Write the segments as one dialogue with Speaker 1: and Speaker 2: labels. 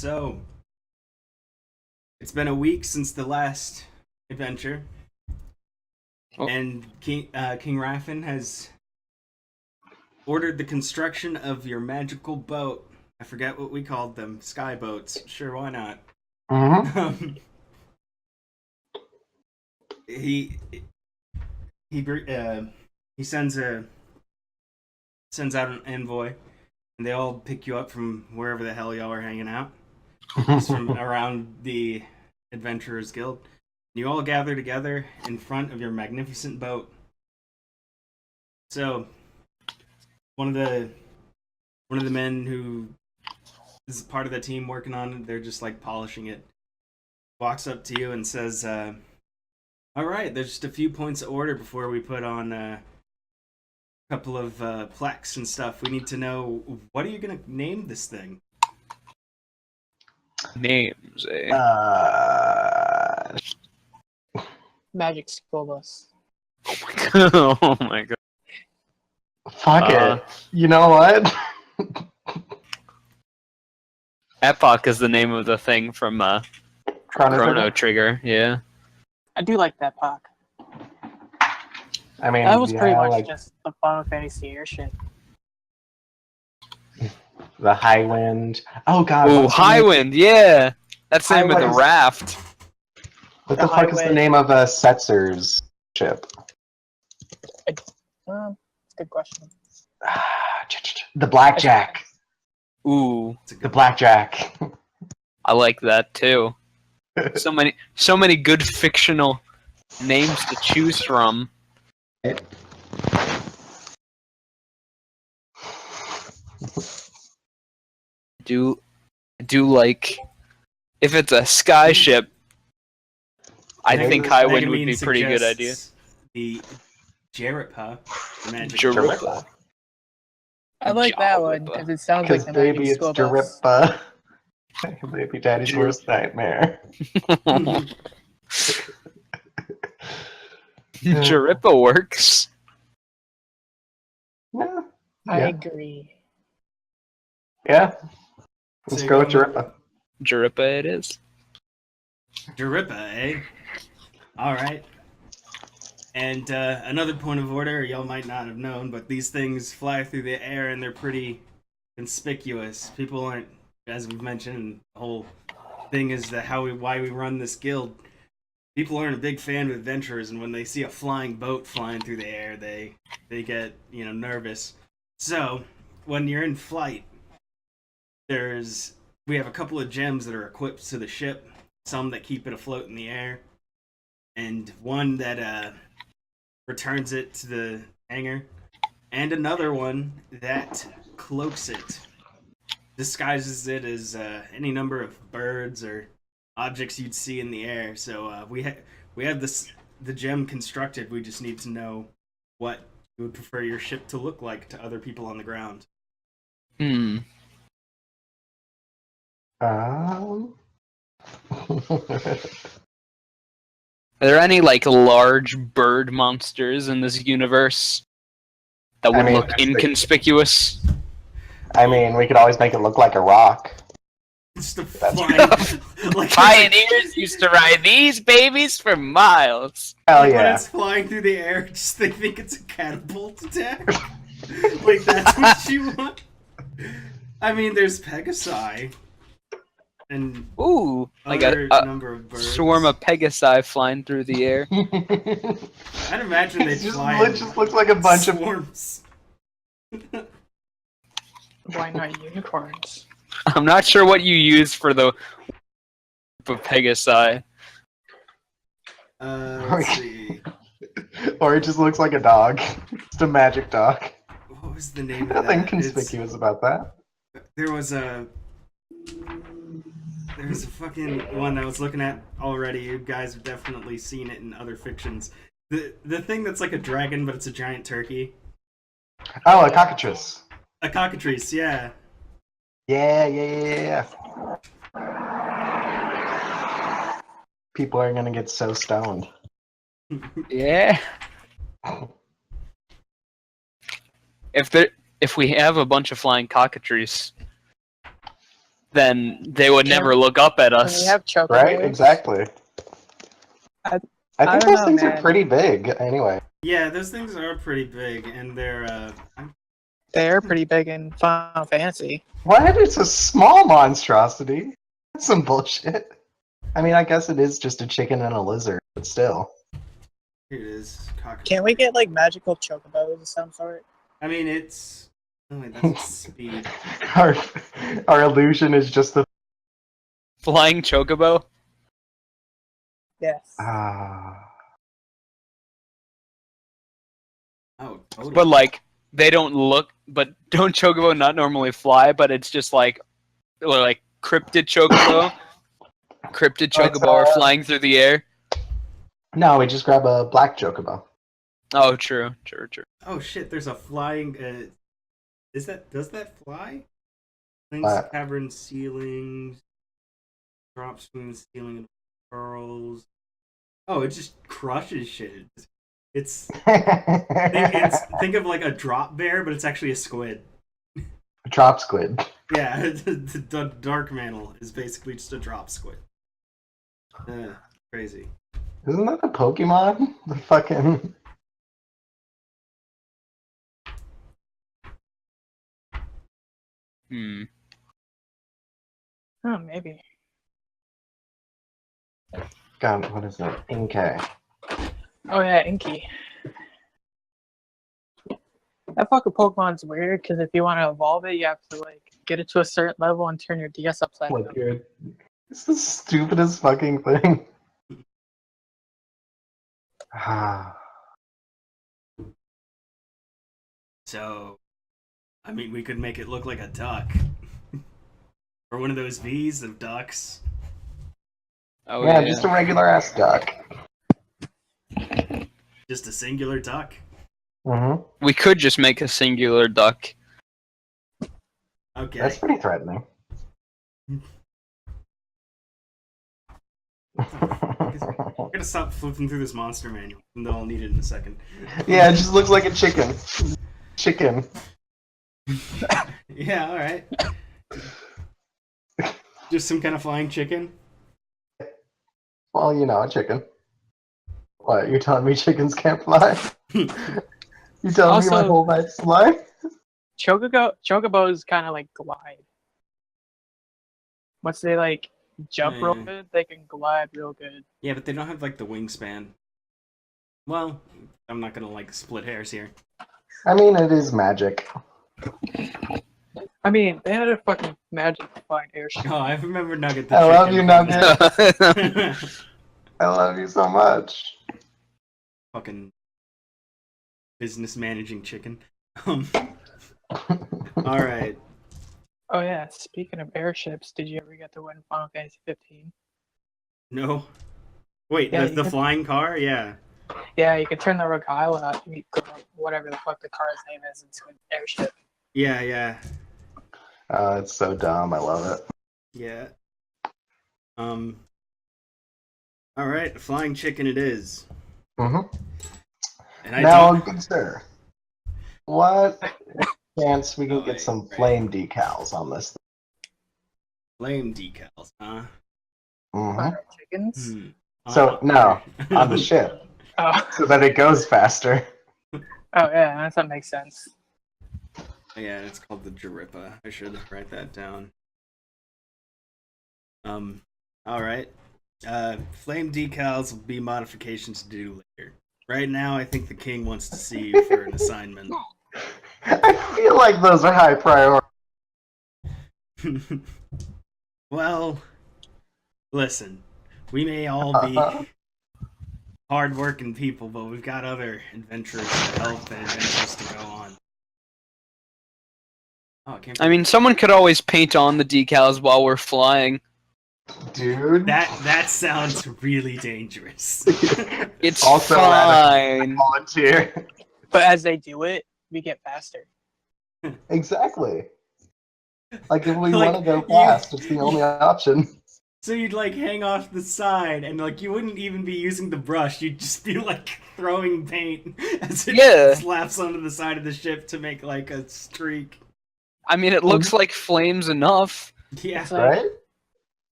Speaker 1: So, it's been a week since the last adventure,
Speaker 2: Oh.
Speaker 1: and King Raffin has ordered the construction of your magical boat. I forget what we called them. Sky boats. Sure, why not?
Speaker 3: Mm-hmm.
Speaker 1: He he sends out an envoy, and they all pick you up from wherever the hell y'all are hanging out. It's from around the Adventurers Guild. You all gather together in front of your magnificent boat. So, one of the men who is part of the team working on it, they're just like polishing it, walks up to you and says, "All right, there's just a few points of order before we put on a couple of plaques and stuff. We need to know, what are you gonna name this thing?"
Speaker 2: Names, eh?
Speaker 4: Magic School Bus.
Speaker 2: Oh my god.
Speaker 3: Fuck it. You know what?
Speaker 2: Epoch is the name of the thing from Chrono
Speaker 3: Trigger?
Speaker 2: Trigger, yeah.
Speaker 4: I do like that Pac.
Speaker 3: I mean,
Speaker 4: That was pretty much
Speaker 3: like
Speaker 4: just the Final Fantasy airship.
Speaker 3: the High Wind. Oh god.
Speaker 2: Ooh,
Speaker 3: what's the name-
Speaker 2: Highwind, yeah! That's the name of the
Speaker 3: Highwind.
Speaker 2: raft.
Speaker 3: What
Speaker 4: The
Speaker 3: the fuck is the
Speaker 4: Highwind.
Speaker 3: name of Setzer's ship?
Speaker 4: That's a good question.
Speaker 3: The Blackjack.
Speaker 2: Ooh,
Speaker 1: It's a
Speaker 3: The
Speaker 1: good
Speaker 3: Blackjack.
Speaker 2: I like that too. So many good fictional names to choose from. Do like if it's a sky ship, I
Speaker 1: Mega-
Speaker 2: think Highwind would
Speaker 1: Megamine
Speaker 2: be a pretty good idea.
Speaker 1: suggests the Jarrappa, the magic
Speaker 2: Jarippa.
Speaker 4: I like that one
Speaker 2: Jarippa.
Speaker 4: because it sounds like
Speaker 3: Because
Speaker 4: the
Speaker 3: baby,
Speaker 4: Magic
Speaker 3: it's
Speaker 4: School Bus.
Speaker 3: Jarippa. Baby daddy's worst nightmare.
Speaker 2: Jarippa works.
Speaker 3: Yeah.
Speaker 4: I
Speaker 3: Yeah.
Speaker 4: agree.
Speaker 3: Yeah. Let's
Speaker 1: So
Speaker 3: go
Speaker 1: you're
Speaker 3: with
Speaker 1: going
Speaker 3: Jarippa.
Speaker 2: Jarippa it is.
Speaker 1: Jarippa, eh? Alright. And another point of order, y'all might not have known, but these things fly through the air and they're pretty conspicuous. People aren't, as we've mentioned, the whole thing is that why we run this guild. People aren't a big fan of adventurers, and when they see a flying boat flying through the air, they get, nervous. So, when you're in flight, we have a couple of gems that are equipped to the ship, some that keep it afloat in the air, and one that returns it to the hangar, and another one that cloaks it, disguises it as any number of birds or objects you'd see in the air. So we have the gem constructed. We just need to know what you would prefer your ship to look like to other people on the ground.
Speaker 2: Hmm. Are there any like large bird monsters in this universe that would look
Speaker 3: that's the-
Speaker 2: inconspicuous?
Speaker 3: I mean, we could always make it look like a rock.
Speaker 1: Just a
Speaker 3: That's-
Speaker 1: flying, like
Speaker 2: Pioneers used to ride these babies for miles.
Speaker 3: Hell
Speaker 1: when
Speaker 3: yeah.
Speaker 1: it's flying through the air, just they think it's a catapult attack. Like that's what you want. I mean, there's Pegasi and
Speaker 2: Ooh, like
Speaker 1: other
Speaker 2: a
Speaker 1: number of birds.
Speaker 2: swarm of Pegasi flying through the air.
Speaker 1: I'd imagine they'd
Speaker 3: It just,
Speaker 1: fly
Speaker 3: it just looks like a bunch of.
Speaker 1: swarms.
Speaker 4: Why not unicorns?
Speaker 2: I'm not sure what you use for the Pegasi.
Speaker 1: Let's see.
Speaker 3: Or it just looks like a dog. Just a magic dog.
Speaker 1: What was the name of
Speaker 3: Nothing
Speaker 1: that?
Speaker 3: conspicuous about that.
Speaker 1: There was a fucking one I was looking at already. You guys have definitely seen it in other fictions. The thing that's like a dragon, but it's a giant turkey.
Speaker 3: Oh, a cockatrice.
Speaker 1: A cockatrice, yeah.
Speaker 3: Yeah. People are gonna get so stoned.
Speaker 2: Yeah. If we have a bunch of flying cockatrices, then they would never look up at
Speaker 4: When
Speaker 2: us.
Speaker 4: we have chocobos,
Speaker 3: Right? Exactly.
Speaker 4: I
Speaker 3: I think
Speaker 4: don't
Speaker 3: those
Speaker 4: know,
Speaker 3: things are
Speaker 4: man.
Speaker 3: pretty big. Anyway.
Speaker 1: Yeah, those things are pretty big, and they're
Speaker 4: They're pretty big in Final Fantasy.
Speaker 3: What? It's a small monstrosity. That's some bullshit. I mean, I guess it is just a chicken and a lizard, but still.
Speaker 1: here it is.
Speaker 4: Can't we get like magical chocobos of some sort?
Speaker 1: I mean, it's. Oh wait, that's speed.
Speaker 3: Our illusion is just the.
Speaker 2: Flying chocobo?
Speaker 4: Yes.
Speaker 3: Ah.
Speaker 1: Oh, totally.
Speaker 2: But like, they don't look. But don't chocobo not normally fly? But it's just like cryptid chocobo. Cryptid chocobo are flying through the air.
Speaker 3: No, we just grab a black chocobo.
Speaker 2: Oh, true.
Speaker 1: Oh shit! There's a flying. Does that fly? Things,
Speaker 3: What?
Speaker 1: cavern ceilings, drops from the ceiling and pearls. Oh, it just crushes shit. It's think of like a drop bear, but it's actually a squid.
Speaker 3: Drop squid.
Speaker 1: Yeah, the dark mantle is basically just a drop squid. Crazy.
Speaker 3: Isn't that a Pokemon? The fucking.
Speaker 4: Oh, maybe.
Speaker 3: God, what is it? Inkay.
Speaker 4: Oh yeah, Inky. That fucking Pokemon's weird because if you want to evolve it, you have to like get it to a certain level and turn your DS upside
Speaker 3: Like,
Speaker 4: down.
Speaker 3: dude, it's the stupidest fucking thing. Ah.
Speaker 1: So, I mean, we could make it look like a duck. Or one of those V's of ducks.
Speaker 2: Oh
Speaker 3: Yeah, just a regular ass duck.
Speaker 1: Just a singular duck.
Speaker 3: Mm-hmm.
Speaker 2: We could just make a singular duck.
Speaker 1: Okay.
Speaker 3: That's pretty threatening.
Speaker 1: I'm gonna stop flipping through this monster manual, and then I'll need it in a second.
Speaker 3: Yeah, it just looks like a chicken. Chicken.
Speaker 1: Yeah, alright. Just some kind of flying chicken?
Speaker 3: Well, you know, a chicken. What, you're telling me chickens can't fly? You telling me my
Speaker 4: Also-
Speaker 3: whole life's lie?
Speaker 4: Chocobos kind of like glide. Once they like jump real
Speaker 1: Yeah.
Speaker 4: good, they can glide real good.
Speaker 1: Yeah, but they don't have, like, the wingspan. Well, I'm not gonna, like, split hairs here.
Speaker 3: I mean, it is magic.
Speaker 4: I mean, they had a fucking magic flying airship.
Speaker 1: Oh, I remember Nugget the
Speaker 3: I love
Speaker 1: chicken.
Speaker 3: you, Nugget.
Speaker 1: Nugget.
Speaker 3: I love you so much.
Speaker 1: Fucking business managing chicken. Alright.
Speaker 4: Oh yeah, speaking of airships, did you ever get to win Final Fantasy 15?
Speaker 1: No. Wait,
Speaker 4: Yeah,
Speaker 1: the
Speaker 4: you
Speaker 1: flying car? Yeah.
Speaker 4: Yeah, you could turn the Regila out, whatever the fuck the car's name is, into an airship.
Speaker 1: Yeah, yeah.
Speaker 3: It's so dumb. I love it.
Speaker 1: Yeah. Alright, flying chicken it is.
Speaker 3: Mm-hmm.
Speaker 1: And I
Speaker 3: Now,
Speaker 1: don't...
Speaker 3: good sir, what chance we can
Speaker 1: Oh,
Speaker 3: get
Speaker 1: wait,
Speaker 3: some
Speaker 1: right.
Speaker 3: flame decals on this?
Speaker 1: Flame decals, huh?
Speaker 3: Mm-hmm.
Speaker 4: Fire chickens?
Speaker 1: Hmm.
Speaker 3: So, no, on the ship,
Speaker 4: Oh,
Speaker 3: so that it goes faster.
Speaker 4: oh yeah, that makes sense.
Speaker 1: Yeah, it's called the Jarippa. I should write that down. Alright. Flame decals will be modifications to do later. Right now, I think the king wants to see you for an assignment.
Speaker 3: I feel like those are high priority.
Speaker 1: Well, listen. We may all be hard-working people, but we've got other adventures to help and adventures to go on. Oh, I can't.
Speaker 2: I mean, someone could always paint on the decals while we're flying.
Speaker 3: Dude.
Speaker 1: That sounds really dangerous.
Speaker 2: It's
Speaker 3: Also
Speaker 2: fine.
Speaker 3: Volunteer.
Speaker 4: But as they do it, we get faster.
Speaker 3: Exactly. Like, if we
Speaker 1: Like,
Speaker 3: want to go
Speaker 1: you-
Speaker 3: fast, it's the only option.
Speaker 1: So you'd like hang off the side, and like you wouldn't even be using the brush. You'd just be like throwing paint as it
Speaker 2: Yeah.
Speaker 1: slaps onto the side of the ship to make like a streak.
Speaker 2: I mean, it looks like flames enough.
Speaker 1: Yeah.
Speaker 4: It's like
Speaker 3: Right?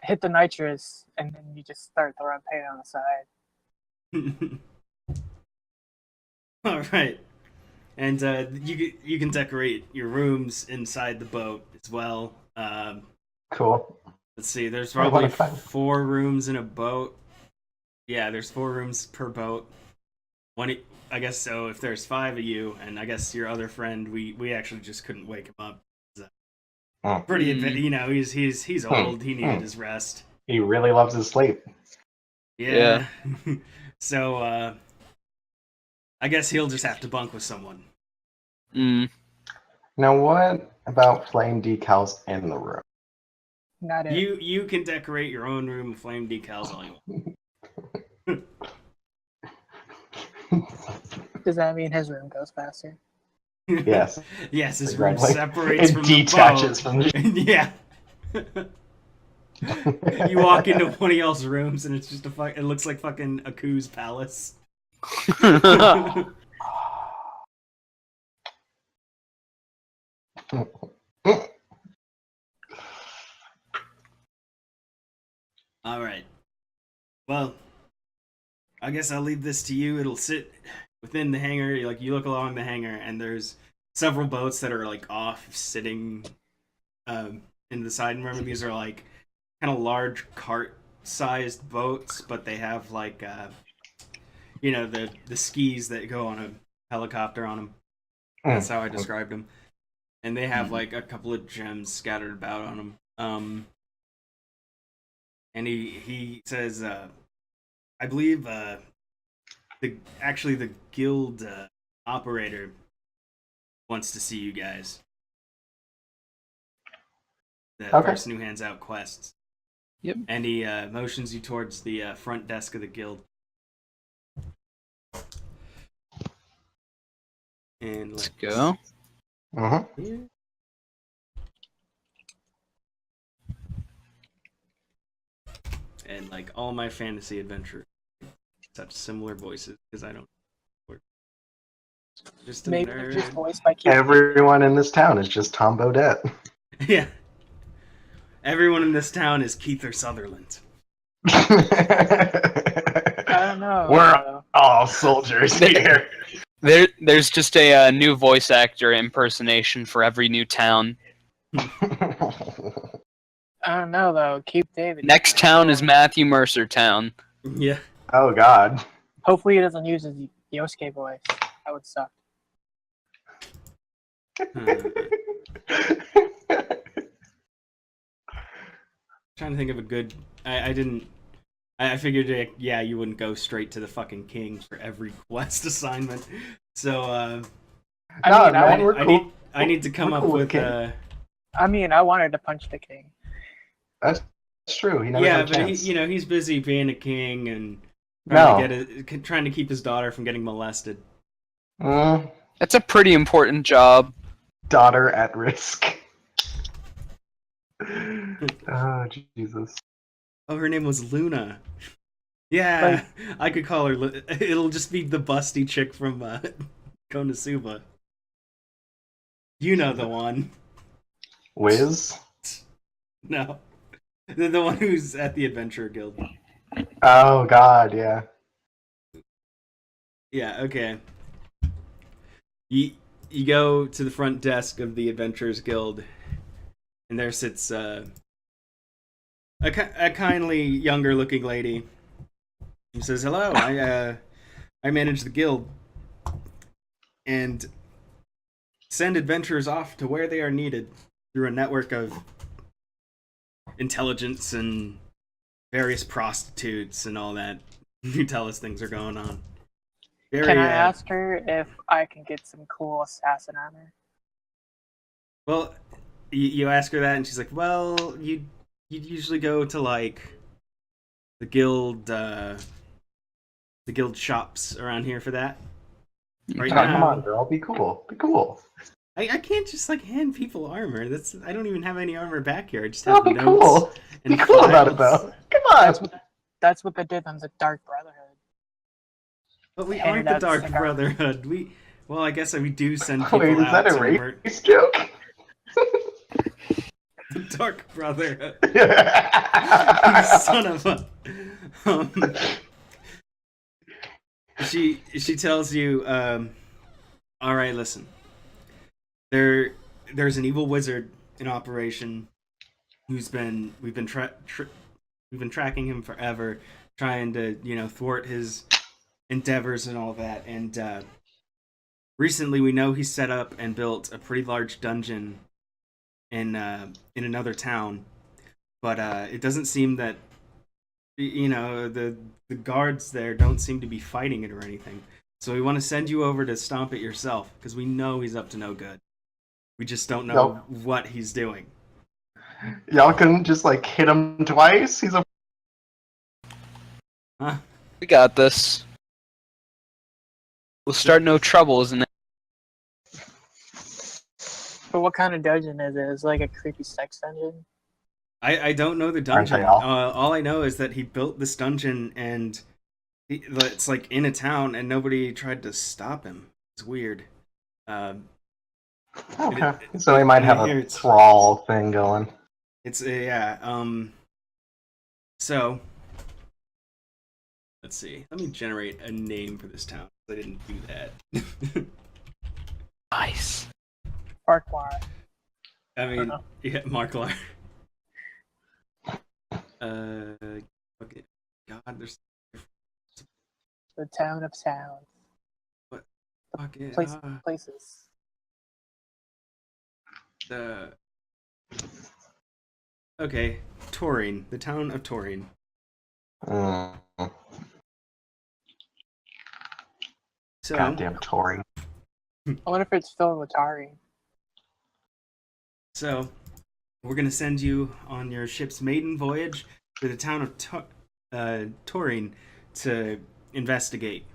Speaker 4: hit the nitrous, and then you just start throwing paint on the side.
Speaker 1: All right. And you can decorate your rooms inside the boat as well.
Speaker 3: Cool.
Speaker 1: Let's see. There's
Speaker 3: I wanna
Speaker 1: probably
Speaker 3: find-
Speaker 1: 4 rooms in a boat. Yeah, there's 4 rooms per boat. I guess so. If there's 5 of you, and I guess your other friend, we actually just couldn't wake him up. Pretty, you know, he's old. He needed his rest.
Speaker 3: He really loves his sleep.
Speaker 1: Yeah. So I guess he'll just have to bunk with someone.
Speaker 2: Mm.
Speaker 3: Now, what about flame decals in the room?
Speaker 4: Not it.
Speaker 1: You can decorate your own room with flame decals all you want.
Speaker 4: Does that mean his room goes faster?
Speaker 3: Yes.
Speaker 1: Yes, his room
Speaker 3: Exactly.
Speaker 1: separates
Speaker 3: It
Speaker 1: from
Speaker 3: detaches
Speaker 1: the boat.
Speaker 3: from the.
Speaker 1: Yeah. You walk into one of y'all's rooms and it's just it looks like fucking Aku's palace. All right. Well, I guess I'll leave this to you. It'll sit within the hangar. Like you look along the hangar, and there's several boats that are like off, sitting in the side. And remember, these are like kind of large cart-sized boats, but they have like you know, the skis that go on a helicopter on them. That's how I described them. And they have like a couple of gems scattered about on them. And he says, I believe the guild operator wants to see you guys. The
Speaker 3: Okay.
Speaker 1: person who hands out quests.
Speaker 2: Yep.
Speaker 1: And he motions you towards the front desk of the guild. And
Speaker 2: Let's go.
Speaker 3: Mm-hmm.
Speaker 1: And like all my fantasy adventure, such similar voices because I don't. Just a
Speaker 4: Maybe
Speaker 1: nerd.
Speaker 4: they're just voiced by Keith.
Speaker 3: Everyone in this town is just Tom Bodette.
Speaker 1: Yeah. Everyone in this town is Keith Sutherland.
Speaker 4: I don't know.
Speaker 3: We're all soldiers here.
Speaker 2: There's just a new voice actor impersonation for every new town.
Speaker 4: I don't know though. Keep David.
Speaker 2: Next town is Matthew Mercer Town.
Speaker 1: Yeah.
Speaker 3: Oh God.
Speaker 4: Hopefully he doesn't use his Yosuke voice. That would suck.
Speaker 1: Trying to think of a good. I didn't. I figured, yeah, you wouldn't go straight to the fucking king for every quest assignment. So, I need to come
Speaker 3: We're
Speaker 1: up
Speaker 3: cool
Speaker 1: with.
Speaker 3: with King.
Speaker 4: I mean, I wanted to punch the king.
Speaker 3: That's true. He never
Speaker 1: Yeah,
Speaker 3: had a
Speaker 1: but
Speaker 3: chance.
Speaker 1: he's busy being a king and trying to keep his daughter from getting molested.
Speaker 2: That's a pretty important job.
Speaker 3: Daughter at risk. Oh Jesus.
Speaker 1: Oh, her name was Luna. Yeah, I could call her. It'll just be the busty chick from Konosuba. You know the one.
Speaker 3: Wiz?
Speaker 1: No, the one who's at the Adventure Guild.
Speaker 3: Oh God, yeah.
Speaker 1: Yeah. Okay. You go to the front desk of the Adventurers Guild, and there sits a kindly younger-looking lady. She says, "Hello, I manage the guild and send adventurers off to where they are needed through a network of intelligence and various prostitutes and all that. You tell us things are going on."
Speaker 4: Can I ask her if I can get some cool assassin armor?
Speaker 1: Well, you ask her that, and she's like, "Well, you'd usually go to like the guild shops around here for that." Right
Speaker 3: Come
Speaker 1: now,
Speaker 3: on, girl, be cool. Be cool.
Speaker 1: I can't just like hand people armor. I don't even have any armor back here. I just
Speaker 3: Oh,
Speaker 1: have
Speaker 3: be
Speaker 1: notes
Speaker 3: cool.
Speaker 1: and
Speaker 3: Be cool about it
Speaker 1: files.
Speaker 3: though. Come on.
Speaker 4: That's what they did on the Dark Brotherhood.
Speaker 1: But we
Speaker 4: Handed
Speaker 1: aren't the
Speaker 4: out
Speaker 1: Dark
Speaker 4: cigar.
Speaker 1: Brotherhood. Well, I guess we do send people
Speaker 3: Wait, is
Speaker 1: out
Speaker 3: that a
Speaker 1: to
Speaker 3: race joke?
Speaker 1: The Dark Brotherhood. You son of a. Um, she tells you, all right, listen. There's an evil wizard in operation we've been tracking him forever, trying to thwart his endeavors and all that. And recently, we know he set up and built a pretty large dungeon in another town, but it doesn't seem that the guards there don't seem to be fighting it or anything. So we want to send you over to stomp it yourself because we know he's up to no good. We just don't know what he's doing.
Speaker 3: Y'all couldn't just like hit him twice? He's a
Speaker 1: Huh?
Speaker 2: We got this. We'll start no troubles, and
Speaker 4: But what kind of dungeon is it? Is it like a creepy sex dungeon?
Speaker 1: I don't know the
Speaker 3: Aren't
Speaker 1: dungeon.
Speaker 3: they all?
Speaker 1: All I know is that he built this dungeon and it's like in a town and nobody tried to stop him. It's weird.
Speaker 3: okay. So he might have
Speaker 1: here
Speaker 3: a
Speaker 1: it's-
Speaker 3: thrall thing going.
Speaker 1: It's so let's see. Let me generate a name for this town. I didn't do that.
Speaker 2: nice.
Speaker 4: Farquhar.
Speaker 1: I mean,
Speaker 4: know.
Speaker 1: yeah, Marklar. Okay. God, there's
Speaker 4: The town of sound.
Speaker 1: fuck it.
Speaker 4: Places.
Speaker 1: Okay, Taurine, the town of Taurine.
Speaker 3: Mm.
Speaker 1: So,
Speaker 3: Goddamn Tory.
Speaker 4: I wonder if it's filled with Tari.
Speaker 1: So, we're gonna send you on your ship's maiden voyage to the town of Taurine to investigate.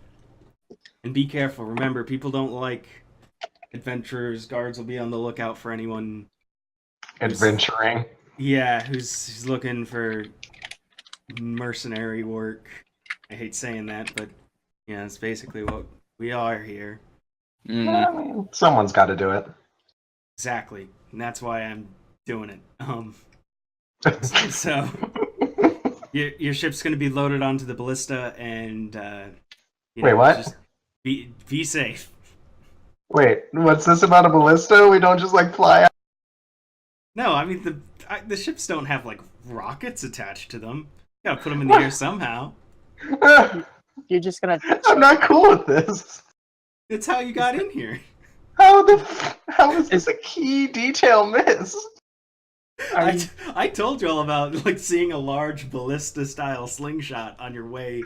Speaker 1: And be careful. Remember, people don't like adventurers. Guards will be on the lookout for anyone.
Speaker 3: Adventuring.
Speaker 1: Yeah, who's looking for mercenary work. I hate saying that, but yeah, it's basically what we are here.
Speaker 2: Mm.
Speaker 3: I mean, someone's got to do it.
Speaker 1: Exactly, and that's why I'm doing it. So your ship's gonna be loaded onto the ballista, and
Speaker 3: Wait, what?
Speaker 1: Just be safe.
Speaker 3: Wait, what's this about a ballista? We don't just like fly out.
Speaker 1: No, I mean the ships don't have like rockets attached to them. You gotta put them in the air somehow.
Speaker 4: You're just gonna.
Speaker 3: I'm not cool with this.
Speaker 1: That's how you got in here.
Speaker 3: How is this a key detail missed?
Speaker 1: I told you all about like seeing a large ballista style slingshot on your way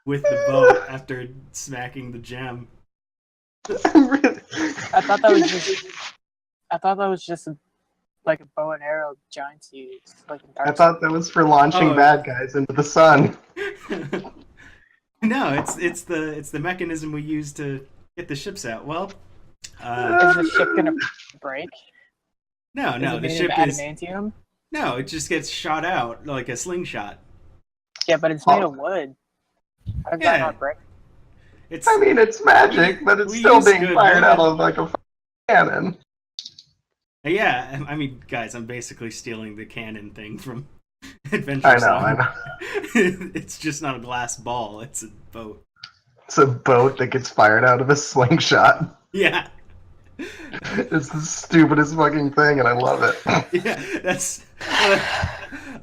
Speaker 1: with the boat after smacking the gem.
Speaker 4: I thought that was just like a bow and arrow giants use, like in Dark
Speaker 3: I thought that was for launching
Speaker 1: Oh.
Speaker 3: bad guys into the sun.
Speaker 1: No, it's the mechanism we use to get the ships out. Well,
Speaker 4: Is the ship gonna break?
Speaker 1: no,
Speaker 4: Is
Speaker 1: no,
Speaker 4: it
Speaker 1: the
Speaker 4: made
Speaker 1: ship
Speaker 4: of
Speaker 1: is
Speaker 4: adamantium?
Speaker 1: no, it just gets shot out like a slingshot.
Speaker 4: Yeah, but it's made of wood. How does
Speaker 1: Yeah.
Speaker 4: that not break?
Speaker 1: It's
Speaker 3: I mean, it's magic, but it's
Speaker 1: we
Speaker 3: still
Speaker 1: use
Speaker 3: being
Speaker 1: good
Speaker 3: fired
Speaker 1: wood.
Speaker 3: out of like a cannon.
Speaker 1: yeah. I mean, guys, I'm basically stealing the cannon thing from Adventure
Speaker 3: I
Speaker 1: Zone.
Speaker 3: know.
Speaker 1: It's just not a glass ball; it's a boat.
Speaker 3: It's a boat that gets fired out of a slingshot.
Speaker 1: Yeah.
Speaker 3: It's the stupidest fucking thing, and I love it.
Speaker 1: Yeah, that's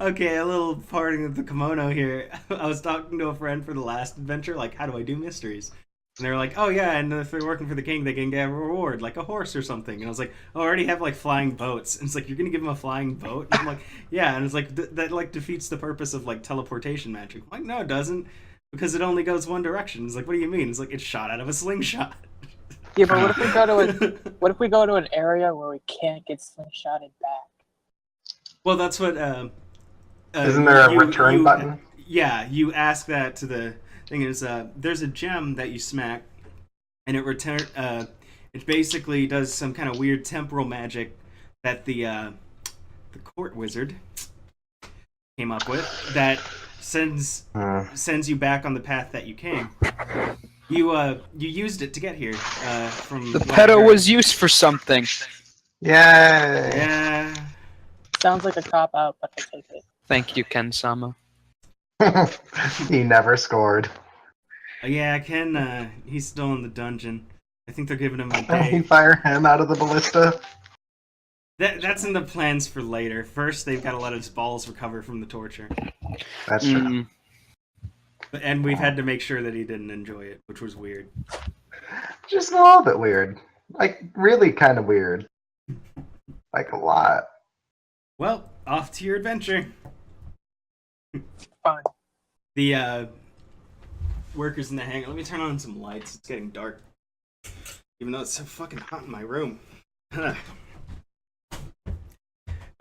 Speaker 1: okay. A little parting of the kimono here. I was talking to a friend for the last adventure, like, how do I do mysteries? And they were like, oh yeah, and if they're working for the king, they can get a reward, like a horse or something. And I was like, oh, I already have like flying boats. And it's like, you're gonna give him a flying boat? And I'm like, yeah. And it's like that like defeats the purpose of like teleportation magic. I'm like, no, it doesn't, because it only goes one direction. It's like, what do you mean? It's like it's shot out of a slingshot.
Speaker 4: Yeah, but what if we go to an area where we can't get slingshotted back?
Speaker 1: Well, that's what.
Speaker 3: Isn't there a return button?
Speaker 1: Yeah, you ask that to the thing. Is there's a gem that you smack, and it return. It basically does some kind of weird temporal magic that the court wizard came up with that sends you back on the path that you came. You used it to get here. From
Speaker 2: The
Speaker 1: what I
Speaker 2: pedo
Speaker 1: heard.
Speaker 2: was used for something.
Speaker 3: Yay!
Speaker 1: Yeah.
Speaker 4: Sounds like a cop out, but I take it.
Speaker 2: Thank you, Ken Sama.
Speaker 3: He never scored.
Speaker 1: Yeah, Ken, he's still in the dungeon. I think they're giving him a
Speaker 3: Can he
Speaker 1: day.
Speaker 3: fire him out of the ballista?
Speaker 1: That's in the plans for later. First, they've got to let his balls recover from the torture.
Speaker 3: That's true.
Speaker 2: Mm,
Speaker 1: And we've had to make sure that he didn't enjoy it, which was weird.
Speaker 3: Just a little bit weird. Like, really kind of weird. Like, a lot.
Speaker 1: Well, off to your adventure.
Speaker 4: Fun.
Speaker 1: The workers in the hangar. Let me turn on some lights. It's getting dark. Even though it's so fucking hot in my room.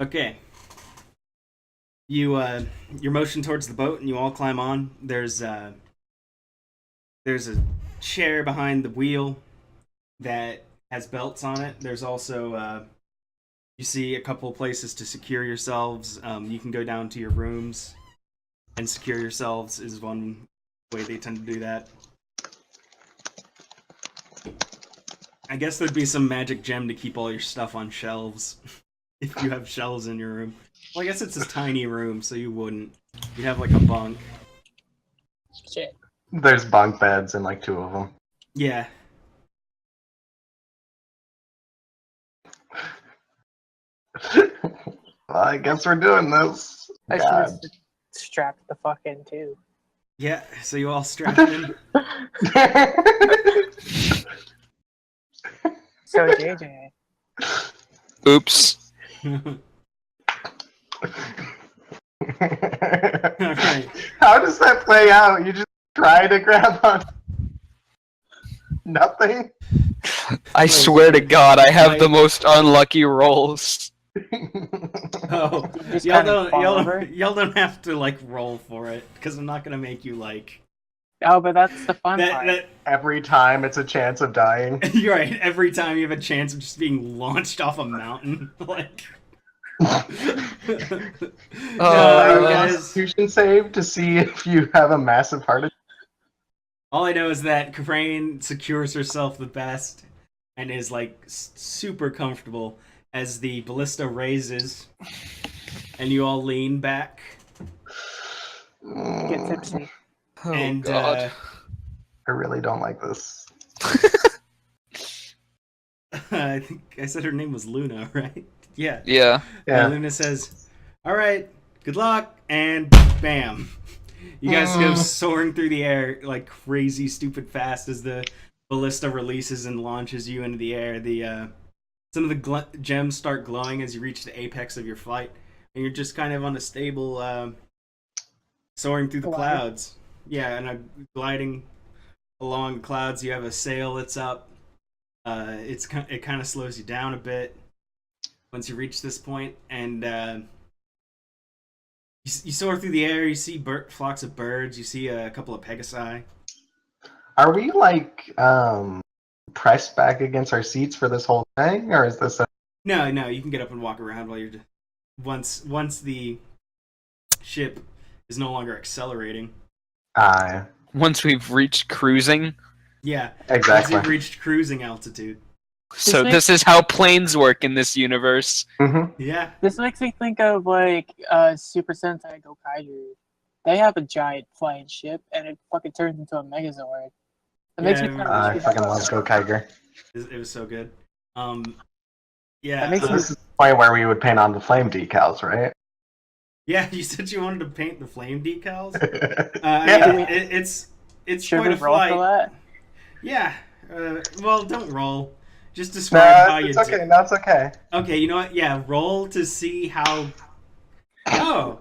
Speaker 1: Okay. You're motion towards the boat and you all climb on. There's a chair behind the wheel that has belts on it. There's also you see a couple places to secure yourselves. You can go down to your rooms and secure yourselves is one way they tend to do that. I guess there'd be some magic gem to keep all your stuff on shelves if you have shelves in your room. Well, I guess it's a tiny room, so you wouldn't. You'd have like a bunk.
Speaker 4: Shit.
Speaker 3: There's bunk beds in like 2 of them.
Speaker 1: Yeah.
Speaker 3: Well, I guess we're doing this.
Speaker 4: I should
Speaker 3: God.
Speaker 4: have strapped the fuck in too.
Speaker 1: Yeah, so you all strap in.
Speaker 4: So JJ.
Speaker 2: oops.
Speaker 1: Alright.
Speaker 3: How does that play out? You just try to grab on nothing?
Speaker 2: I swear to God, I have
Speaker 1: Like-
Speaker 2: the most unlucky rolls.
Speaker 1: Oh,
Speaker 4: Just
Speaker 1: y'all
Speaker 4: kind of fall over.
Speaker 1: y'all don't have to like roll for it because I'm not gonna make you like
Speaker 4: Oh, but that's the fun part.
Speaker 1: that.
Speaker 3: Every time it's a chance of dying.
Speaker 1: You're right. Every time you have a chance of just being launched off a mountain, like.
Speaker 2: Oh,
Speaker 1: No, guys.
Speaker 3: Constitution save to see if you have a massive heart attack.
Speaker 1: All I know is that Crane secures herself the best and is like super comfortable as the ballista raises, and you all lean back.
Speaker 4: Get tipsy.
Speaker 2: Oh,
Speaker 1: And,
Speaker 2: God.
Speaker 3: I really don't like this.
Speaker 1: I think I said her name was Luna, right? Yeah.
Speaker 2: Yeah.
Speaker 3: Yeah.
Speaker 1: Luna says, "All right, good luck," and bam. You guys go soaring through the air like crazy, stupid fast as the ballista releases and launches you into the air. The some of the gems start glowing as you reach the apex of your flight, and you're just kind of on a stable, soaring through the
Speaker 4: Glide.
Speaker 1: clouds. Yeah, and gliding along the clouds. You have a sail that's up. It kind of slows you down a bit once you reach this point, and you soar through the air. You see flocks of birds. You see a couple of pegasi.
Speaker 3: Are we like pressed back against our seats for this whole thing, or is this a...
Speaker 1: No, you can get up and walk around while you're once the ship is no longer accelerating.
Speaker 2: Once we've reached cruising.
Speaker 1: Yeah,
Speaker 3: Exactly.
Speaker 1: once you've reached cruising altitude.
Speaker 2: So
Speaker 4: makes-
Speaker 2: this is how planes work in this universe.
Speaker 1: Yeah,
Speaker 4: This makes me think of like Super Sentai Gokaiger. They have a giant flying ship, and it fucking turns into a Megazord. It makes me
Speaker 1: Yeah,
Speaker 4: kind of
Speaker 3: I fucking love Gokaiger.
Speaker 1: it was so good.
Speaker 4: That
Speaker 1: Yeah,
Speaker 4: makes
Speaker 3: So this is the point where we would paint on the flame decals, right?
Speaker 1: yeah. You said you wanted to paint the flame decals.
Speaker 3: Yeah.
Speaker 1: I mean, it's
Speaker 4: Should
Speaker 1: quite
Speaker 4: we
Speaker 1: a
Speaker 4: roll
Speaker 1: flight.
Speaker 4: for that?
Speaker 1: Yeah. Well, don't roll. Just describe how
Speaker 3: No,
Speaker 1: you
Speaker 3: it's
Speaker 1: do.
Speaker 3: okay. No, it's okay.
Speaker 1: Okay, you know what? Yeah, roll to see how. Oh,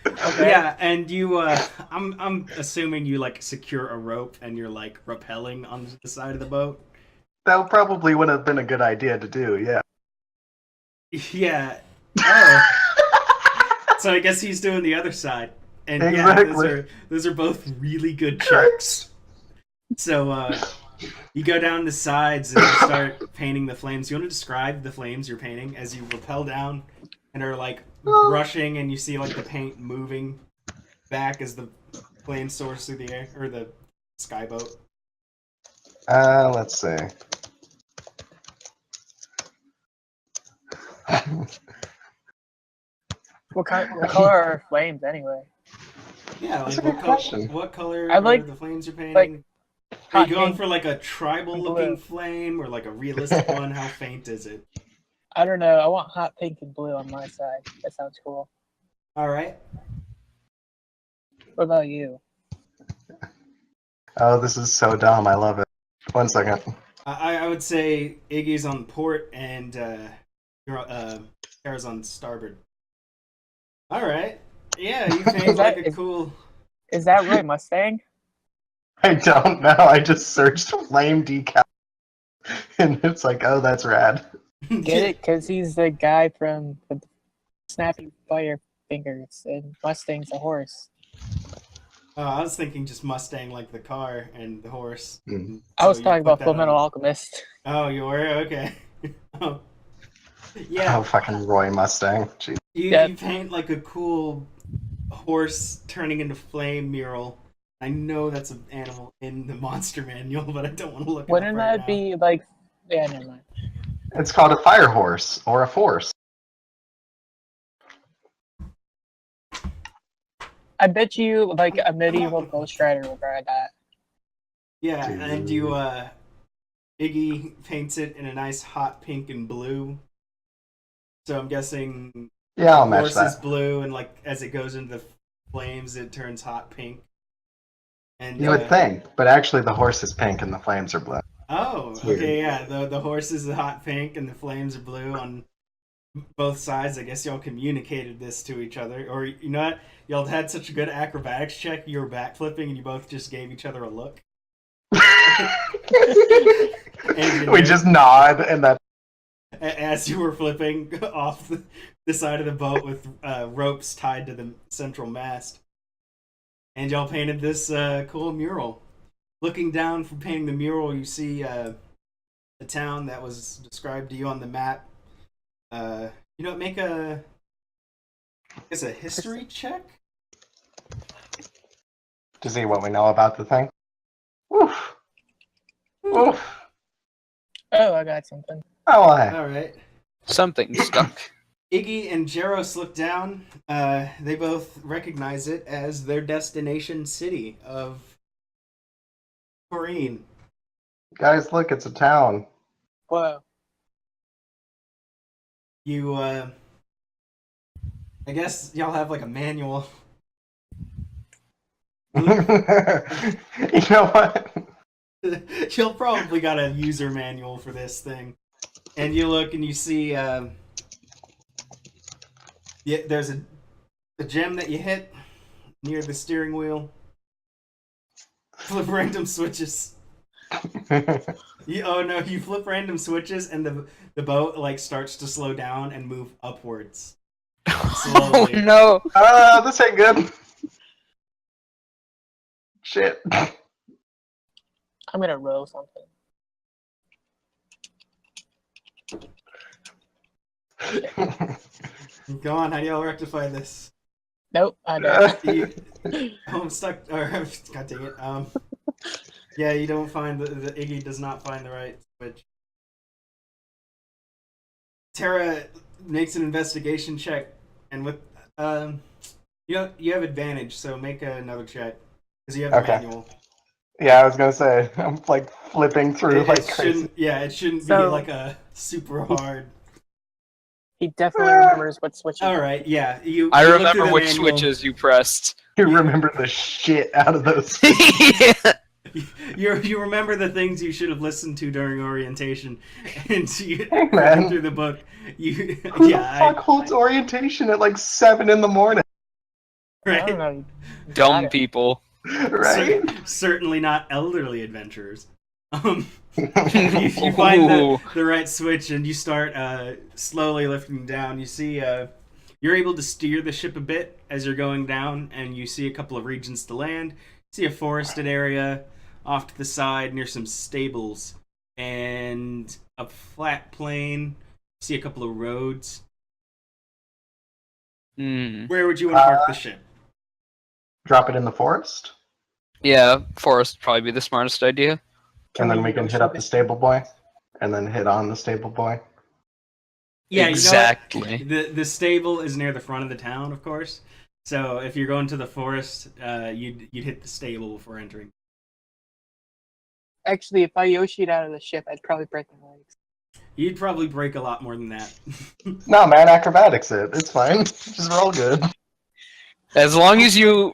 Speaker 4: Okay.
Speaker 1: yeah, and you. I'm assuming you like secure a rope and you're like rappelling on the side of the boat.
Speaker 3: That probably would have been a good idea to do, yeah.
Speaker 1: Yeah. Oh. So I guess he's doing the other side, and
Speaker 3: Exactly.
Speaker 1: yeah, those are both really good checks. So you go down the sides and you start painting the flames. You want to describe the flames you're painting as you rappel down and are like brushing, and you see like the paint moving back as the flames soars through the air, or the skyboat.
Speaker 3: Let's see.
Speaker 4: What color are flames anyway?
Speaker 1: Yeah,
Speaker 3: That's
Speaker 1: like
Speaker 3: a good question.
Speaker 1: what color
Speaker 4: I
Speaker 1: are
Speaker 4: like-
Speaker 1: the flames you're painting?
Speaker 4: like,
Speaker 1: Are you
Speaker 4: hot
Speaker 1: going
Speaker 4: pink
Speaker 1: for like a tribal
Speaker 4: and
Speaker 1: looking
Speaker 4: blue.
Speaker 1: flame or like a realistic one? How faint is it?
Speaker 4: I don't know. I want hot pink and blue on my side. That sounds cool.
Speaker 1: All right.
Speaker 4: What about you?
Speaker 3: Oh, this is so dumb. I love it. 1 second.
Speaker 1: I would say Iggy's on port and Kara's on starboard. All right. Yeah, you paint like a cool.
Speaker 4: Is that Roy Mustang?
Speaker 3: I don't know. I just searched flame decal, and it's like, oh, that's rad.
Speaker 4: Get it? Because he's the guy from the Snappy Fire Fingers, and Mustang's a horse.
Speaker 1: Oh, I was thinking just Mustang like the car and the horse.
Speaker 3: Mm.
Speaker 4: I was
Speaker 1: So you
Speaker 4: talking
Speaker 1: put
Speaker 4: about
Speaker 1: that
Speaker 4: Full Metal
Speaker 1: on-
Speaker 4: Alchemist.
Speaker 1: Oh, you were okay. Oh. Yeah,
Speaker 3: Oh, fucking Roy Mustang. Jeez.
Speaker 1: you paint like a cool horse turning into flame mural. I know that's an animal in the monster manual, but I don't want to look. it up
Speaker 4: Wouldn't
Speaker 1: right
Speaker 4: that
Speaker 1: now.
Speaker 4: be like? Yeah, never mind.
Speaker 3: It's called a fire horse or a force.
Speaker 4: I bet you like a medieval Ghost Rider would ride that.
Speaker 1: Yeah,
Speaker 3: Dude.
Speaker 1: and you Iggy paints it in a nice hot pink and blue. So I'm guessing
Speaker 3: Yeah, I'll
Speaker 1: the
Speaker 3: match
Speaker 1: horse is
Speaker 3: that.
Speaker 1: blue, and like as it goes into the flames, it turns hot pink. And
Speaker 3: You would think, but actually the horse is pink and the flames are blue.
Speaker 1: Oh,
Speaker 3: It's weird.
Speaker 1: okay, yeah. The horse is hot pink and the flames are blue on both sides. I guess y'all communicated this to each other, or you know what? Y'all had such a good acrobatics check. You were backflipping, and you both just gave each other a look.
Speaker 3: We just nod and that.
Speaker 1: As you were flipping off the side of the boat with ropes tied to the central mast. And y'all painted this cool mural. Looking down from painting the mural, you see a town that was described to you on the map. Make a history check?
Speaker 3: To see what we know about the thing. Oof. Oof.
Speaker 4: Oh, I got something.
Speaker 3: Oh, hey.
Speaker 1: All right.
Speaker 2: Something stuck.
Speaker 1: Iggy and Jaros look down. They both recognize it as their destination city of Corrine.
Speaker 3: Guys, look, it's a town.
Speaker 4: Whoa.
Speaker 1: You, I guess y'all have like a manual.
Speaker 3: You know what?
Speaker 1: You'll probably got a user manual for this thing. And you look and you see, there's a gem that you hit near the steering wheel. Flip random switches. You flip random switches and the boat like starts to slow down and move upwards.
Speaker 2: Oh
Speaker 1: Slowly.
Speaker 2: no!
Speaker 3: This ain't good. Shit.
Speaker 4: I'm gonna roll something.
Speaker 1: Go on, how do y'all rectify this?
Speaker 4: Nope, I don't.
Speaker 1: I'm stuck. Or, God dang it. Yeah, you don't find the Iggy does not find the right switch. Tara makes an investigation check, and with you have advantage, so make another check because you have the
Speaker 3: Okay.
Speaker 1: manual.
Speaker 3: Yeah, I was gonna say, I'm like flipping through like crazy.
Speaker 1: It shouldn't be
Speaker 4: So-
Speaker 1: like a super hard.
Speaker 4: He definitely remembers what switch.
Speaker 1: All right, yeah, you.
Speaker 2: I
Speaker 1: you look through
Speaker 2: remember
Speaker 1: the
Speaker 2: which
Speaker 1: manual.
Speaker 2: switches you pressed.
Speaker 3: You remember the shit out of those.
Speaker 2: Yeah.
Speaker 1: You remember the things you should have listened to during orientation, and you
Speaker 3: Hey, man.
Speaker 1: through the book. You
Speaker 3: Who the
Speaker 1: yeah,
Speaker 3: fuck holds orientation at like 7 in the morning?
Speaker 4: I
Speaker 1: right.
Speaker 4: don't know.
Speaker 2: Dumb
Speaker 4: Got it.
Speaker 2: people.
Speaker 3: Right?
Speaker 1: Certainly not elderly adventurers. You find
Speaker 2: Ooh.
Speaker 1: the right switch and you start slowly lifting down. You see you're able to steer the ship a bit as you're going down, and you see a couple of regions to land. You see a forested area off to the side near some stables and a flat plain. You see a couple of roads.
Speaker 2: Hmm.
Speaker 1: Where would you want to park the ship?
Speaker 3: Drop it in the forest,
Speaker 2: Yeah, forest would probably be the smartest idea.
Speaker 3: and then we can hit up the stable boy, and then hit on the stable boy.
Speaker 1: Yeah, you know
Speaker 2: exactly.
Speaker 1: what? The stable is near the front of the town, of course. So if you're going to the forest, you'd hit the stable before entering.
Speaker 4: Actually, if I Yoshi'd out of the ship, I'd probably break my legs.
Speaker 1: You'd probably break a lot more than that.
Speaker 3: No, man, acrobatics it. It's fine. Just roll good.
Speaker 2: As long as you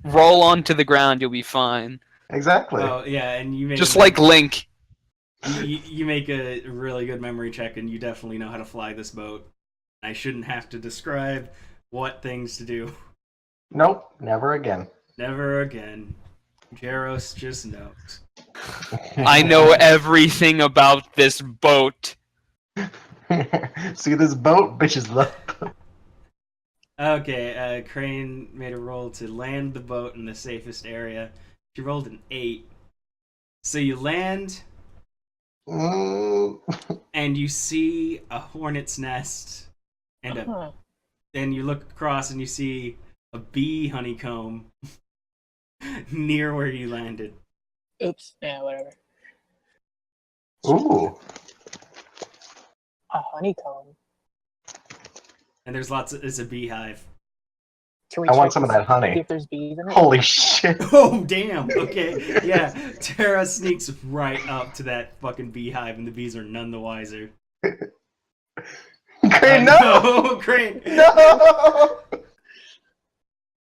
Speaker 2: roll onto the ground, you'll be fine.
Speaker 3: Exactly.
Speaker 1: Oh yeah, and you make
Speaker 2: Just like Link.
Speaker 1: you make a really good memory check, and you definitely know how to fly this boat. I shouldn't have to describe what things to do.
Speaker 3: Nope, never again.
Speaker 1: Never again. Jaros just knows.
Speaker 2: I know everything about this boat.
Speaker 3: See this boat, bitches love.
Speaker 1: Okay, Crane made a roll to land the boat in the safest area. She rolled an 8. So you land,
Speaker 3: Mm.
Speaker 1: and you see a hornet's nest, and
Speaker 4: Huh.
Speaker 1: then you look across and you see a bee honeycomb near where you landed.
Speaker 4: Oops. Yeah, whatever.
Speaker 3: Ooh.
Speaker 4: A honeycomb.
Speaker 1: And it's a beehive.
Speaker 4: Can we
Speaker 3: I want
Speaker 4: check
Speaker 3: some of
Speaker 4: to
Speaker 3: that honey.
Speaker 4: see if there's bees in it?
Speaker 3: Holy shit.
Speaker 1: Oh, damn. Okay. Yeah. Tara sneaks right up to that fucking beehive, and the bees are none the wiser.
Speaker 3: Crane, no!
Speaker 1: No! Crane!
Speaker 3: No!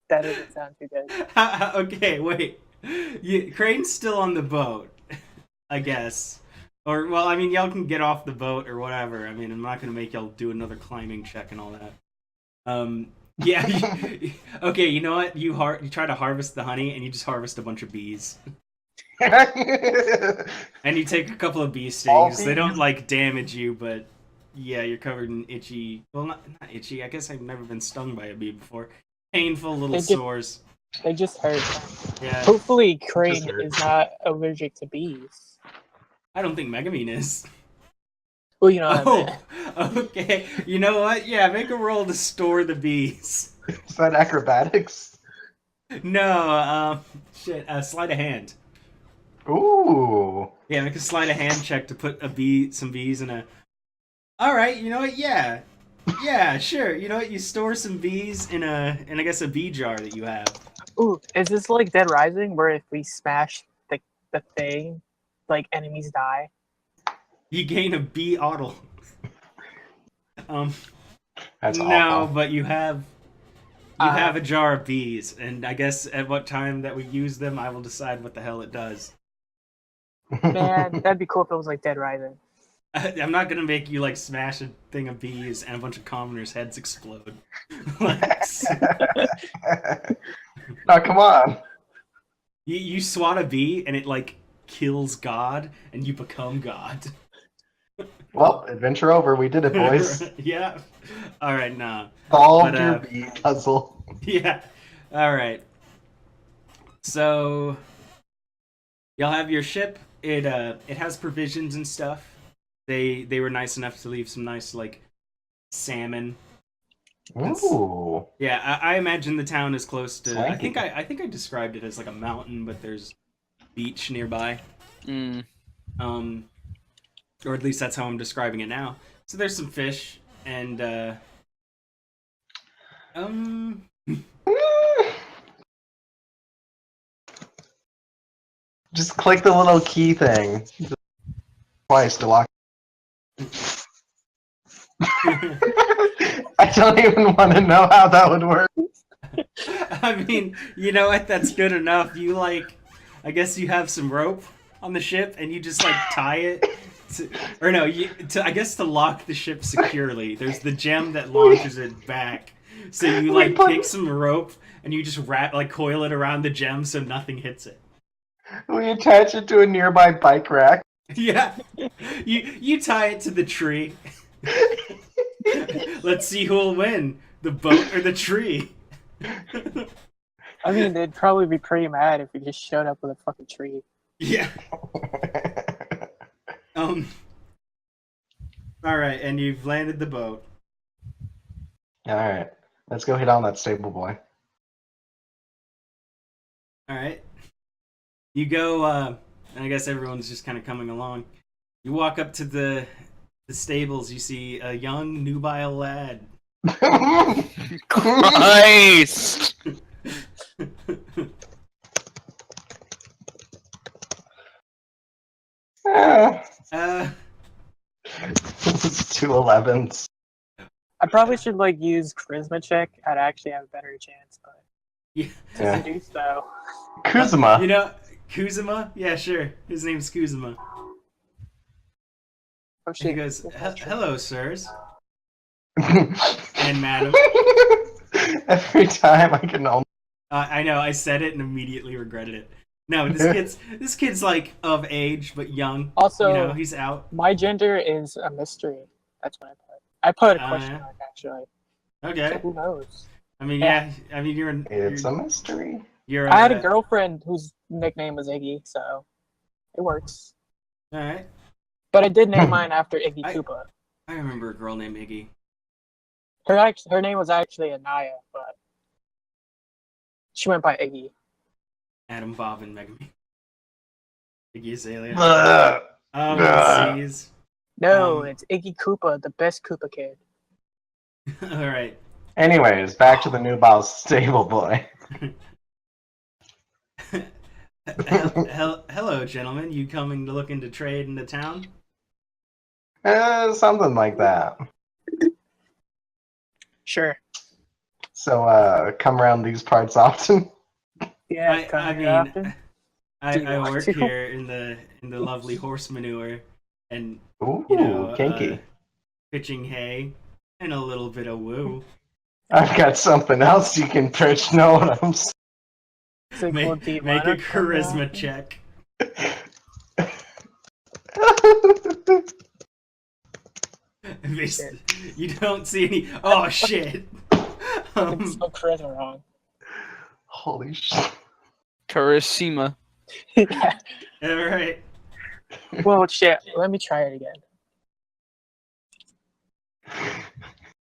Speaker 4: That doesn't sound too good.
Speaker 1: Okay, wait. Crane's still on the boat, I guess. Or, well, I mean, y'all can get off the boat or whatever. I mean, I'm not going to make y'all do another climbing check and all that. Yeah. Okay, you know what? You try to harvest the honey, and you just harvest a bunch of bees. And you take a couple of bee stings. They don't, like, damage you, but yeah, you're covered in itchy... Well, not itchy. I guess I've never been stung by a bee before. Painful little sores.
Speaker 4: They just hurt.
Speaker 1: Yeah.
Speaker 4: Hopefully, Crane
Speaker 3: Just hurt.
Speaker 4: is not allergic to bees.
Speaker 1: I don't think Megamine is.
Speaker 4: Well, you know what I meant.
Speaker 1: Oh, okay. You know what? Yeah, make a roll to store the bees.
Speaker 3: Is that acrobatics?
Speaker 1: No, sleight of hand.
Speaker 3: Ooh.
Speaker 1: Yeah, make a sleight of hand check to put some bees in a... Alright, you know what? Yeah. Yeah, sure. You know what? You store some bees in I guess a bee jar that you have.
Speaker 4: Ooh, is this like Dead Rising, where if we smash the thing, like enemies die?
Speaker 1: You gain a bee auto.
Speaker 3: That's
Speaker 1: no,
Speaker 3: awful.
Speaker 1: but you have a jar of bees, and I guess at what time that we use them, I will decide what the hell it does.
Speaker 4: Man, that'd be cool if it was like Dead Rising.
Speaker 1: I'm not gonna make you like smash a thing of bees and a bunch of commoners' heads explode. Like,
Speaker 3: Oh, come on.
Speaker 1: you swat a bee and it like kills God, and you become God.
Speaker 3: Well, adventure over. We did it, boys.
Speaker 1: Yeah. All right, nah.
Speaker 3: Solved
Speaker 1: But,
Speaker 3: your bee puzzle.
Speaker 1: Yeah. All right. So y'all have your ship. It has provisions and stuff. They were nice enough to leave some nice like salmon.
Speaker 3: Ooh.
Speaker 1: Yeah, I imagine the town is close to.
Speaker 3: Swanky.
Speaker 1: I think I described it as like a mountain, but there's beach nearby.
Speaker 2: Mm.
Speaker 1: Or at least that's how I'm describing it now. So there's some fish and
Speaker 3: Just click the little key thing twice to lock. I don't even want to know how that would work.
Speaker 1: I mean, you know what? That's good enough. You like, I guess you have some rope on the ship, and you just like tie it. I guess to lock the ship securely. There's the gem that launches it back. So you like pick some rope and you just coil it around the gem so nothing hits it.
Speaker 3: We attach it to a nearby bike rack.
Speaker 1: Yeah, you tie it to the tree. Let's see who'll win, the boat or the tree.
Speaker 4: I mean, they'd probably be pretty mad if we just showed up with a fucking tree.
Speaker 1: Yeah. All right, and you've landed the boat.
Speaker 3: Alright, let's go hit on that stable boy.
Speaker 1: All right. You go, and I guess everyone's just kind of coming along. You walk up to the the stables, you see a young nubile lad.
Speaker 2: Christ!
Speaker 1: Uh,
Speaker 3: It's 211s.
Speaker 4: I probably should like use charisma check. I'd actually have a better chance, but
Speaker 1: yeah.
Speaker 4: to
Speaker 3: Yeah.
Speaker 4: seduce though.
Speaker 3: Kuzma.
Speaker 1: You know, Kuzma? Yeah, sure. His name's Kuzma.
Speaker 4: Oh
Speaker 1: He
Speaker 4: shit.
Speaker 1: goes,
Speaker 4: That's true.
Speaker 1: hello, sirs and madam.
Speaker 3: Every time I can only.
Speaker 1: I know, I said it and immediately regretted it. No, this kid's like of age but young.
Speaker 4: Also,
Speaker 1: You know, he's out.
Speaker 4: my gender is a mystery. That's what I put. I put a question
Speaker 1: yeah.
Speaker 4: mark actually.
Speaker 1: Okay.
Speaker 4: So who knows?
Speaker 1: I mean, yeah. I mean,
Speaker 3: It's a mystery.
Speaker 1: you're.
Speaker 4: I had a girlfriend whose nickname was Iggy, so it works.
Speaker 1: All right.
Speaker 4: But I did name mine after Iggy Koopa.
Speaker 1: I remember a girl named Iggy.
Speaker 4: Her name was actually Anaya, but she went by Iggy.
Speaker 1: Adam, Bob, and Megami. Iggy Azalea.
Speaker 3: Ugh.
Speaker 1: Oh,
Speaker 3: Ugh.
Speaker 1: geez.
Speaker 4: No, it's Iggy Koopa, the best Koopa kid.
Speaker 1: All right.
Speaker 3: Anyways, back to the nubile stable boy.
Speaker 1: Hello, gentlemen. You coming to look into trade in the town?
Speaker 3: Something like that.
Speaker 4: Sure.
Speaker 3: So, come around these parts often.
Speaker 4: Yeah,
Speaker 1: I
Speaker 4: here often.
Speaker 1: mean,
Speaker 4: Do you
Speaker 1: I
Speaker 4: want
Speaker 1: work
Speaker 4: to?
Speaker 1: here in the lovely horse manure, and
Speaker 3: Ooh,
Speaker 1: you know,
Speaker 3: kinky.
Speaker 1: pitching hay and a little bit of woo.
Speaker 3: I've got something else you can pitch. Know what I'm saying?
Speaker 4: It's like, well, do you
Speaker 1: Make a
Speaker 4: wanna come
Speaker 1: charisma
Speaker 4: out?
Speaker 1: check. You don't see any. Oh shit!
Speaker 4: It's so charisma wrong.
Speaker 3: Holy shit.
Speaker 2: Karasima.
Speaker 4: Yeah.
Speaker 1: All right.
Speaker 4: Well, shit. Let me try it again.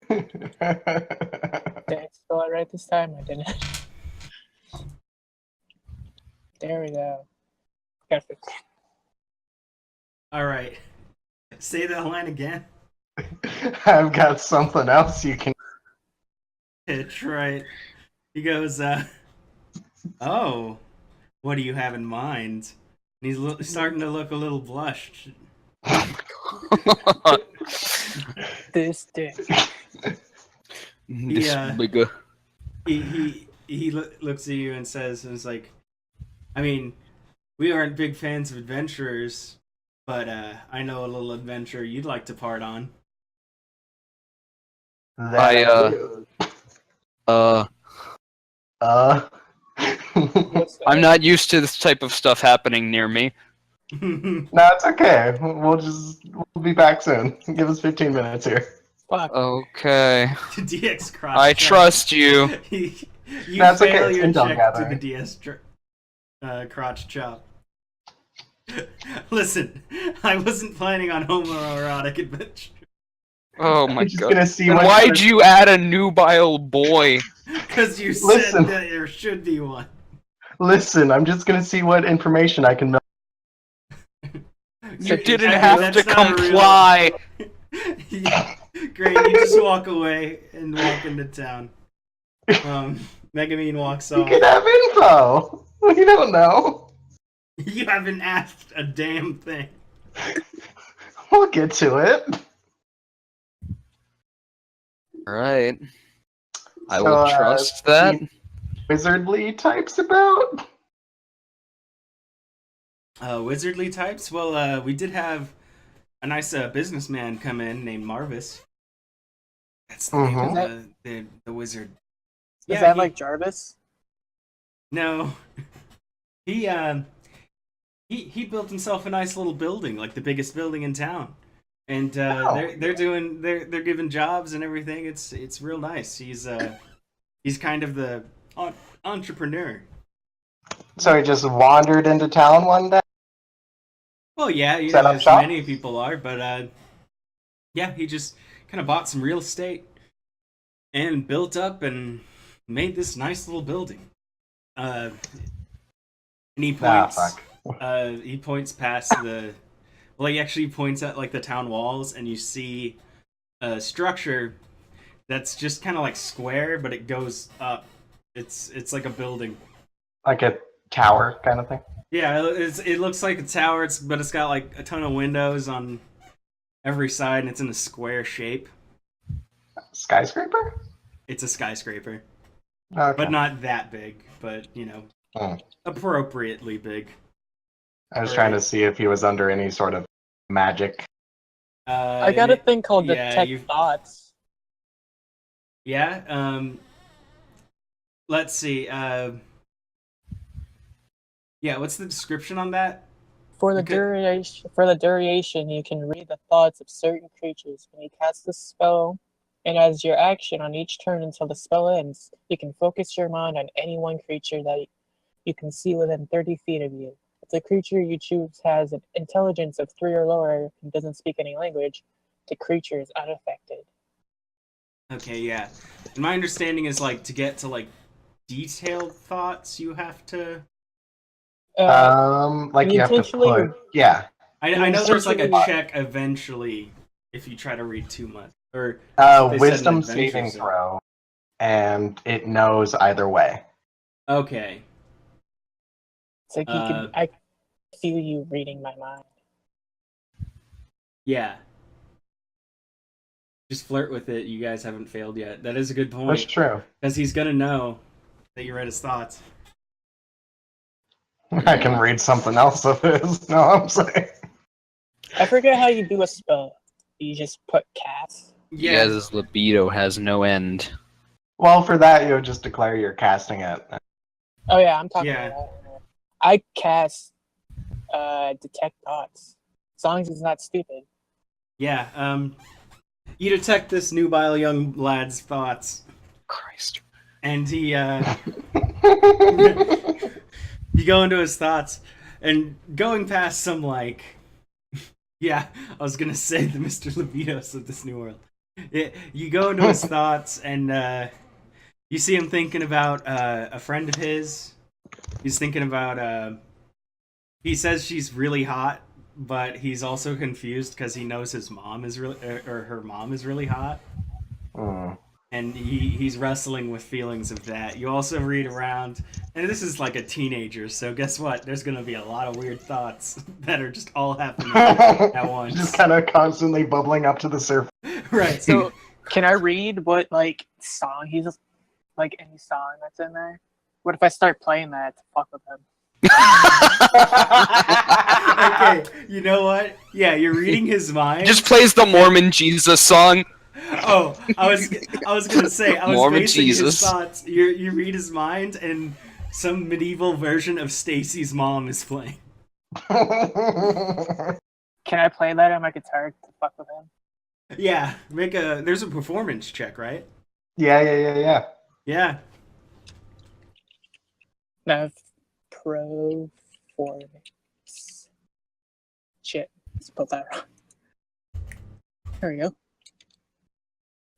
Speaker 4: Did I spell it right this time? I didn't. There we go. Got it.
Speaker 1: All right. Say that line again.
Speaker 3: I've got something else you can.
Speaker 1: Pitch right. He goes, oh, what do you have in mind? And he's starting to look a little blushed.
Speaker 4: This dick.
Speaker 2: This
Speaker 1: Yeah.
Speaker 2: bigger.
Speaker 1: He looks at you and says, and it's like, I mean, we aren't big fans of adventurers, but I know a little adventure you'd like to part on.
Speaker 2: I'm not used to this type of stuff happening near me.
Speaker 3: No, it's okay. We'll be back soon. Give us 15 minutes here.
Speaker 4: Fuck.
Speaker 2: Okay.
Speaker 1: DX crotch.
Speaker 2: I
Speaker 1: chop.
Speaker 2: trust you.
Speaker 1: you
Speaker 3: That's okay,
Speaker 1: fail
Speaker 3: it's
Speaker 1: your
Speaker 3: intel
Speaker 1: check
Speaker 3: gathering.
Speaker 1: to the DS crotch chop. Listen, I wasn't planning on homoerotic adventure.
Speaker 2: Oh my
Speaker 3: I'm just
Speaker 2: god.
Speaker 3: gonna see
Speaker 2: Then
Speaker 3: what
Speaker 2: why'd
Speaker 3: kind of-
Speaker 2: you add a nubile boy?
Speaker 1: Because you said
Speaker 3: Listen.
Speaker 1: that there should be one.
Speaker 3: Listen, I'm just gonna see what information I can.
Speaker 2: You didn't
Speaker 1: I mean,
Speaker 2: have
Speaker 1: that's
Speaker 2: to
Speaker 1: not a real-
Speaker 2: comply.
Speaker 1: Yeah, great, you just walk away and walk into town. Megamine walks
Speaker 3: You
Speaker 1: off.
Speaker 3: can have info. We don't know.
Speaker 1: You haven't asked a damn thing.
Speaker 3: We'll get to it.
Speaker 2: Alright. I
Speaker 3: So,
Speaker 2: will trust that.
Speaker 3: Wizardly types about.
Speaker 1: Wizardly types? Well, we did have a nice businessman come in named Marvis. That's the name
Speaker 3: Mhm.
Speaker 1: of the wizard.
Speaker 4: Is
Speaker 1: Yeah,
Speaker 4: that
Speaker 1: he-
Speaker 4: like Jarvis?
Speaker 1: No. He built himself a nice little building, like the biggest building in town. And
Speaker 3: Wow.
Speaker 1: they're giving jobs and everything. It's real nice. He's kind of the entrepreneur.
Speaker 3: So he just wandered into town one day.
Speaker 1: Well, yeah, you
Speaker 3: Set
Speaker 1: know,
Speaker 3: up
Speaker 1: as
Speaker 3: shop?
Speaker 1: many people are, but yeah, he just kind of bought some real estate and built up and made this nice little building. And he
Speaker 3: Ah,
Speaker 1: points.
Speaker 3: fuck.
Speaker 1: He points past the Well, he actually points at like the town walls, and you see a structure that's just kind of like square, but it goes up. It's like a building.
Speaker 3: Like a tower kind of thing.
Speaker 1: Yeah, it looks like a tower, but it's got like a ton of windows on every side, and it's in a square shape.
Speaker 3: Skyscraper?
Speaker 1: It's a skyscraper,
Speaker 3: Okay.
Speaker 1: but not that big. But
Speaker 3: Hmm.
Speaker 1: appropriately big.
Speaker 3: I was trying to see if he was under any sort of magic.
Speaker 4: I got a thing called
Speaker 1: yeah,
Speaker 4: Detect
Speaker 1: you've-
Speaker 4: Thoughts.
Speaker 1: Yeah. Let's see. Yeah. What's the description on that?
Speaker 4: For the
Speaker 1: Okay.
Speaker 4: duration, you can read the thoughts of certain creatures when you cast the spell, and as your action on each turn until the spell ends, you can focus your mind on any one creature that you can see within 30 feet of you. If the creature you choose has an intelligence of 3 or lower and doesn't speak any language, the creature is unaffected.
Speaker 1: Okay. Yeah. And my understanding is like to get to like detailed thoughts, you have to.
Speaker 3: Like you have to
Speaker 4: intentionally-
Speaker 3: put. Yeah.
Speaker 1: I know there's like a
Speaker 4: essentially-
Speaker 1: check eventually if you try to read too much. Or They said
Speaker 3: Wisdom
Speaker 1: an adventure
Speaker 3: saving
Speaker 1: zone.
Speaker 3: throw, and it knows either way.
Speaker 1: okay.
Speaker 4: It's like I feel you reading my mind.
Speaker 1: Yeah. Just flirt with it. You guys haven't failed yet. That is a good
Speaker 3: That's
Speaker 1: point.
Speaker 3: true.
Speaker 1: Because he's gonna know that you read his thoughts.
Speaker 3: I can read something else of his. No, I'm saying.
Speaker 4: I forget how you do a spell. You just put cast.
Speaker 1: Yeah.
Speaker 2: His libido has no end.
Speaker 3: Well, for that, you would just declare you're casting it.
Speaker 4: Oh yeah, I'm talking
Speaker 1: Yeah.
Speaker 4: about that. I cast Detect Thoughts. As long as it's not stupid.
Speaker 1: Yeah. You detect this nubile young lad's thoughts,
Speaker 2: Christ.
Speaker 1: and he you go into his thoughts, and going past some like, yeah, I was gonna say the Mr. Libidos of this new world. You go into his thoughts, and you see him thinking about a friend of his. He's thinking about. He says she's really hot, but he's also confused because he knows his mom is really, or her mom is really hot,
Speaker 3: Hmm.
Speaker 1: and he's wrestling with feelings of that. You also read around, and this is like a teenager, so guess what? There's gonna be a lot of weird thoughts that are just all happening at once.
Speaker 3: Just kind of constantly bubbling up to the surface.
Speaker 1: Right.
Speaker 4: So can I read what like song he's like any song that's in there? What if I start playing that to fuck with him?
Speaker 1: Okay, you know what? Yeah, you're reading his mind.
Speaker 2: Just plays the Mormon Jesus song.
Speaker 1: Oh, I was gonna say I was
Speaker 2: Mormon
Speaker 1: basing
Speaker 2: Jesus.
Speaker 1: his thoughts. You read his mind, and some medieval version of Stacy's mom is playing.
Speaker 4: Can I play that on my guitar to fuck with him?
Speaker 1: Yeah, there's a performance check, right?
Speaker 3: Yeah.
Speaker 1: Yeah.
Speaker 4: No, performance. Shit, spelled that wrong. There we go.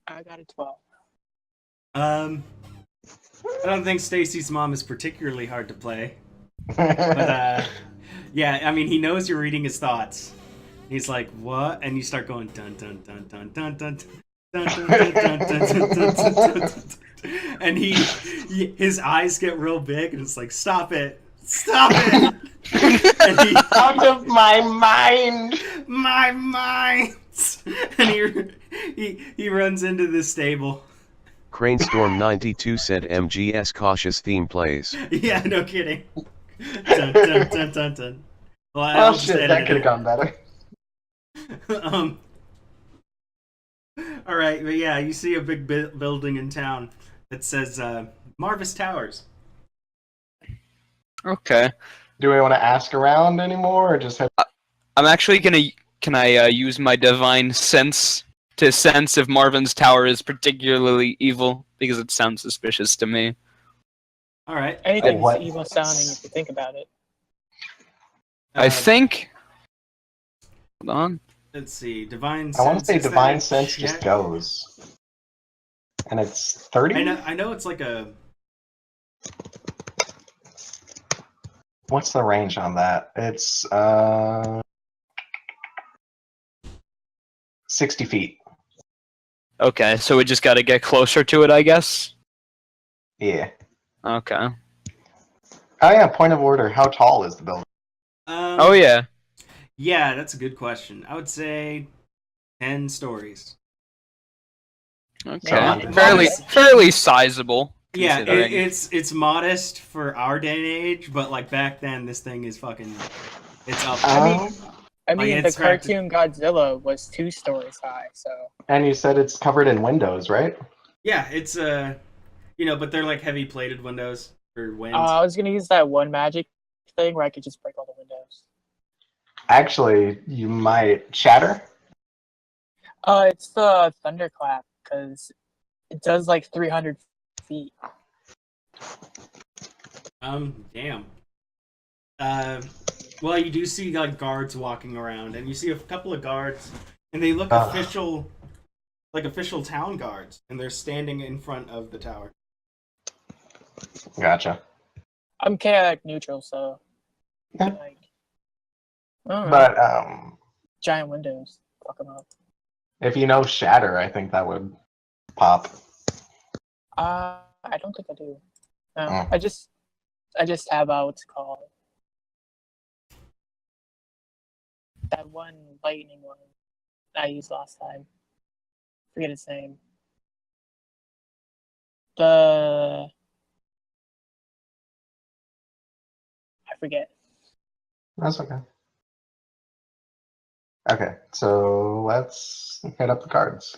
Speaker 4: I got a 12.
Speaker 1: I don't think Stacy's mom is particularly hard to play, but yeah, I mean he knows you're reading his thoughts. He's like, "What?" And you start going dun dun dun dun dun dun dun dun dun dun dun dun dun, and his eyes get real big, and it's like, "Stop it! Stop it!" And
Speaker 3: Out of my mind.
Speaker 1: my mind, and he runs into the stable.
Speaker 5: Cranestorm92 said MGS cautious theme plays.
Speaker 1: Yeah, no kidding. Dun, dun, dun, dun, dun. Well, I'll
Speaker 3: Oh
Speaker 1: just
Speaker 3: shit,
Speaker 1: edit
Speaker 3: that could have
Speaker 1: it.
Speaker 3: gone better.
Speaker 1: All right, but yeah, you see a big building in town that says Marvis Towers.
Speaker 2: Okay.
Speaker 3: Do we want to ask around anymore, or just head?
Speaker 2: I'm actually gonna. Can I use my divine sense to sense if Marvin's tower is particularly evil? Because it sounds suspicious to me.
Speaker 1: All right.
Speaker 4: Anything's
Speaker 3: what?
Speaker 4: evil sounding if you think about it.
Speaker 2: I think. Hold on.
Speaker 1: Let's see, divine.
Speaker 3: I want to say
Speaker 1: Sense, is
Speaker 3: divine
Speaker 1: that a
Speaker 3: sense just
Speaker 1: check?
Speaker 3: goes, and it's 30.
Speaker 1: I know it's like a.
Speaker 3: What's the range on that? It's 60 feet.
Speaker 2: Okay, so we just got to get closer to it, I guess.
Speaker 3: Yeah.
Speaker 2: Okay.
Speaker 3: Oh yeah, point of order. How tall is the building?
Speaker 2: Oh yeah.
Speaker 1: Yeah, that's a good question. I would say 10 stories.
Speaker 2: Okay.
Speaker 4: Yeah,
Speaker 2: Fairly sizable.
Speaker 1: Yeah,
Speaker 2: considering.
Speaker 1: it's modest for our day and age, but like back then, this thing is fucking. It's up.
Speaker 3: Um,
Speaker 4: I mean, the
Speaker 1: it's practic-
Speaker 4: cartoon Godzilla was 2 stories high, so
Speaker 3: and you said it's covered in windows, right?
Speaker 1: Yeah, it's but they're like heavy plated windows for wind.
Speaker 4: I was gonna use that one magic thing where I could just break all the windows.
Speaker 3: Actually, you might shatter.
Speaker 4: It's the thunderclap because it does like 300 feet.
Speaker 1: Damn. Well, you do see like guards walking around, and you see a couple of guards, and they look official, like official town guards, and they're standing in front of the tower.
Speaker 3: Gotcha.
Speaker 4: I'm chaotic neutral, so
Speaker 3: Yeah.
Speaker 4: like, I don't know,
Speaker 3: But
Speaker 4: giant windows, fuck them up.
Speaker 3: if you know shatter, I think that would pop.
Speaker 4: I don't think I do. No,
Speaker 3: Oh.
Speaker 4: I just have what's it called that one lightning one I used last time. Forget its name. I forget.
Speaker 3: That's okay. Okay, so let's hit up the cards.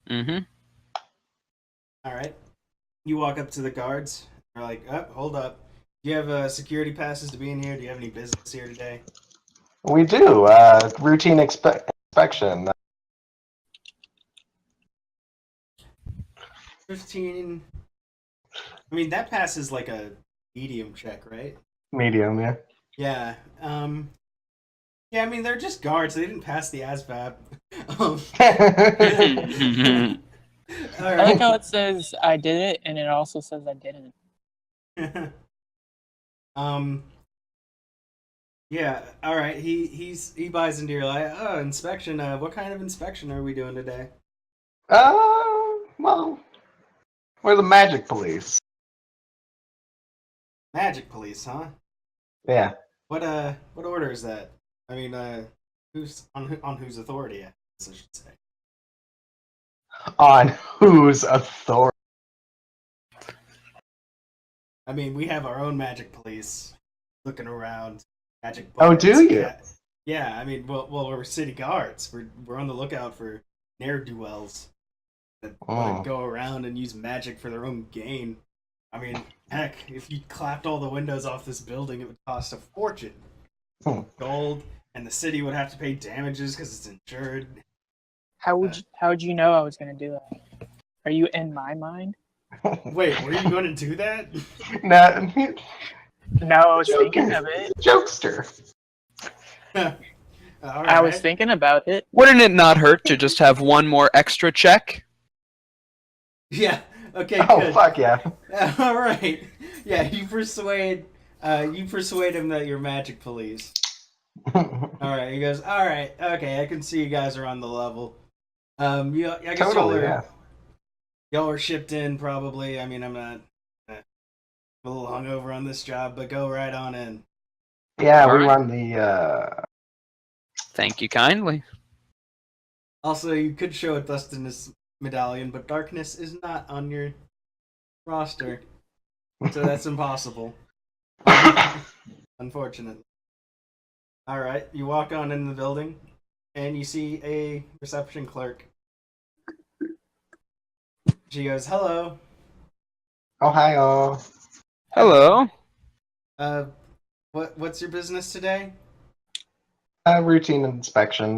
Speaker 2: Mm-hmm.
Speaker 1: All right. You walk up to the guards. They're like, "Oh, hold up. Do you have security passes to be in here? Do you have any business here today?"
Speaker 3: We do routine inspection.
Speaker 1: 15. I mean, that passes like a medium check, right?
Speaker 3: Medium, yeah.
Speaker 1: Yeah. Yeah, I mean, they're just guards. They didn't pass the ASVAB. All
Speaker 4: I like
Speaker 1: right.
Speaker 4: how it says I did it, and it also says I didn't.
Speaker 1: Yeah, all right. He buys into your like, oh, inspection. What kind of inspection are we doing today?
Speaker 3: Well, we're the magic police.
Speaker 1: Magic police, huh?
Speaker 3: Yeah.
Speaker 1: What order is that? I mean, who's on whose authority? I guess I should say.
Speaker 3: On whose authority?
Speaker 1: I mean, we have our own magic police looking around. Magic.
Speaker 3: Oh,
Speaker 1: bullets.
Speaker 3: do you?
Speaker 1: Yeah. I mean, well, we're city guards. We're on the lookout for ne'er-do-wells that wanna go around and use magic for their own gain. I mean, heck, if you clapped all the windows off this building, it would cost a fortune. Gold, and the city would have to pay damages because it's insured.
Speaker 4: How would you know I was gonna do that? Are you in my mind?
Speaker 1: Wait, were you going to do that?
Speaker 3: No,
Speaker 4: No, I was thinking of it.
Speaker 3: jokester.
Speaker 1: All
Speaker 4: I was
Speaker 1: right.
Speaker 4: thinking about it.
Speaker 2: Wouldn't it not hurt to just have one more extra check?
Speaker 1: Yeah. Okay.
Speaker 3: Oh
Speaker 1: Good.
Speaker 3: fuck yeah!
Speaker 1: All right. Yeah, you persuade him that you're magic police. All right. He goes, "All right. Okay, I can see you guys are on the level. I guess
Speaker 3: Totally, yeah.
Speaker 1: y'all are shipped in probably. I mean, I'm not I'm a little hungover on this job, but go right on in."
Speaker 3: Yeah, we
Speaker 2: Alright.
Speaker 3: run the.
Speaker 2: Thank you kindly.
Speaker 1: Also, you could show a Dustinus medallion, but Darkness is not on your roster, so that's impossible. Unfortunately. All right, you walk on in the building, and you see a reception clerk. She goes, "Hello.
Speaker 3: Ohio.
Speaker 2: Hello.
Speaker 1: What's your business today?"
Speaker 3: Routine inspection,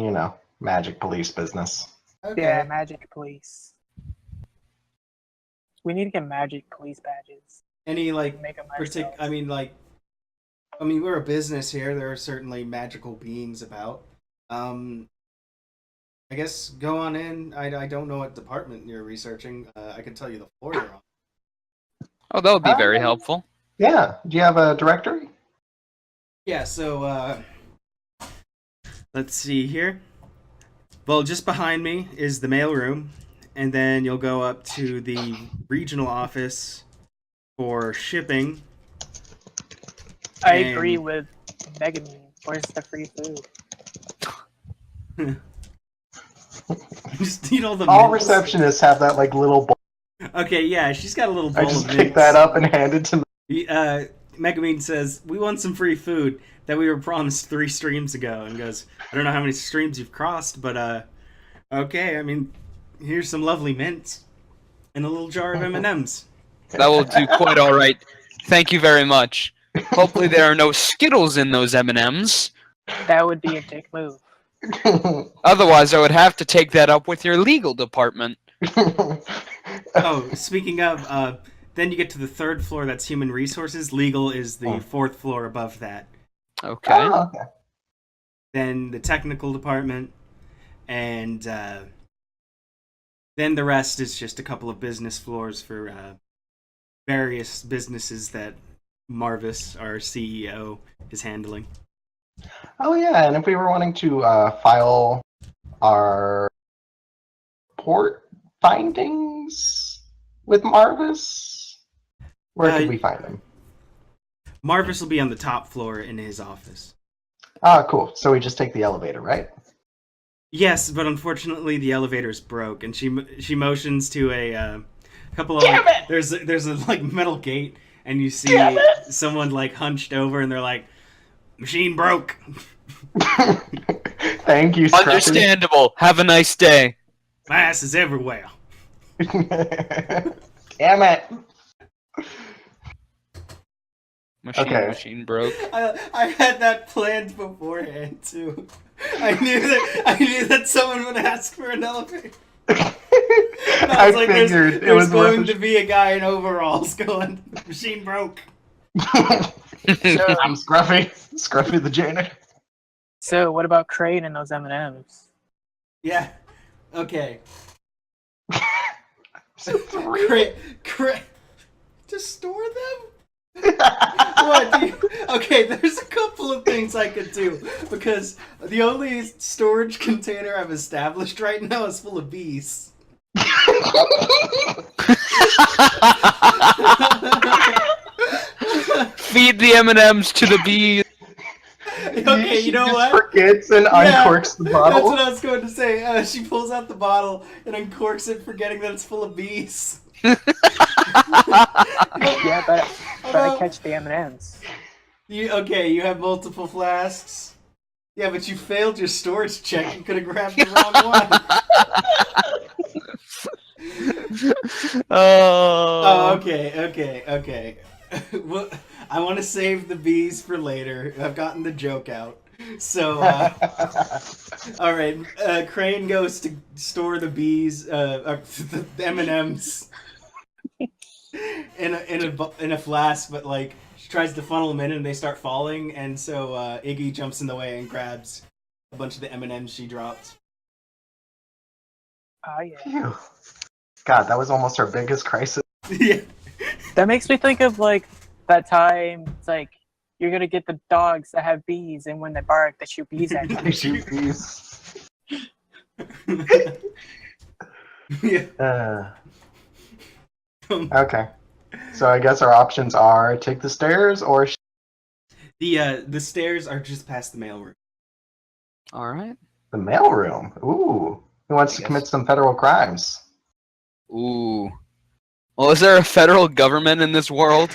Speaker 3: magic police business.
Speaker 1: Okay.
Speaker 4: Yeah, magic police. We need to get magic police badges.
Speaker 1: Any like
Speaker 4: Make them
Speaker 1: I
Speaker 4: ourselves.
Speaker 1: mean, we're a business here. There are certainly magical beings about. I guess go on in. I don't know what department you're researching. I can tell you the floor you're on.
Speaker 2: Oh, that would be very helpful.
Speaker 3: Yeah. Do you have a directory?
Speaker 1: Yeah, so let's see here. Well, just behind me is the mailroom, and then you'll go up to the regional office for shipping.
Speaker 4: I
Speaker 1: And-
Speaker 4: agree with Megamine. Where's the free food?
Speaker 1: Just eat all the
Speaker 3: All
Speaker 1: mints.
Speaker 3: receptionists have that like little bowl.
Speaker 1: Okay, yeah, she's got a little bowl
Speaker 3: I just
Speaker 1: of
Speaker 3: pick
Speaker 1: mints.
Speaker 3: that up and hand it to me.
Speaker 1: Megamine says, "We want some free food that we were promised 3 streams ago," and goes, "I don't know how many streams you've crossed, but okay. I mean, here's some lovely mints and a little jar of M&Ms."
Speaker 2: That will do quite all right. Thank you very much. Hopefully there are no Skittles in those M&Ms.
Speaker 4: That would be a dick move.
Speaker 2: Otherwise, I would have to take that up with your legal department.
Speaker 1: Oh, speaking of, then you get to the 3rd floor. That's human resources. Legal is the 4th floor above that.
Speaker 2: Okay.
Speaker 3: Oh, okay.
Speaker 1: Then the technical department, and then the rest is just a couple of business floors for various businesses that Marvis, our CEO, is handling.
Speaker 3: Oh yeah, and if we were wanting to file our port findings with Marvis, where could we find them?
Speaker 1: Marvis will be on the top floor in his office.
Speaker 3: Ah, cool. So we just take the elevator, right?
Speaker 1: Yes, but unfortunately the elevator's broke, and she motions to a couple of
Speaker 3: Damn it!
Speaker 1: there's a like metal gate, and you see someone like hunched over, and they're like, "Machine broke."
Speaker 3: Thank you, Scruffy.
Speaker 2: Understandable. Have a nice day.
Speaker 1: My ass is everywhere.
Speaker 3: Damn it!
Speaker 2: Machine broke.
Speaker 1: I had that planned beforehand too. I knew that someone would ask for an elevator.
Speaker 3: I
Speaker 1: like,
Speaker 3: figured it
Speaker 1: there's
Speaker 3: was
Speaker 1: going
Speaker 3: worth
Speaker 1: to be a guy in overalls going, "Machine broke."
Speaker 3: I'm Scruffy. Scruffy the janitor.
Speaker 4: So, what about Crane and those M&Ms?
Speaker 1: Yeah. Okay.
Speaker 3: Three.
Speaker 1: To store them? What? Okay, there's a couple of things I could do, because the only storage container I've established right now is full of bees.
Speaker 2: Feed the M&Ms to the bees.
Speaker 1: Okay, you know
Speaker 3: She
Speaker 1: what?
Speaker 3: just forgets and uncorks the
Speaker 1: That's
Speaker 3: bottle.
Speaker 1: what I was going to say. She pulls out the bottle and uncorks it, forgetting that it's full of bees.
Speaker 4: Yeah, but I catch the M&Ms.
Speaker 1: You have multiple flasks. Yeah, but you failed your storage check. You could have grabbed the wrong one. Oh, okay. Well, I want to save the bees for later. I've gotten the joke out. So, all right. Crane goes to store the bees, the M&Ms, in a flask, but like she tries to funnel them in, and they start falling, and so Iggy jumps in the way and grabs a bunch of the M&Ms she dropped.
Speaker 4: Oh, yeah.
Speaker 3: Phew. God, that was almost our biggest crisis.
Speaker 1: Yeah.
Speaker 4: That makes me think of, like, that time, it's like, you're gonna get the dogs that have bees, and when they bark, they shoot bees at you.
Speaker 3: They shoot bees.
Speaker 1: Yeah.
Speaker 3: Okay. So I guess our options are take the stairs or
Speaker 1: The stairs are just past the mailroom.
Speaker 2: All right.
Speaker 3: the mailroom. Ooh. Who wants to commit some federal crimes?
Speaker 2: Ooh. Well, is there a federal government in this world?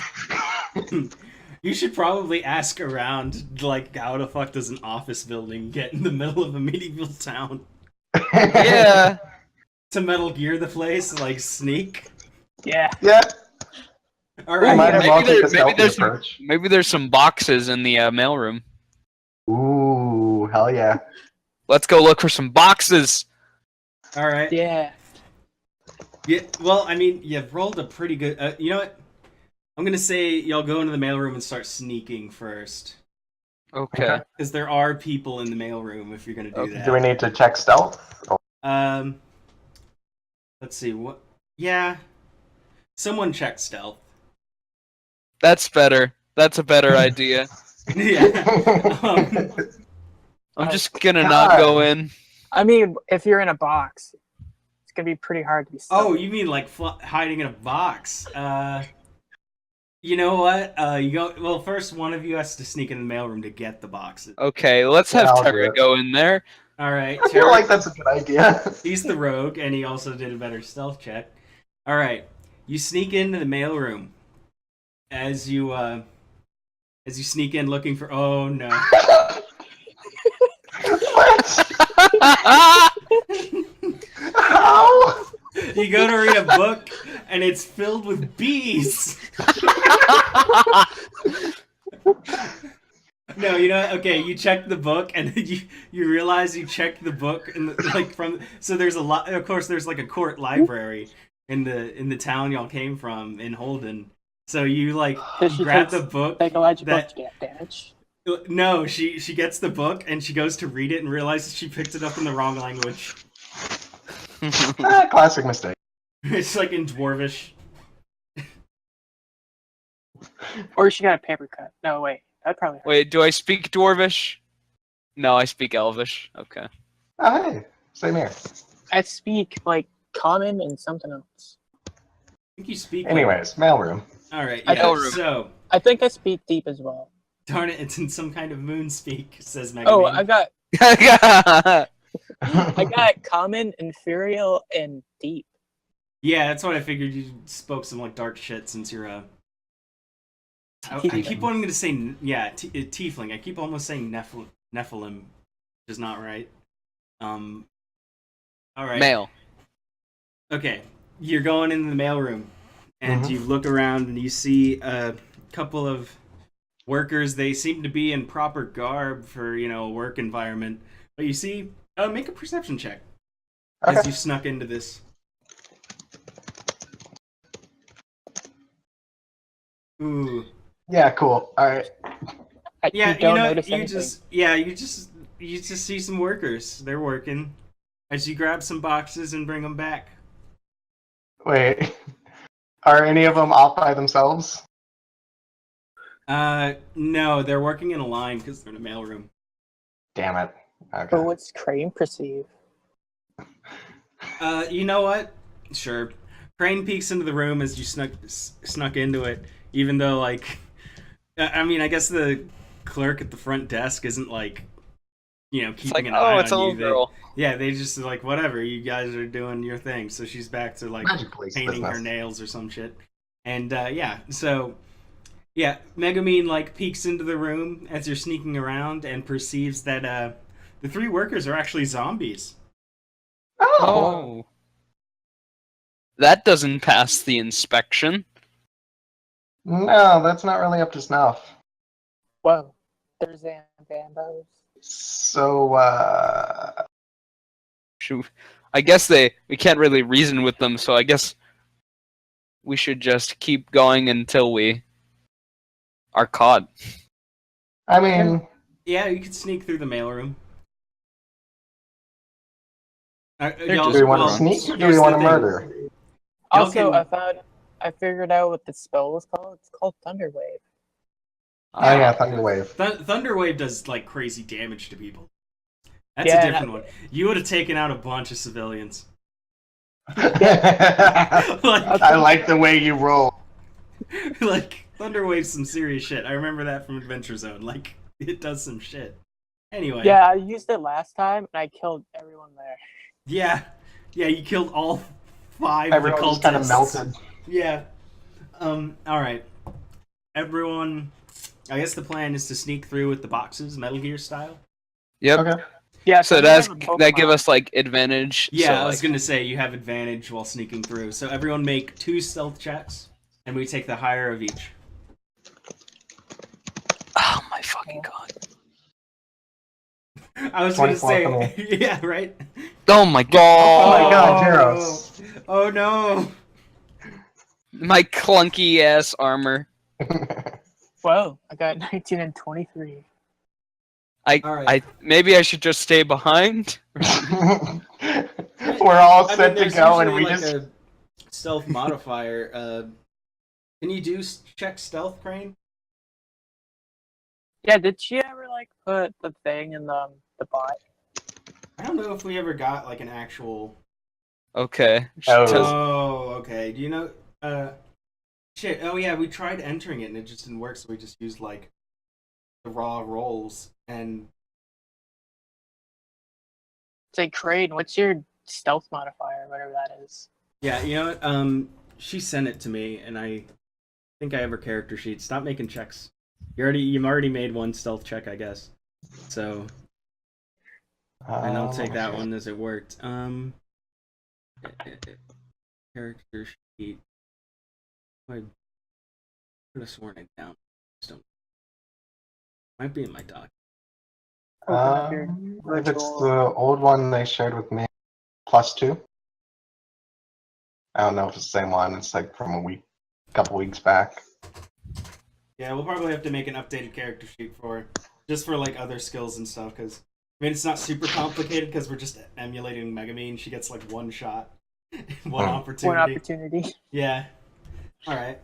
Speaker 1: You should probably ask around, like, how the fuck does an office building get in the middle of a medieval town?
Speaker 2: Yeah.
Speaker 1: To Metal Gear the place, like, sneak?
Speaker 4: Yeah.
Speaker 3: Yeah.
Speaker 1: Alright,
Speaker 3: Might as
Speaker 2: maybe
Speaker 3: well take
Speaker 2: there-
Speaker 3: a stealthy
Speaker 2: there's some-
Speaker 3: approach.
Speaker 2: Maybe there's some boxes in the mailroom.
Speaker 3: Ooh, hell yeah.
Speaker 2: Let's go look for some boxes.
Speaker 1: alright.
Speaker 4: Yeah.
Speaker 1: Yeah, well, I mean, you've rolled a pretty good... you know what? I'm gonna say y'all go into the mailroom and start sneaking first.
Speaker 2: Okay.
Speaker 1: Because there are people in the mailroom if you're gonna do that.
Speaker 3: Do we need to check stealth?
Speaker 1: Let's see, what... Yeah. Someone check stealth.
Speaker 2: That's better. That's a better idea.
Speaker 1: Yeah.
Speaker 2: I'm just gonna not go in.
Speaker 4: I mean, if you're in a box, it's gonna be pretty hard to be
Speaker 1: Oh,
Speaker 4: stealthy.
Speaker 1: you mean like hiding in a box? You know what? You go. Well, first one of you has to sneak in the mailroom to get the boxes.
Speaker 2: Okay, let's
Speaker 3: Yeah,
Speaker 2: have
Speaker 3: I'll do
Speaker 2: Terra
Speaker 3: it.
Speaker 2: go in there.
Speaker 1: All right,
Speaker 3: I feel
Speaker 1: Terry,
Speaker 3: like that's a good idea.
Speaker 1: he's the rogue, and he also did a better stealth check. All right, you sneak into the mailroom as you sneak in looking for. Oh no!
Speaker 3: What? How?
Speaker 1: You go to read a book, and it's filled with bees. No, you know, okay, you check the book, and then you realize you checked the book, and like from so there's a lot. Of course, there's like a court library in the town y'all came from in Holden. So you like
Speaker 4: Does she
Speaker 1: grab
Speaker 4: take
Speaker 1: the book.
Speaker 4: psychological
Speaker 1: that-
Speaker 4: damage?
Speaker 1: No, she gets the book and she goes to read it and realizes she picked it up in the wrong language.
Speaker 3: Classic mistake.
Speaker 1: It's like in Dwarvish.
Speaker 4: Or she got a paper cut. No, wait. That probably hurt.
Speaker 2: Wait, do I speak Dwarvish? No, I speak Elvish. Okay.
Speaker 3: Oh, hey, same here.
Speaker 4: I speak like common and something else.
Speaker 1: I think you speak.
Speaker 3: Anyways, mailroom.
Speaker 1: All right.
Speaker 4: I
Speaker 1: Yeah.
Speaker 2: don't-
Speaker 1: So
Speaker 4: I think I speak deep as well.
Speaker 1: darn it, it's in some kind of moon speak. Says Megamine.
Speaker 4: Oh, I got
Speaker 2: I
Speaker 4: I got common, inferior, and deep.
Speaker 1: Yeah, that's what I figured. You spoke some like dark shit since you're I keep wanting to say tiefling. I keep almost saying Nephilim, which is not right. All right.
Speaker 2: Male.
Speaker 1: Okay, you're going into the mailroom, and
Speaker 3: Mhm.
Speaker 1: you look around and you see a couple of workers. They seem to be in proper garb for a work environment. But you see, make a perception check as
Speaker 3: Okay.
Speaker 1: you snuck into this. Ooh.
Speaker 3: Yeah, cool. All right.
Speaker 1: Yeah,
Speaker 4: you don't
Speaker 1: you
Speaker 4: notice anything.
Speaker 1: you just see some workers. They're working. As you grab some boxes and bring them back.
Speaker 3: Wait. Are any of them off by themselves?
Speaker 1: No, they're working in a line because they're in a mailroom.
Speaker 3: Damn it. Okay.
Speaker 4: But what's Crane perceive?
Speaker 1: You know what? Sure. Crane peeks into the room as you snuck into it, even though, like, I mean, I guess the clerk at the front desk isn't like, keeping
Speaker 2: It's like,
Speaker 1: an eye
Speaker 2: oh, it's a
Speaker 1: on
Speaker 2: little
Speaker 1: you.
Speaker 2: girl.
Speaker 1: Yeah, they just like, whatever, you guys are doing your thing. So she's back to like
Speaker 3: Magic police
Speaker 1: painting her
Speaker 3: business.
Speaker 1: nails or some shit. And so Megamine like peeks into the room as you're sneaking around and perceives that the three workers are actually zombies.
Speaker 3: Oh.
Speaker 2: Oh. That doesn't pass the inspection.
Speaker 3: No, that's not really up to snuff.
Speaker 4: Whoa. There's Zambambos.
Speaker 3: So,
Speaker 2: Shoot. I guess we can't really reason with them, so I guess we should just keep going until we are caught.
Speaker 3: I mean,
Speaker 1: Yeah, you could sneak through the mailroom.
Speaker 2: They're
Speaker 1: Y'all-
Speaker 3: do we want
Speaker 1: well,
Speaker 3: to sneak or do
Speaker 1: here's
Speaker 3: we
Speaker 1: the
Speaker 3: want to
Speaker 1: thing.
Speaker 3: murder?
Speaker 1: Y'all
Speaker 4: Also,
Speaker 1: can-
Speaker 4: I figured out what the spell was called. It's called Thunderwave.
Speaker 3: Oh, yeah, Thunderwave.
Speaker 1: Thunderwave does like crazy damage to people. That's
Speaker 4: Yeah,
Speaker 1: a different one. You would have taken out a bunch of civilians.
Speaker 3: I like the way you roll.
Speaker 1: Like Thunderwave's some serious shit. I remember that from Adventure Zone. Like it does some shit. Anyway.
Speaker 4: Yeah, I used it last time, and I killed everyone there.
Speaker 1: Yeah. You killed all 5
Speaker 3: Everyone
Speaker 1: of the
Speaker 3: just kind of
Speaker 1: cultists.
Speaker 3: melted.
Speaker 1: Yeah. All right. Everyone. I guess the plan is to sneak through with the boxes, Metal Gear style.
Speaker 2: Yep.
Speaker 3: Okay.
Speaker 4: Yeah,
Speaker 2: So
Speaker 4: we
Speaker 2: does
Speaker 4: have a
Speaker 2: that give
Speaker 4: Pokemon.
Speaker 2: us like advantage?
Speaker 1: Yeah,
Speaker 2: So,
Speaker 1: I was
Speaker 2: like,
Speaker 1: gonna say you have advantage while sneaking through. So everyone make 2 stealth checks, and we take the higher of each.
Speaker 2: oh my fucking god!
Speaker 1: I was gonna
Speaker 3: 24
Speaker 1: say,
Speaker 3: for me.
Speaker 1: yeah, right.
Speaker 2: Oh my god!
Speaker 3: Oh my god, Jaros.
Speaker 1: Oh no!
Speaker 2: My clunky ass armor.
Speaker 4: Whoa, I got 19 and 23.
Speaker 1: Alright.
Speaker 2: Maybe I should just stay behind.
Speaker 3: We're all set to
Speaker 1: there's
Speaker 3: go, and
Speaker 1: usually,
Speaker 3: we
Speaker 1: like,
Speaker 3: just.
Speaker 1: a stealth modifier. Can you do check stealth, Crane?
Speaker 4: Yeah, did she ever like put the thing in the bot?
Speaker 1: I don't know if we ever got like an actual.
Speaker 2: Okay.
Speaker 3: Oh.
Speaker 1: Oh, okay. Do you know? Shit. Oh yeah, we tried entering it and it just didn't work, so we just used like the raw rolls and.
Speaker 4: Say, Crane, what's your stealth modifier, whatever that is?
Speaker 1: Yeah, you know what? She sent it to me, and I think I have her character sheet. Stop making checks. You've already made one stealth check, I guess. So, and I'll take that one as it worked. Character sheet. I could have sworn it down. Just don't. Might be in my doc.
Speaker 4: Open up your
Speaker 3: If it's
Speaker 4: virtual-
Speaker 3: the old one they shared with me, +2. I don't know if it's the same one. It's like from a couple weeks back.
Speaker 1: Yeah, we'll probably have to make an updated character sheet just for like other skills and stuff. Because I mean, it's not super complicated because we're just emulating Megamine. She gets like one shot, one opportunity.
Speaker 4: One opportunity.
Speaker 1: Yeah. All right.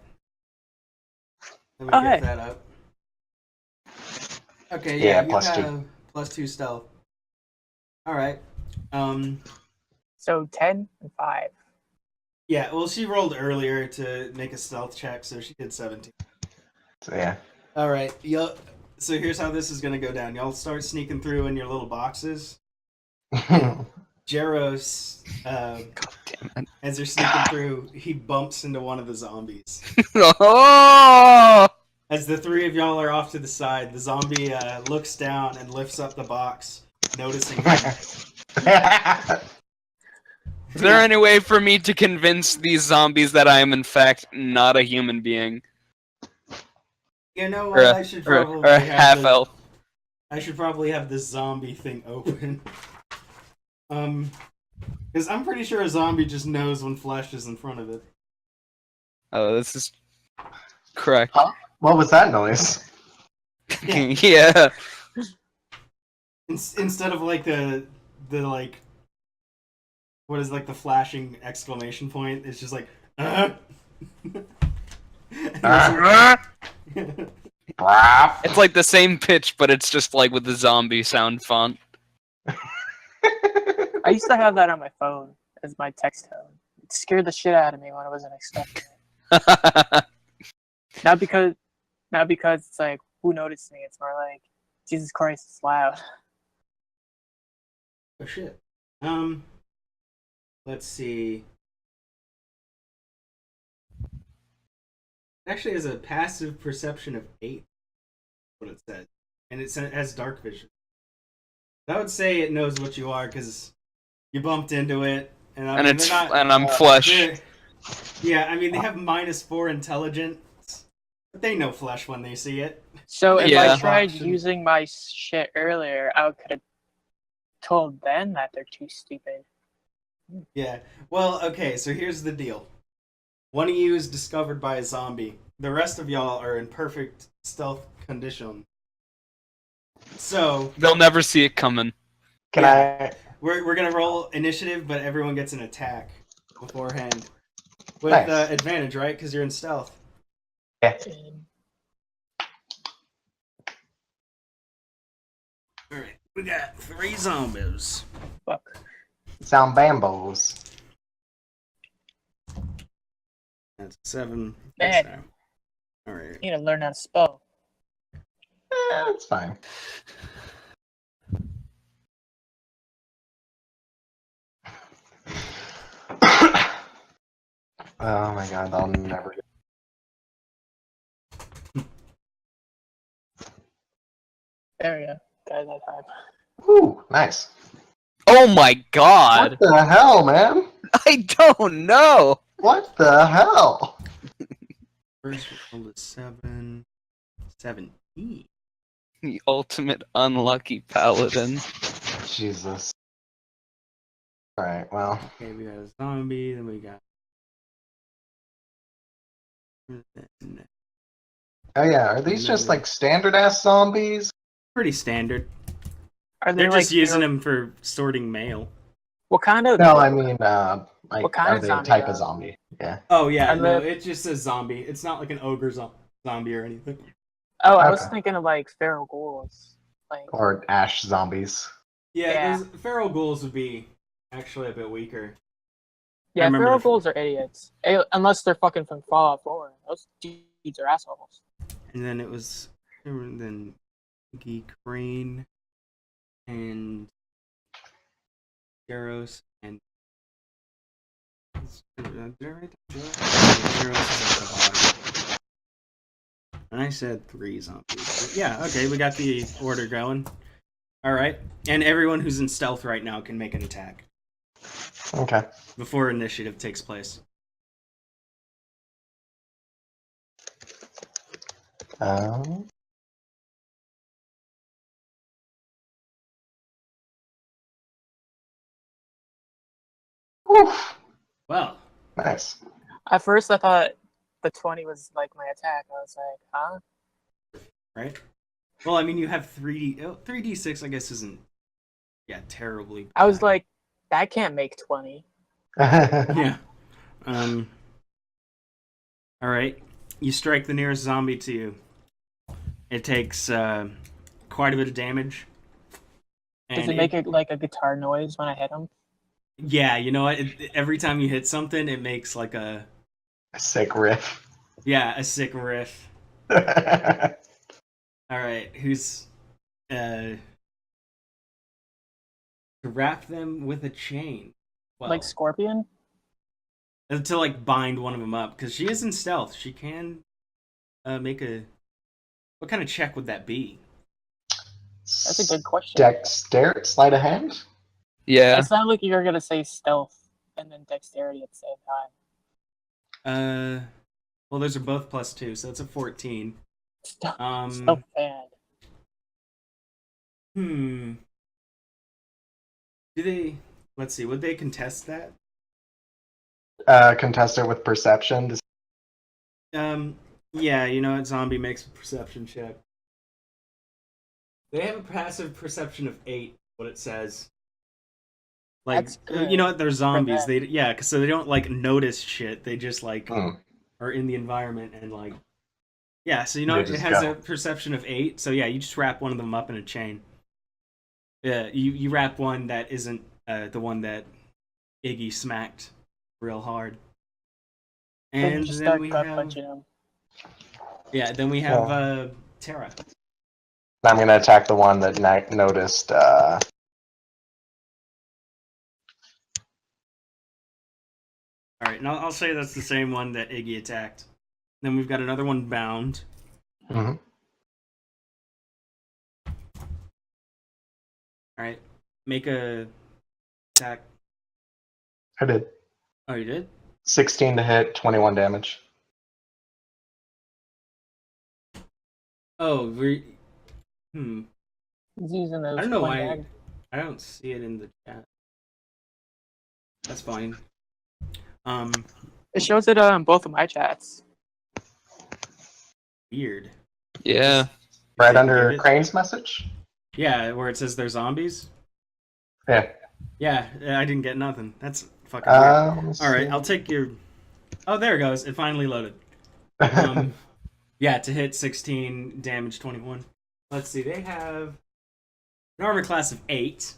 Speaker 1: Let me
Speaker 4: Okay.
Speaker 1: get that up. Okay.
Speaker 3: Yeah,
Speaker 1: Yeah. You
Speaker 3: +2.
Speaker 1: have +2 stealth. All right.
Speaker 4: So 10 and 5.
Speaker 1: Yeah. Well, she rolled earlier to make a stealth check, so she did 17.
Speaker 3: So yeah.
Speaker 1: All right. So here's how this is gonna go down. Y'all start sneaking through in your little boxes. Jaros,
Speaker 2: Damn it.
Speaker 1: as they're sneaking through, he bumps into one of the zombies.
Speaker 2: Oh!
Speaker 1: As the three of y'all are off to the side, the zombie looks down and lifts up the box, noticing him.
Speaker 2: Is there any way for me to convince these zombies that I am in fact not a human being?
Speaker 1: You know
Speaker 2: Or
Speaker 1: what?
Speaker 2: a,
Speaker 1: I should
Speaker 2: or,
Speaker 1: probably
Speaker 2: or a
Speaker 1: have
Speaker 2: half
Speaker 1: the,
Speaker 2: elf?
Speaker 1: I should probably have this zombie thing open. Because I'm pretty sure a zombie just knows when flesh is in front of it.
Speaker 2: Oh, this is correct.
Speaker 3: What was that noise?
Speaker 2: Yeah.
Speaker 1: Instead of like the like, what is like the flashing exclamation point? It's just like,
Speaker 2: It's like the same pitch, but it's just like with the zombie sound font.
Speaker 4: I used to have that on my phone as my text tone. It scared the shit out of me when I wasn't expecting it. Not because it's like, who noticed me? It's more like, Jesus Christ, it's loud.
Speaker 1: Oh shit. Let's see. It actually has a passive perception of 8. What it says, and it has dark vision. I would say it knows what you are because you bumped into it, and,
Speaker 2: and it's and I'm flesh.
Speaker 1: Yeah, I mean they have -4 intelligence, but they know flesh when they see it.
Speaker 4: So if
Speaker 2: Yeah.
Speaker 4: I tried using my shit earlier, I could have told them that they're too stupid.
Speaker 1: Yeah. Well, okay, so here's the deal. One of you is discovered by a zombie. The rest of y'all are in perfect stealth condition. So
Speaker 2: They'll never see it coming.
Speaker 3: Can I?
Speaker 1: we're gonna roll initiative, but everyone gets an attack beforehand with
Speaker 3: Nice.
Speaker 1: advantage, right? Because you're in stealth.
Speaker 3: Yeah.
Speaker 1: All right, we got 3 zombies.
Speaker 4: Fuck.
Speaker 3: Sound bambos.
Speaker 1: That's 7.
Speaker 4: Man.
Speaker 1: All right.
Speaker 4: You need to learn how to spell.
Speaker 3: It's fine. Oh my god, I'll never get.
Speaker 4: There we go. Guys, that time.
Speaker 3: Ooh, nice.
Speaker 2: Oh my god!
Speaker 3: What the hell, man?
Speaker 2: I don't know!
Speaker 3: What the hell?
Speaker 1: First roll is 7. 17.
Speaker 2: The ultimate unlucky paladin.
Speaker 3: Jesus. Alright, well.
Speaker 1: Okay, we got a zombie, then we got.
Speaker 3: Oh yeah, are these just like standard ass zombies?
Speaker 1: Pretty standard.
Speaker 4: Are they
Speaker 1: They're
Speaker 4: like
Speaker 1: just using them for sorting mail.
Speaker 4: What kind of?
Speaker 3: No, I mean, like,
Speaker 4: What kind
Speaker 3: are
Speaker 4: of
Speaker 3: they a
Speaker 4: zombie
Speaker 3: type
Speaker 4: are
Speaker 3: of zombie? Yeah.
Speaker 1: Oh yeah,
Speaker 4: And
Speaker 1: no,
Speaker 4: the-
Speaker 1: it just says zombie. It's not like an ogre zombie or anything.
Speaker 4: Oh, I was
Speaker 3: Okay.
Speaker 4: thinking of like feral ghouls. Like,
Speaker 3: Or ash zombies.
Speaker 1: Yeah, those feral ghouls would be actually a bit weaker.
Speaker 4: Yeah,
Speaker 1: remember
Speaker 4: feral
Speaker 1: the-
Speaker 4: ghouls are idiots. Unless they're fucking from Fallout 4. Those dudes are assholes.
Speaker 1: And then it was then Geek Crane and Jaros and did I write that? Jaros is at the bottom. And I said 3 zombies. But yeah, okay, we got the order going. Alright. And everyone who's in stealth right now can make an attack
Speaker 3: Okay.
Speaker 1: before initiative takes place.
Speaker 3: Um, oof,
Speaker 1: Well,
Speaker 3: nice.
Speaker 4: At first, I thought the 20 was like my attack. I was like, huh?
Speaker 1: right? Well, I mean, you have 3d6, I guess, isn't terribly.
Speaker 4: I was
Speaker 1: bad.
Speaker 4: like, that can't make 20.
Speaker 1: Yeah. All right. You strike the nearest zombie to you. It takes quite a bit of damage.
Speaker 4: Does
Speaker 1: And
Speaker 4: it make it like a guitar noise when I hit him?
Speaker 1: Yeah, you know what? Every time you hit something, it makes like a
Speaker 3: Sick riff.
Speaker 1: sick riff. All right, who's to wrap them with a chain? Well,
Speaker 4: Like Scorpion?
Speaker 1: to like bind one of them up because she is in stealth. She can make a. What kind of check would that be?
Speaker 4: That's a good question.
Speaker 3: Dexterity, sleight of hand?
Speaker 2: Yeah.
Speaker 4: It sounded like you were gonna say stealth and then dexterity at the same time.
Speaker 1: Well, those are both +2, so it's a 14.
Speaker 4: Stealth bad.
Speaker 1: Do they? Let's see. Would they contest that?
Speaker 3: Contest it with perception.
Speaker 1: Yeah. You know what? Zombie makes a perception check. They have a passive perception of 8. What it says. Like,
Speaker 4: That's good
Speaker 1: you know what? They're zombies.
Speaker 4: them.
Speaker 1: So they don't like notice shit. They just like
Speaker 3: Hmm.
Speaker 1: are in the environment and like. Yeah. So you know
Speaker 3: They
Speaker 1: it
Speaker 3: just
Speaker 1: has
Speaker 3: go.
Speaker 1: a perception of 8. So yeah, you just wrap one of them up in a chain. Yeah, you wrap one that isn't the one that Iggy smacked real hard.
Speaker 4: Then
Speaker 1: And
Speaker 4: just
Speaker 1: then
Speaker 4: start
Speaker 1: we
Speaker 4: gut
Speaker 1: have
Speaker 4: punching him.
Speaker 1: then we have Tara.
Speaker 3: I'm going to attack the one that noticed.
Speaker 1: All right, and I'll say that's the same one that Iggy attacked. Then we've got another one bound.
Speaker 3: Mhm.
Speaker 1: All right, make a attack.
Speaker 3: I did.
Speaker 1: Oh, you did?
Speaker 3: 16 to hit, 21 damage.
Speaker 1: Oh,
Speaker 4: He's using those.
Speaker 1: I don't know
Speaker 4: one
Speaker 1: why
Speaker 4: bag.
Speaker 1: I don't see it in the chat. That's fine.
Speaker 4: It shows it on both of my chats.
Speaker 1: Weird.
Speaker 2: Yeah.
Speaker 3: Right
Speaker 1: Did you
Speaker 3: under
Speaker 1: get it?
Speaker 3: Crane's message?
Speaker 1: Yeah, where it says they're zombies.
Speaker 3: Yeah.
Speaker 1: Yeah, I didn't get nothing. That's fucking weird.
Speaker 3: Let me
Speaker 1: All right,
Speaker 3: see.
Speaker 1: I'll take your. Oh, there it goes. It finally loaded. Yeah, to hit 16, damage 21. Let's see. They have an armor class of 8.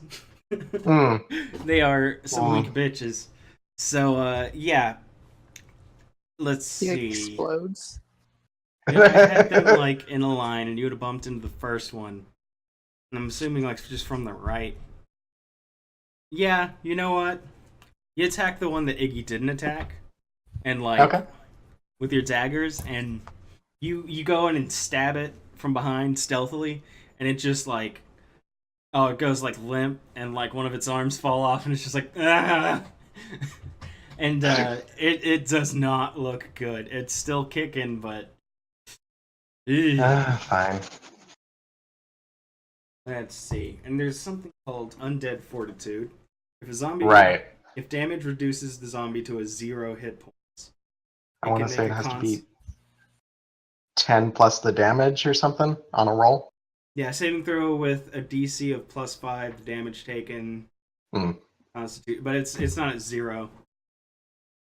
Speaker 1: They are some weak bitches. So, yeah. Let's
Speaker 4: He
Speaker 1: see.
Speaker 4: explodes.
Speaker 1: If I had them like in a line, and you would have bumped into the first one, and I'm assuming like just from the right. Yeah, you know what? You attack the one that Iggy didn't attack, and like
Speaker 3: Okay.
Speaker 1: with your daggers, and you go in and stab it from behind stealthily, and it just like it goes like limp, and like one of its arms fall off, and it's just like ah. And it does not look good. It's still kicking, but.
Speaker 3: Fine.
Speaker 1: Let's see. And there's something called Undead Fortitude. If a zombie
Speaker 3: Right.
Speaker 1: if damage reduces the zombie to a 0 hit points.
Speaker 3: I
Speaker 1: it
Speaker 3: want
Speaker 1: can
Speaker 3: to say
Speaker 1: make
Speaker 3: it
Speaker 1: a
Speaker 3: has to
Speaker 1: cons-
Speaker 3: be 10 plus the damage or something on a roll.
Speaker 1: Yeah, saving throw with a DC of +5 damage taken. Constitute, but it's not at 0.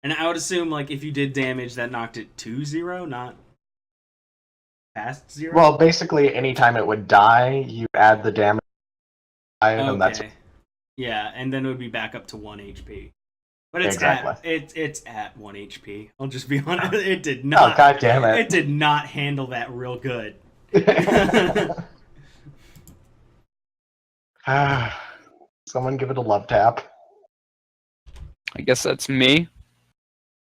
Speaker 1: And I would assume like if you did damage that knocked it to 0, not past 0.
Speaker 3: Well, basically, anytime it would die, you add the damage, and that's
Speaker 1: Okay. Yeah, and then it would be back up to 1 HP. But it's
Speaker 3: Exactly.
Speaker 1: it's at 1 HP. I'll just be honest. It did
Speaker 3: Oh,
Speaker 1: not.
Speaker 3: god damn it.
Speaker 1: It did not handle that real good.
Speaker 3: Someone give it a love tap.
Speaker 2: I guess that's me.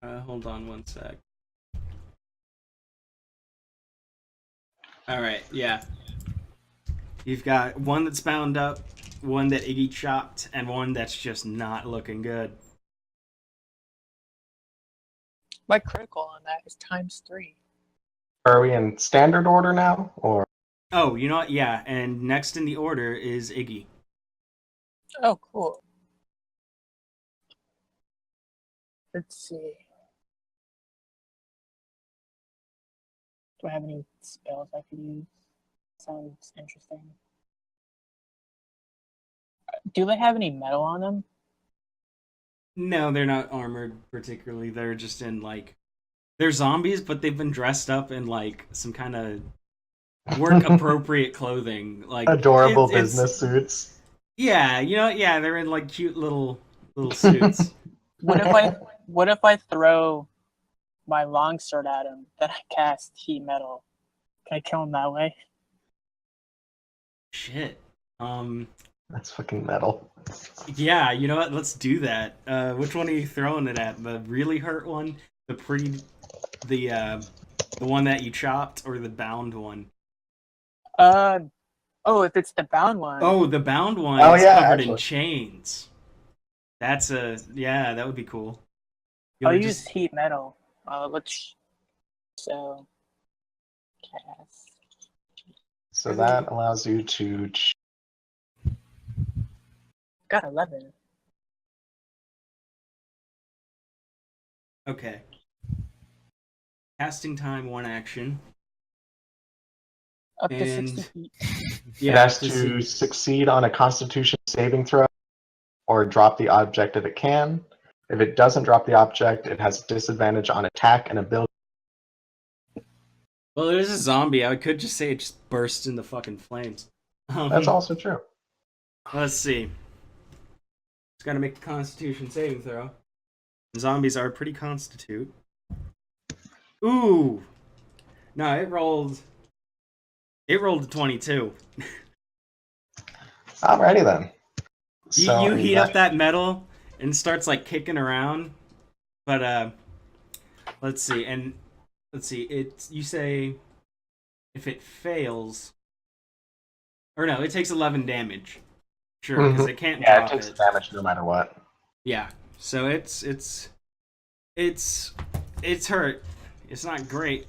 Speaker 1: Hold on one sec. All right, yeah. You've got one that's bound up, one that Iggy chopped, and one that's just not looking good.
Speaker 4: My critical on that is ×3.
Speaker 3: Are we in standard order now? Or
Speaker 1: Oh, you know what? Yeah, and next in the order is Iggy.
Speaker 4: Oh, cool. Let's see. Do I have any spells I could use? Sounds interesting. Do they have any metal on them?
Speaker 1: No, they're not armored particularly. They're just in like they're zombies, but they've been dressed up in like some kind of work appropriate clothing. Like
Speaker 3: adorable
Speaker 1: it's-
Speaker 3: business suits?
Speaker 1: Yeah, you know, yeah, they're in like cute little suits.
Speaker 4: What if I throw my longsword at him, then I cast heat metal? Can I kill him that way?
Speaker 1: Shit.
Speaker 3: That's fucking metal.
Speaker 1: Yeah, you know what? Let's do that. Which one are you throwing it at? The really hurt one, the one that you chopped, or the bound one?
Speaker 4: Oh, if it's the bound one.
Speaker 1: Oh, the bound one
Speaker 3: Oh,
Speaker 1: is
Speaker 3: yeah,
Speaker 1: covered in
Speaker 3: actually.
Speaker 1: chains. That would be cool. You
Speaker 4: I'll
Speaker 1: wanna
Speaker 4: use
Speaker 1: just-
Speaker 4: heat metal. So cast.
Speaker 3: So that allows you to
Speaker 4: Got 11.
Speaker 1: Okay. Casting time, 1 action.
Speaker 4: Up to
Speaker 1: And-
Speaker 4: 60 feet.
Speaker 3: it has
Speaker 1: to
Speaker 3: to
Speaker 1: see-
Speaker 3: succeed on a Constitution saving throw, or drop the object if it can. If it doesn't drop the object, it has disadvantage on attack and ability.
Speaker 1: Well, it is a zombie. I could just say it just bursts into fucking flames.
Speaker 3: That's also true.
Speaker 1: Let's see. It's got to make a Constitution saving throw. Zombies are pretty constitute. Ooh. No, it rolled. It rolled a 22.
Speaker 3: Alrighty then.
Speaker 1: You heat up that metal and it starts like kicking around. But let's see. You say if it fails, or no, it takes 11 damage. Sure, because it can't
Speaker 3: Yeah,
Speaker 1: drop
Speaker 3: it takes
Speaker 1: it.
Speaker 3: damage no matter what.
Speaker 1: Yeah. So it's hurt. It's not great.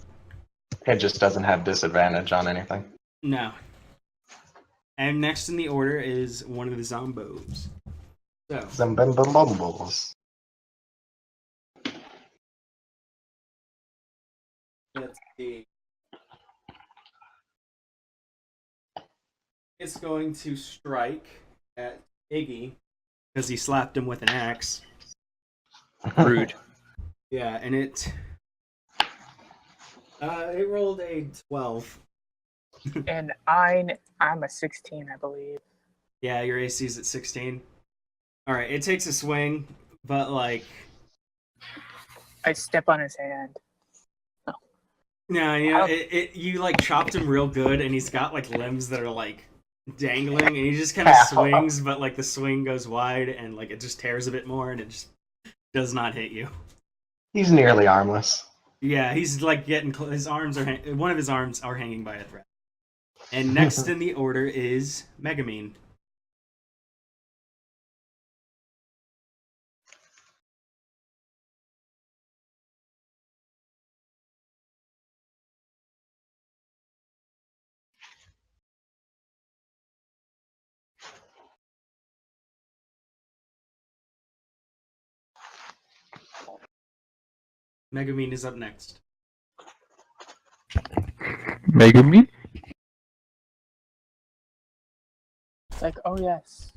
Speaker 3: It just doesn't have disadvantage on anything.
Speaker 1: No. And next in the order is one of the zombos. So
Speaker 3: Zambambambumbles.
Speaker 1: let's see. It's going to strike at Iggy because he slapped him with an axe.
Speaker 2: Rude.
Speaker 1: Yeah, and it rolled a 12.
Speaker 4: And I'm a 16, I believe.
Speaker 1: Yeah, your AC's at 16. All right, it takes a swing, but like
Speaker 4: I step on his hand.
Speaker 1: no, you know, you like chopped him real good, and he's got like limbs that are like dangling, and he just kind of swings, but like the swing goes wide, and like it just tears a bit more, and it just does not hit you.
Speaker 3: He's nearly armless.
Speaker 1: Yeah, he's like getting his arms are one of his arms are hanging by a thread. And next in the order is Megamine. Megamine is up next.
Speaker 2: Megami?
Speaker 4: It's like, oh yes.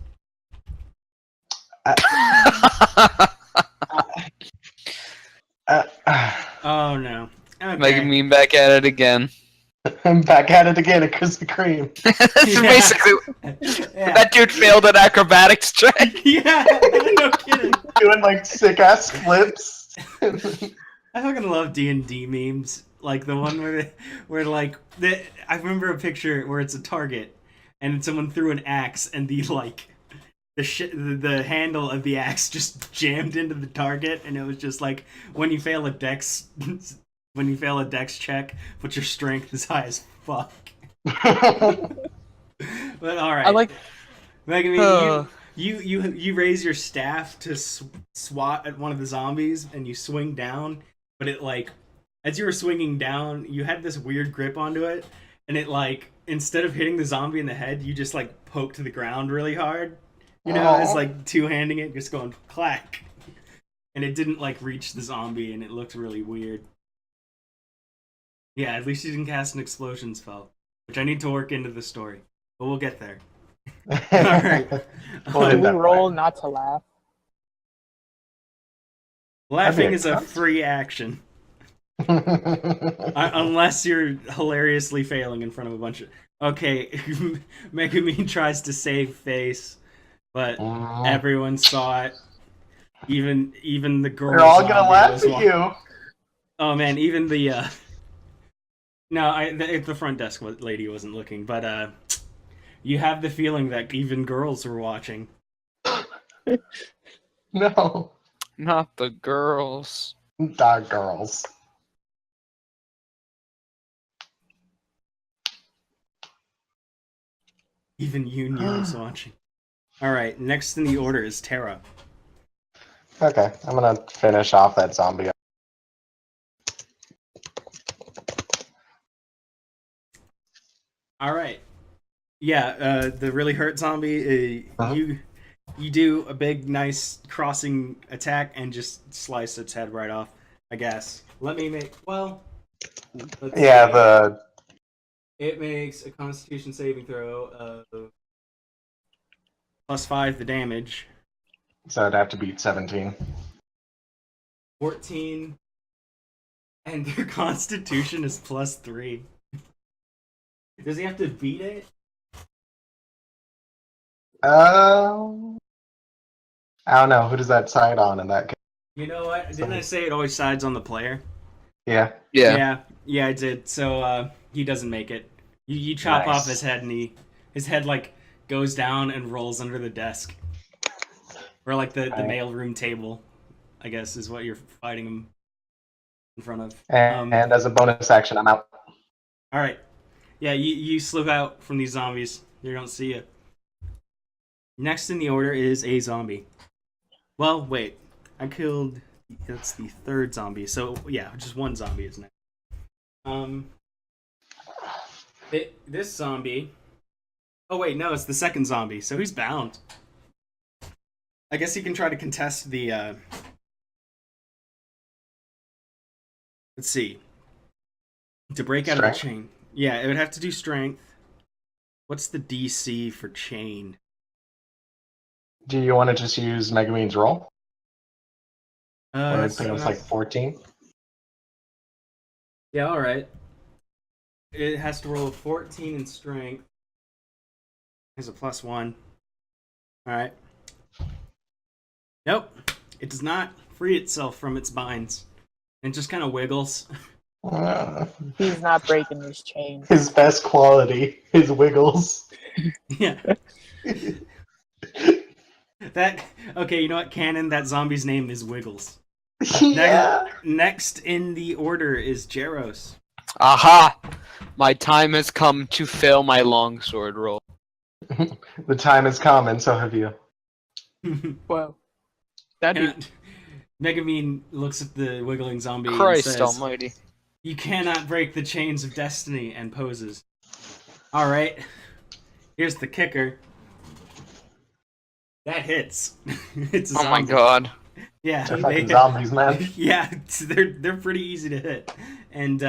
Speaker 3: Uh,
Speaker 1: Oh no. Okay.
Speaker 2: Megami back at it again.
Speaker 3: I'm back at it again at Krispy Kreme.
Speaker 2: That's
Speaker 1: Yeah.
Speaker 2: basically
Speaker 1: Yeah.
Speaker 2: that dude failed an acrobatics check.
Speaker 1: Yeah, no kidding.
Speaker 3: Doing like sick ass flips.
Speaker 1: I fucking love D&D memes. Like the one where like I remember a picture where it's a target and someone threw an axe and the handle of the axe just jammed into the target, and it was just like when you fail a dex check, but your strength is high as fuck. But all right,
Speaker 4: I like.
Speaker 1: Megan, you raise your staff to swat at one of the zombies, and you swing down, but it like as you were swinging down, you had this weird grip onto it, and it like instead of hitting the zombie in the head, you just like poked to the ground really hard. You know, it's
Speaker 3: Aw.
Speaker 1: like two-handing it, just going clack, and it didn't like reach the zombie, and it looked really weird. Yeah, at least you didn't cast an explosion spell, which I need to work into the story, but we'll get there. Alright.
Speaker 3: We'll hit
Speaker 4: Can we
Speaker 3: that
Speaker 4: roll
Speaker 3: point.
Speaker 4: not to laugh?
Speaker 1: Laughing
Speaker 3: That'd be
Speaker 1: is a
Speaker 3: a-
Speaker 1: free action. Unless you're hilariously failing in front of a bunch of. Okay, Megumin tries to save face, but everyone saw it. Even the girl.
Speaker 3: They're all gonna
Speaker 1: zombie
Speaker 3: laugh
Speaker 1: was
Speaker 3: at
Speaker 1: wa-
Speaker 3: you.
Speaker 1: Oh man, even the. No, the front desk lady wasn't looking, but you have the feeling that even girls were watching.
Speaker 3: No.
Speaker 2: Not the girls.
Speaker 3: Dog girls.
Speaker 1: Even Union was watching. All right, next in the order is Terra.
Speaker 3: Okay, I'm gonna finish off that zombie.
Speaker 1: All right. Yeah, the really hurt zombie.
Speaker 3: Uh-huh.
Speaker 1: You do a big, nice crossing attack and just slice its head right off. I guess. Let me make. Well. Let's
Speaker 3: Yeah,
Speaker 1: see.
Speaker 3: the
Speaker 1: It makes a Constitution saving throw of +5 the damage,
Speaker 3: so I'd have to beat 17.
Speaker 1: 14, and their Constitution is +3. Does he have to beat it?
Speaker 3: I don't know. Who does that side on in that case?
Speaker 1: You know what? Didn't I say it always sides on the player?
Speaker 3: Yeah.
Speaker 1: Yeah, I did. So he doesn't make it. You chop
Speaker 3: Nice.
Speaker 1: off his head, and his head like goes down and rolls under the desk, or like the
Speaker 3: Right.
Speaker 1: mailroom table, I guess is what you're fighting him in front of.
Speaker 3: And as a bonus action, I'm out.
Speaker 1: All right, yeah, you slip out from these zombies. They don't see you. Next in the order is a zombie. Well, wait, I killed. That's the third zombie. So yeah, just one zombie is next. This zombie. Oh wait, no, it's the second zombie. So he's bound. I guess he can try to contest the. Let's see. To break out of the
Speaker 3: Strength?
Speaker 1: chain. Yeah, it would have to do strength. What's the DC for chain?
Speaker 3: Do you want to just use Megumin's roll? Or I
Speaker 1: It's
Speaker 3: think it was
Speaker 1: not-
Speaker 3: like 14.
Speaker 1: Yeah, all right. It has to roll a 14 in strength. Has a +1. All right. Nope. It does not free itself from its binds. It just kind of wiggles.
Speaker 4: He's not breaking his chain.
Speaker 3: His best quality, his wiggles.
Speaker 1: Yeah. That okay, you know what, Canon? That zombie's name is Wiggles.
Speaker 3: Yeah.
Speaker 1: Next in the order is Jaros.
Speaker 2: Aha! My time has come to fail my longsword roll.
Speaker 3: The time has come, and so have you.
Speaker 4: Whoa. That'd be
Speaker 1: Megumin looks at the wiggling zombie
Speaker 2: Christ
Speaker 1: and says,
Speaker 2: almighty.
Speaker 1: "You cannot break the chains of destiny," and poses. All right. Here's the kicker. That hits. It's a
Speaker 2: Oh my
Speaker 1: zombie.
Speaker 2: god.
Speaker 1: Yeah,
Speaker 3: They're
Speaker 1: they
Speaker 3: fucking
Speaker 1: hit.
Speaker 3: zombies, man.
Speaker 1: Yeah, they're pretty easy to hit, and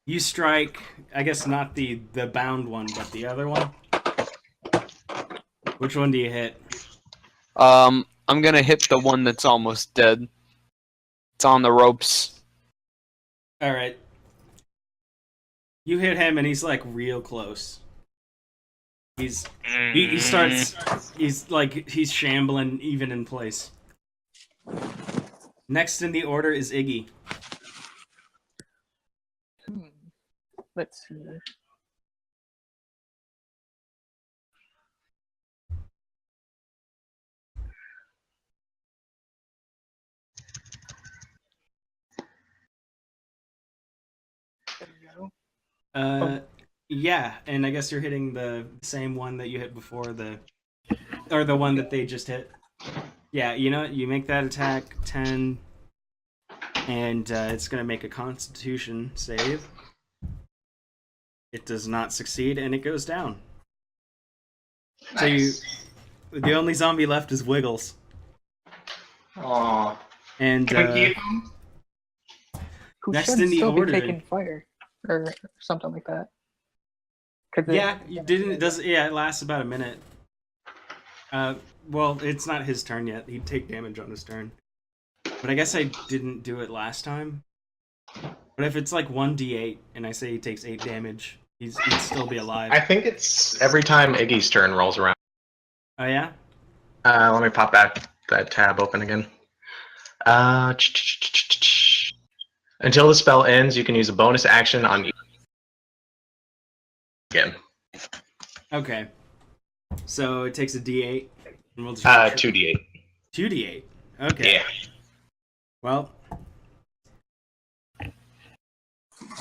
Speaker 1: you strike. I guess not the bound one, but the other one. Which one do you hit?
Speaker 2: I'm gonna hit the one that's almost dead. It's on the ropes.
Speaker 1: All right. You hit him, and he's like real close. He starts. He's shambling even in place. Next in the order is Iggy.
Speaker 4: Let's see. There we go.
Speaker 1: Yeah, and I guess you're hitting the same one that you hit before or the one that they just hit. Yeah, you know, you make that attack 10, and it's gonna make a Constitution save. It does not succeed, and it goes down.
Speaker 3: Nice.
Speaker 1: So the only zombie left is Wiggles,
Speaker 3: Aw.
Speaker 1: and
Speaker 3: Thank you.
Speaker 4: Who
Speaker 1: Next
Speaker 4: should
Speaker 1: in the
Speaker 4: still
Speaker 1: order.
Speaker 4: be taking fire or something like that. 'Cause
Speaker 1: yeah, you didn't. It does yeah? It lasts about a minute. Well, it's not his turn yet. He'd take damage on his turn. But I guess I didn't do it last time. But if it's like 1d8 and I say he takes 8 damage, he'd still be alive.
Speaker 3: I think it's every time Iggy's turn rolls around.
Speaker 1: Oh yeah?
Speaker 3: Let me pop that tab open again. Until the spell ends, you can use a bonus action on again.
Speaker 1: Okay. So it takes a d8. And we'll just
Speaker 3: 2d8.
Speaker 1: 2d8. Okay.
Speaker 3: Yeah.
Speaker 1: Well,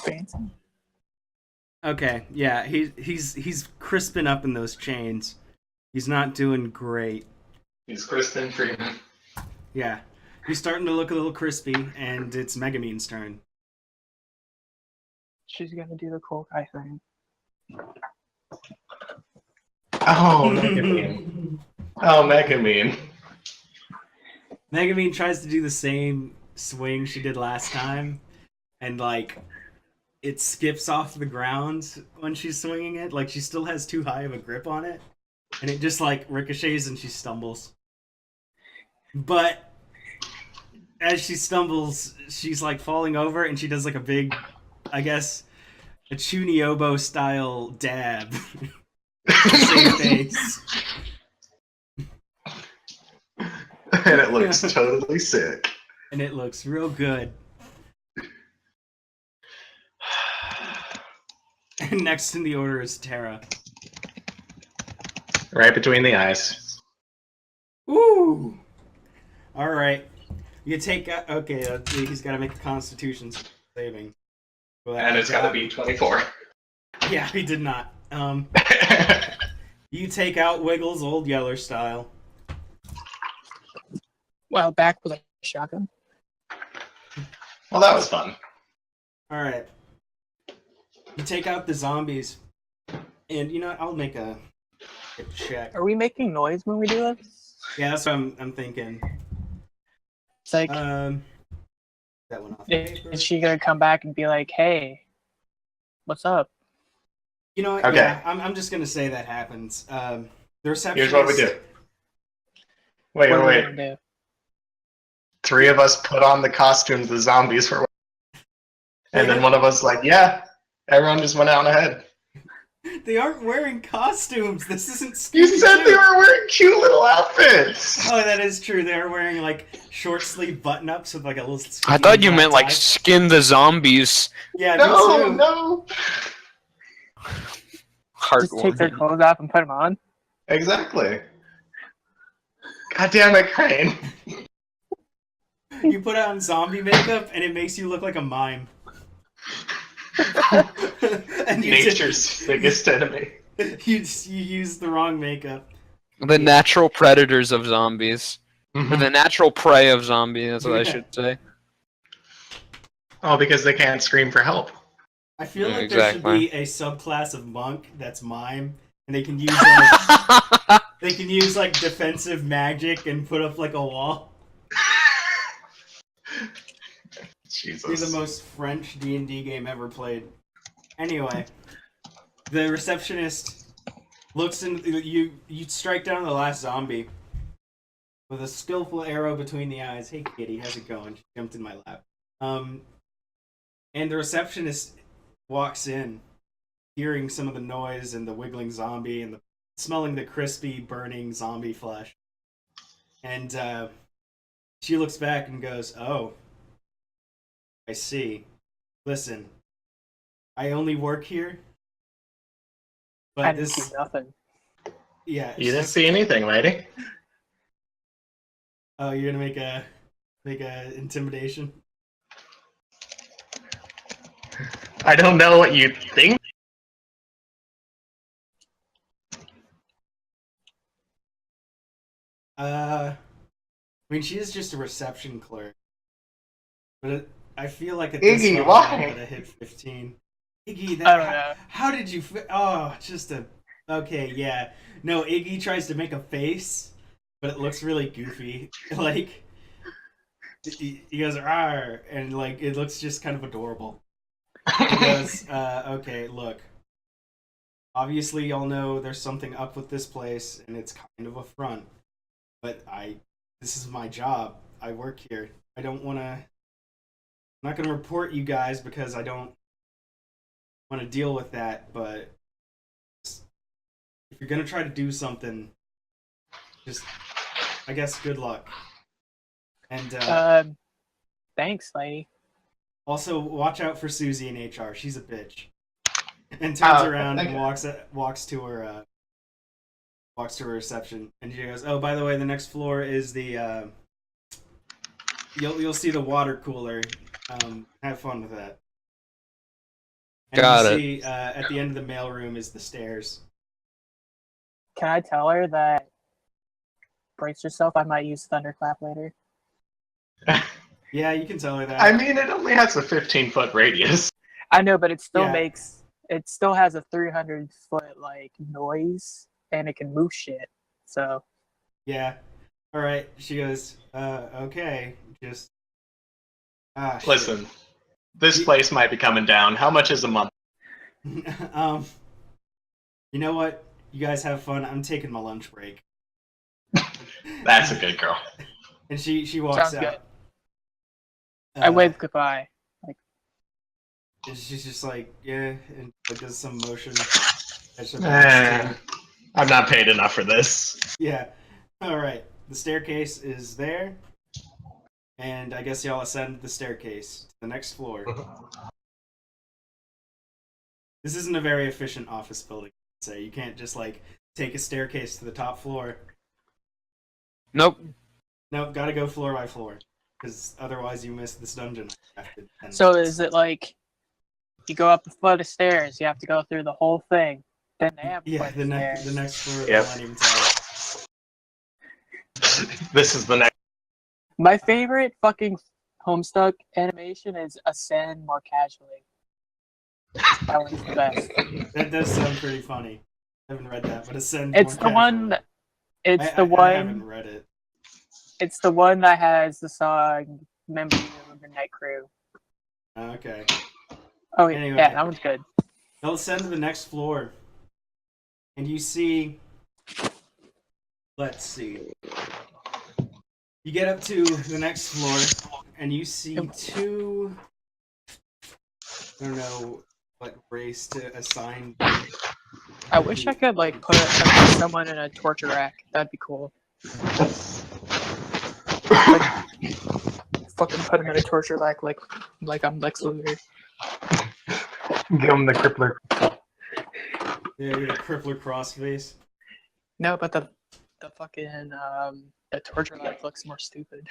Speaker 4: fancy.
Speaker 1: okay. Yeah, he's crisping up in those chains. He's not doing great.
Speaker 3: He's Kristen Freeman.
Speaker 1: Yeah. He's starting to look a little crispy, and it's Megamine's turn.
Speaker 4: She's gonna do the cool guy thing.
Speaker 3: Oh, Megamine. Oh, Megamine.
Speaker 1: Megamine tries to do the same swing she did last time, and like it skips off the ground when she's swinging it. Like she still has too high of a grip on it, and it just like ricochets and she stumbles. But as she stumbles, she's like falling over, and she does like a big, I guess, a Chuniobo style dab. Same face.
Speaker 3: And it looks totally sick.
Speaker 1: And it looks real good. And next in the order is Terra.
Speaker 3: Right between the eyes.
Speaker 1: Ooh! Alright. You take... okay, he's got to make the Constitution saving. Well,
Speaker 3: And it's gotta be 24.
Speaker 1: Yeah, he did not. You take out Wiggles old Yeller style.
Speaker 4: Well, back with a shotgun.
Speaker 3: Well, that was fun.
Speaker 1: Alright. You take out the zombies. And, you know what? I'll make a check.
Speaker 4: Are we making noise when we do this?
Speaker 1: Yeah, that's what I'm thinking.
Speaker 4: It's like,
Speaker 1: That went off the paper.
Speaker 4: is she gonna come back and be like, "Hey, what's up?"
Speaker 1: You know what?
Speaker 3: Okay.
Speaker 1: Yeah, I'm just gonna say that happens. The receptionist.
Speaker 3: Here's what we do.
Speaker 4: What are we
Speaker 3: Wait.
Speaker 4: gonna do?
Speaker 3: 3 of us put on the costumes the zombies were. And then one of us like, yeah. Everyone just went out ahead.
Speaker 1: They aren't wearing costumes. This isn't.
Speaker 3: You
Speaker 1: Scooby-Doo.
Speaker 3: said they were wearing cute little outfits.
Speaker 1: Oh, that is true. They're wearing like short sleeve button ups with like a little.
Speaker 2: I thought you
Speaker 1: black
Speaker 2: meant like
Speaker 1: tie.
Speaker 2: skin the zombies.
Speaker 1: Yeah,
Speaker 3: No,
Speaker 1: me too.
Speaker 3: no.
Speaker 4: Just take their
Speaker 2: Heartwarming.
Speaker 4: clothes off and put them on.
Speaker 3: Exactly. God damn it, Crane.
Speaker 1: You put on zombie makeup and it makes you look like a mime. And you
Speaker 3: Nature's biggest enemy.
Speaker 1: you use the wrong makeup.
Speaker 2: The natural predators of zombies. Or
Speaker 3: Mhm.
Speaker 2: the natural prey of zombies, that's what I
Speaker 1: Yeah.
Speaker 2: should say.
Speaker 3: Oh, because they can't scream for help.
Speaker 1: I feel
Speaker 2: Yeah,
Speaker 1: like there should
Speaker 2: exactly.
Speaker 1: be a subclass of monk that's mime, and they can use like, they can use like defensive magic and put up like a wall. Be the
Speaker 3: Jesus.
Speaker 1: most French D&D game ever played. Anyway, the receptionist looks in. You strike down the last zombie with a skillful arrow between the eyes. Hey, kitty, how's it going? She jumped in my lap. And the receptionist walks in hearing some of the noise and the wiggling zombie and smelling the crispy, burning zombie flesh. And she looks back and goes, "Oh, I see. Listen, I only work here, but
Speaker 4: I didn't
Speaker 1: this,
Speaker 4: see nothing.
Speaker 1: yeah."
Speaker 3: You didn't see anything, lady.
Speaker 1: Oh, you're gonna make a intimidation.
Speaker 3: I don't know what you think.
Speaker 1: I mean, she is just a reception clerk, but I feel like at this
Speaker 3: Iggy,
Speaker 1: level,
Speaker 3: why?
Speaker 1: I gotta hit 15. Iggy,
Speaker 4: I don't know.
Speaker 1: how did you? Oh, just a. Okay, yeah. No, Iggy tries to make a face, but it looks really goofy. Like he goes "Arr," and like it looks just kind of adorable. He goes, "Okay, look. Obviously, y'all know there's something up with this place, and it's kind of a front. But this is my job. I work here. I don't want to. I'm not going to report you guys because I don't want to deal with that. But if you're going to try to do something, just, I guess, good luck. And
Speaker 4: Thanks, lady.
Speaker 1: also, watch out for Susie in HR. She's a bitch. And turns around
Speaker 3: thank
Speaker 1: and
Speaker 3: you.
Speaker 1: walks to her reception, and she goes, "Oh, by the way, the next floor is the you'll see the water cooler. Have fun with that." And
Speaker 2: Got
Speaker 1: you
Speaker 2: it.
Speaker 1: see at the end of the mailroom is the stairs.
Speaker 4: Can I tell her that? Brace yourself. I might use thunderclap later.
Speaker 1: Yeah, you can tell her that.
Speaker 3: I mean, it only has a 15-foot radius.
Speaker 4: I know, but it still
Speaker 1: Yeah.
Speaker 4: it still has a 300-foot like noise, and it can move shit. So
Speaker 1: Yeah. All right. She goes, okay, just shit."
Speaker 3: Listen, this place might be coming down. How much is a month?
Speaker 1: You know what? You guys have fun. I'm taking my lunch break.
Speaker 3: That's a good girl.
Speaker 1: And she walks
Speaker 4: Sounds
Speaker 1: out.
Speaker 4: good. I wave goodbye.
Speaker 1: And she's just like, yeah, and like does some motion.
Speaker 3: I'm not paid enough for this.
Speaker 1: Yeah. All right. The staircase is there, and I guess y'all ascend the staircase to the next floor. This isn't a very efficient office building. So you can't just like take a staircase to the top floor.
Speaker 2: Nope.
Speaker 1: No, gotta go floor by floor, because otherwise you miss this dungeon.
Speaker 4: So is it like you go up a flight of stairs, you have to go through the whole thing, then they have a
Speaker 1: Yeah,
Speaker 4: flight
Speaker 1: the
Speaker 4: of
Speaker 1: next
Speaker 4: stairs.
Speaker 1: floor of
Speaker 3: Yep.
Speaker 1: the Millennium Tower.
Speaker 3: This is the next.
Speaker 4: My favorite fucking Homestuck animation is Ascend More Casually. That one's the best.
Speaker 1: That does sound pretty funny. I haven't read that, but Ascend.
Speaker 4: It's
Speaker 1: more
Speaker 4: the one.
Speaker 1: casually.
Speaker 4: It's
Speaker 1: I
Speaker 4: the one.
Speaker 1: haven't read it.
Speaker 4: It's the one that has the song "Remember You" of the Night Crew.
Speaker 1: Okay.
Speaker 4: Oh
Speaker 1: Anyway.
Speaker 4: yeah, that one's good.
Speaker 1: They'll ascend to the next floor, and you see. Let's see. You get up to the next floor, and you see two. I don't know what race to assign.
Speaker 4: I wish I could like put someone in a torture rack. That'd be cool. Fucking put him in a torture rack like I'm Lex Luthor.
Speaker 3: Give him the crippler.
Speaker 1: Yeah, you got a crippler crossface.
Speaker 4: No, but the fucking the torture rack looks more stupid.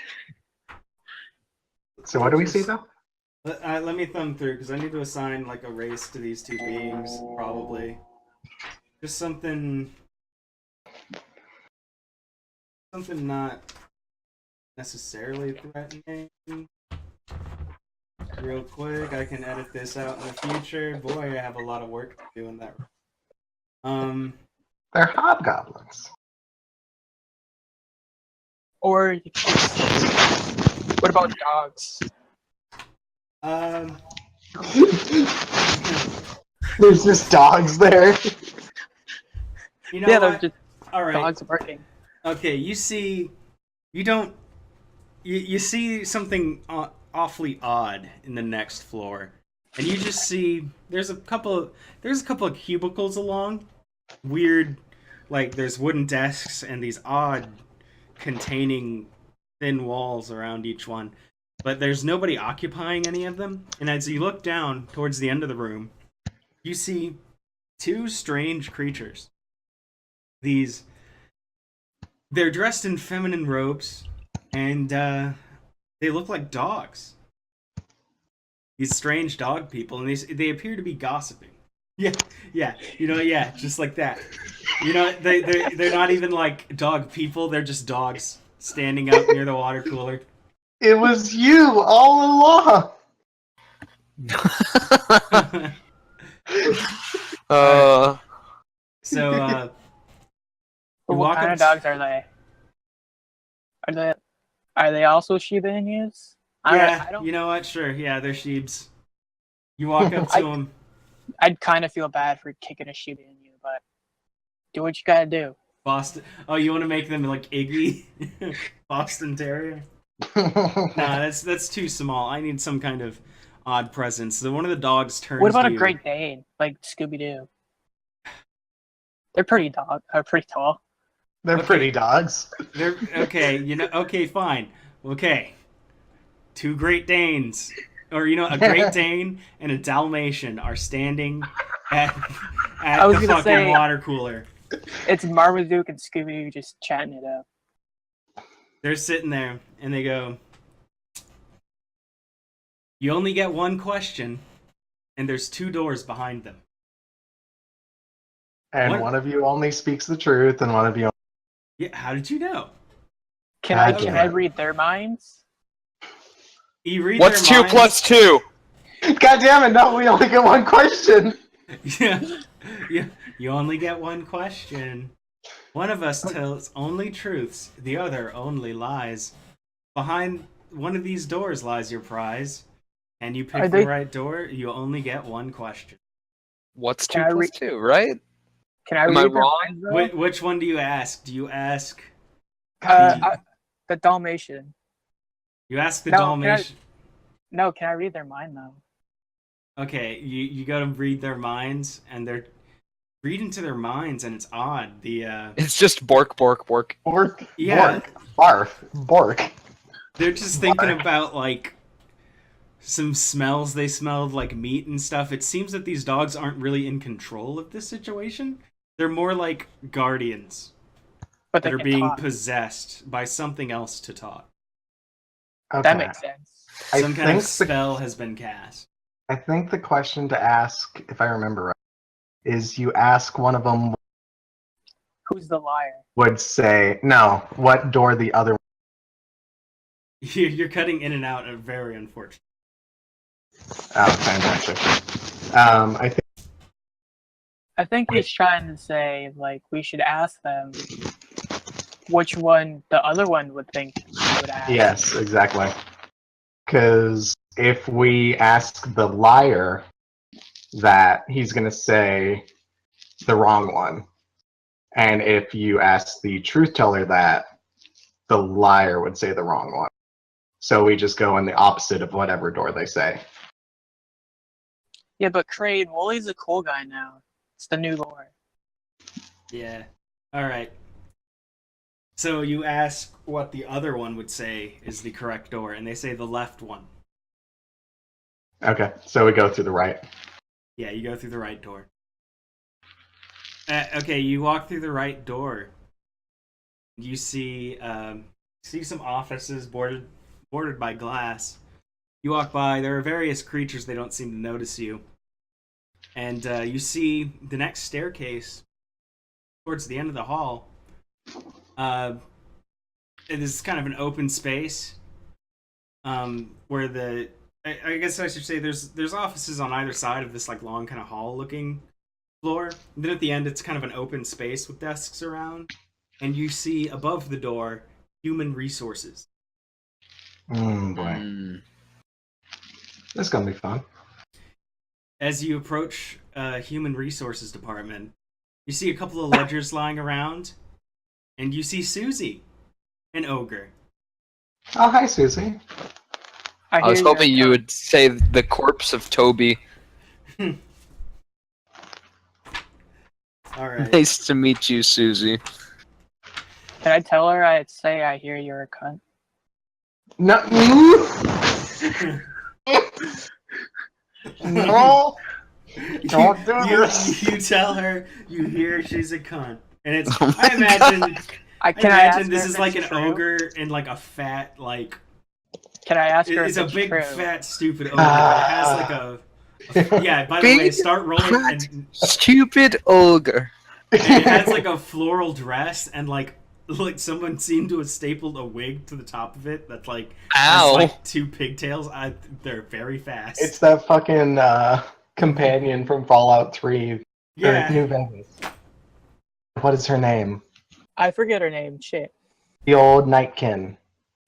Speaker 3: So what do we see though?
Speaker 1: Let me thumb through because I need to assign like a race to these two beings, probably. Just something not necessarily threatening. Real quick, I can edit this out in the future. Boy, I have a lot of work to do in that.
Speaker 3: They're hobgoblins.
Speaker 4: Or you could what about dogs?
Speaker 3: There's just dogs there.
Speaker 1: You know
Speaker 4: Yeah,
Speaker 1: what?
Speaker 4: they're just
Speaker 1: All right.
Speaker 4: dogs barking.
Speaker 1: Okay, you see something awfully odd in the next floor, and you just see there's a couple of cubicles along. Weird, like there's wooden desks and these odd containing thin walls around each one. But there's nobody occupying any of them. And as you look down towards the end of the room, you see two strange creatures. They're dressed in feminine robes, and they look like dogs. These strange dog people, and they appear to be gossiping. Yeah, just like that. They're not even like dog people, they're just dogs standing out near the water cooler.
Speaker 3: It was you all along.
Speaker 1: So, you
Speaker 4: What
Speaker 1: walk
Speaker 4: kind
Speaker 1: up
Speaker 4: of dogs are they? Are they also Shiba Inus?
Speaker 1: Yeah,
Speaker 4: I don't.
Speaker 1: you know what? Sure, yeah, they're sheebs. You walk up to them.
Speaker 4: I'd kind of feel bad for kicking a Shiba Inu, but do what you gotta do.
Speaker 1: Boston. Oh, you want to make them like Iggy, Boston Terrier? Nah, that's too small. I need some kind of odd presence. So one of the dogs turns.
Speaker 4: What about
Speaker 1: to
Speaker 4: a
Speaker 1: you.
Speaker 4: Great Dane, like Scooby Doo? They're pretty tall.
Speaker 3: They're
Speaker 1: Okay.
Speaker 3: pretty dogs.
Speaker 1: They're okay. Okay, fine. Okay, two Great Danes, or a Great Dane and a Dalmatian are standing at
Speaker 4: I was
Speaker 1: the
Speaker 4: gonna
Speaker 1: fucking
Speaker 4: say-
Speaker 1: water cooler.
Speaker 4: It's Marmaduke and Scooby Doo just chatting it up.
Speaker 1: They're sitting there and they go, "You only get one question, and there's two doors behind them."
Speaker 3: And
Speaker 1: What?
Speaker 3: one of you only speaks the truth, and one of you.
Speaker 1: Yeah, how did you know?
Speaker 4: Can
Speaker 3: I
Speaker 4: I
Speaker 3: get
Speaker 4: I
Speaker 3: it.
Speaker 4: read their minds?
Speaker 1: You read
Speaker 2: What's
Speaker 1: their
Speaker 2: 2
Speaker 1: minds.
Speaker 2: plus 2?
Speaker 3: God damn it! No, we only get one question.
Speaker 1: Yeah, you only get one question. One of us tells only truths, the other only lies. Behind one of these doors lies your prize. And you pick
Speaker 4: Are
Speaker 1: the
Speaker 4: they-
Speaker 1: right door, you only get one question.
Speaker 2: What's 2
Speaker 4: Can I
Speaker 2: plus 2, right?
Speaker 4: Can I
Speaker 2: Am
Speaker 4: read
Speaker 2: I
Speaker 4: their
Speaker 2: wrong?
Speaker 4: minds? Though?
Speaker 1: Which one do you ask? Do you ask
Speaker 4: The Dalmatian.
Speaker 1: you ask the
Speaker 4: No, can I-
Speaker 1: Dalmatian?
Speaker 4: No, can I read their mind though?
Speaker 1: Okay, you gotta read their minds, and they're read into their minds, and it's odd.
Speaker 2: It's just bork, bork, bork.
Speaker 3: Bork.
Speaker 1: Yeah.
Speaker 3: Bork. Barf. Bork.
Speaker 1: They're just thinking about like some smells they smelled, like meat and stuff. It seems that these dogs aren't really in control of this situation. They're more like guardians
Speaker 4: But
Speaker 1: that
Speaker 4: they
Speaker 1: are
Speaker 4: can
Speaker 1: being
Speaker 4: talk.
Speaker 1: possessed by something else to talk.
Speaker 3: Okay.
Speaker 4: That makes sense.
Speaker 3: I
Speaker 1: Some kind of
Speaker 3: think the
Speaker 1: spell has been cast.
Speaker 3: I think the question to ask, if I remember right, is you ask one of them
Speaker 4: Who's the liar?
Speaker 3: would say no. What door the other?
Speaker 1: You're cutting in and out, and very unfortunate.
Speaker 3: Oh, fantastic. I think
Speaker 4: I think he's trying to say like we should ask them which one the other one would think they would ask.
Speaker 3: yes, exactly. Because if we ask the liar that, he's going to say the wrong one, and if you ask the truth teller that, the liar would say the wrong one. So we just go in the opposite of whatever door they say.
Speaker 4: Yeah, but Crane, Wooly's a cool guy now. It's the new lore.
Speaker 1: Yeah. All right. So you ask what the other one would say is the correct door, and they say the left one.
Speaker 3: Okay, so we go through the right.
Speaker 1: Yeah, you go through the right door. Okay, you walk through the right door. You see some offices bordered by glass. You walk by. There are various creatures. They don't seem to notice you. And you see the next staircase towards the end of the hall. It is kind of an open space where I guess I should say there's offices on either side of this like long kind of hall looking floor. And then at the end it's kind of an open space with desks around, and you see above the door human resources.
Speaker 3: Boy,
Speaker 2: Mm.
Speaker 3: this is gonna be fun.
Speaker 1: As you approach human resources department, you see a couple of ledgers lying around, and you see Susie, an ogre.
Speaker 3: Oh, hi, Susie.
Speaker 2: I was
Speaker 4: hear
Speaker 2: hoping you
Speaker 4: you're-
Speaker 2: would say the corpse of Toby.
Speaker 1: All right.
Speaker 2: Nice to meet you, Susie.
Speaker 4: Can I tell her I'd say I hear you're a cunt?
Speaker 3: No. No. Don't do this.
Speaker 1: You tell her you hear she's a cunt, and it's.
Speaker 2: Oh
Speaker 1: I
Speaker 2: my
Speaker 1: imagine. I
Speaker 4: Can I ask
Speaker 1: imagine this
Speaker 4: her
Speaker 1: is
Speaker 4: if
Speaker 1: like an
Speaker 4: it's true?
Speaker 1: ogre and like a fat like.
Speaker 4: Can I ask her
Speaker 1: It's
Speaker 4: if
Speaker 1: a
Speaker 4: it's
Speaker 1: big
Speaker 4: true?
Speaker 1: fat stupid ogre that has like a. Yeah. By the way,
Speaker 2: Big,
Speaker 1: start rolling
Speaker 2: fat-
Speaker 1: and
Speaker 2: Stupid ogre.
Speaker 1: it has like a floral dress and like someone seemed to have stapled a wig to the top of it that's like has
Speaker 2: Ow.
Speaker 1: like two pigtails. They're very fast.
Speaker 3: It's that fucking companion from Fallout 3 or
Speaker 1: yeah.
Speaker 3: New Vegas. What is her name?
Speaker 4: I forget her name. Shit.
Speaker 3: The old Nightkin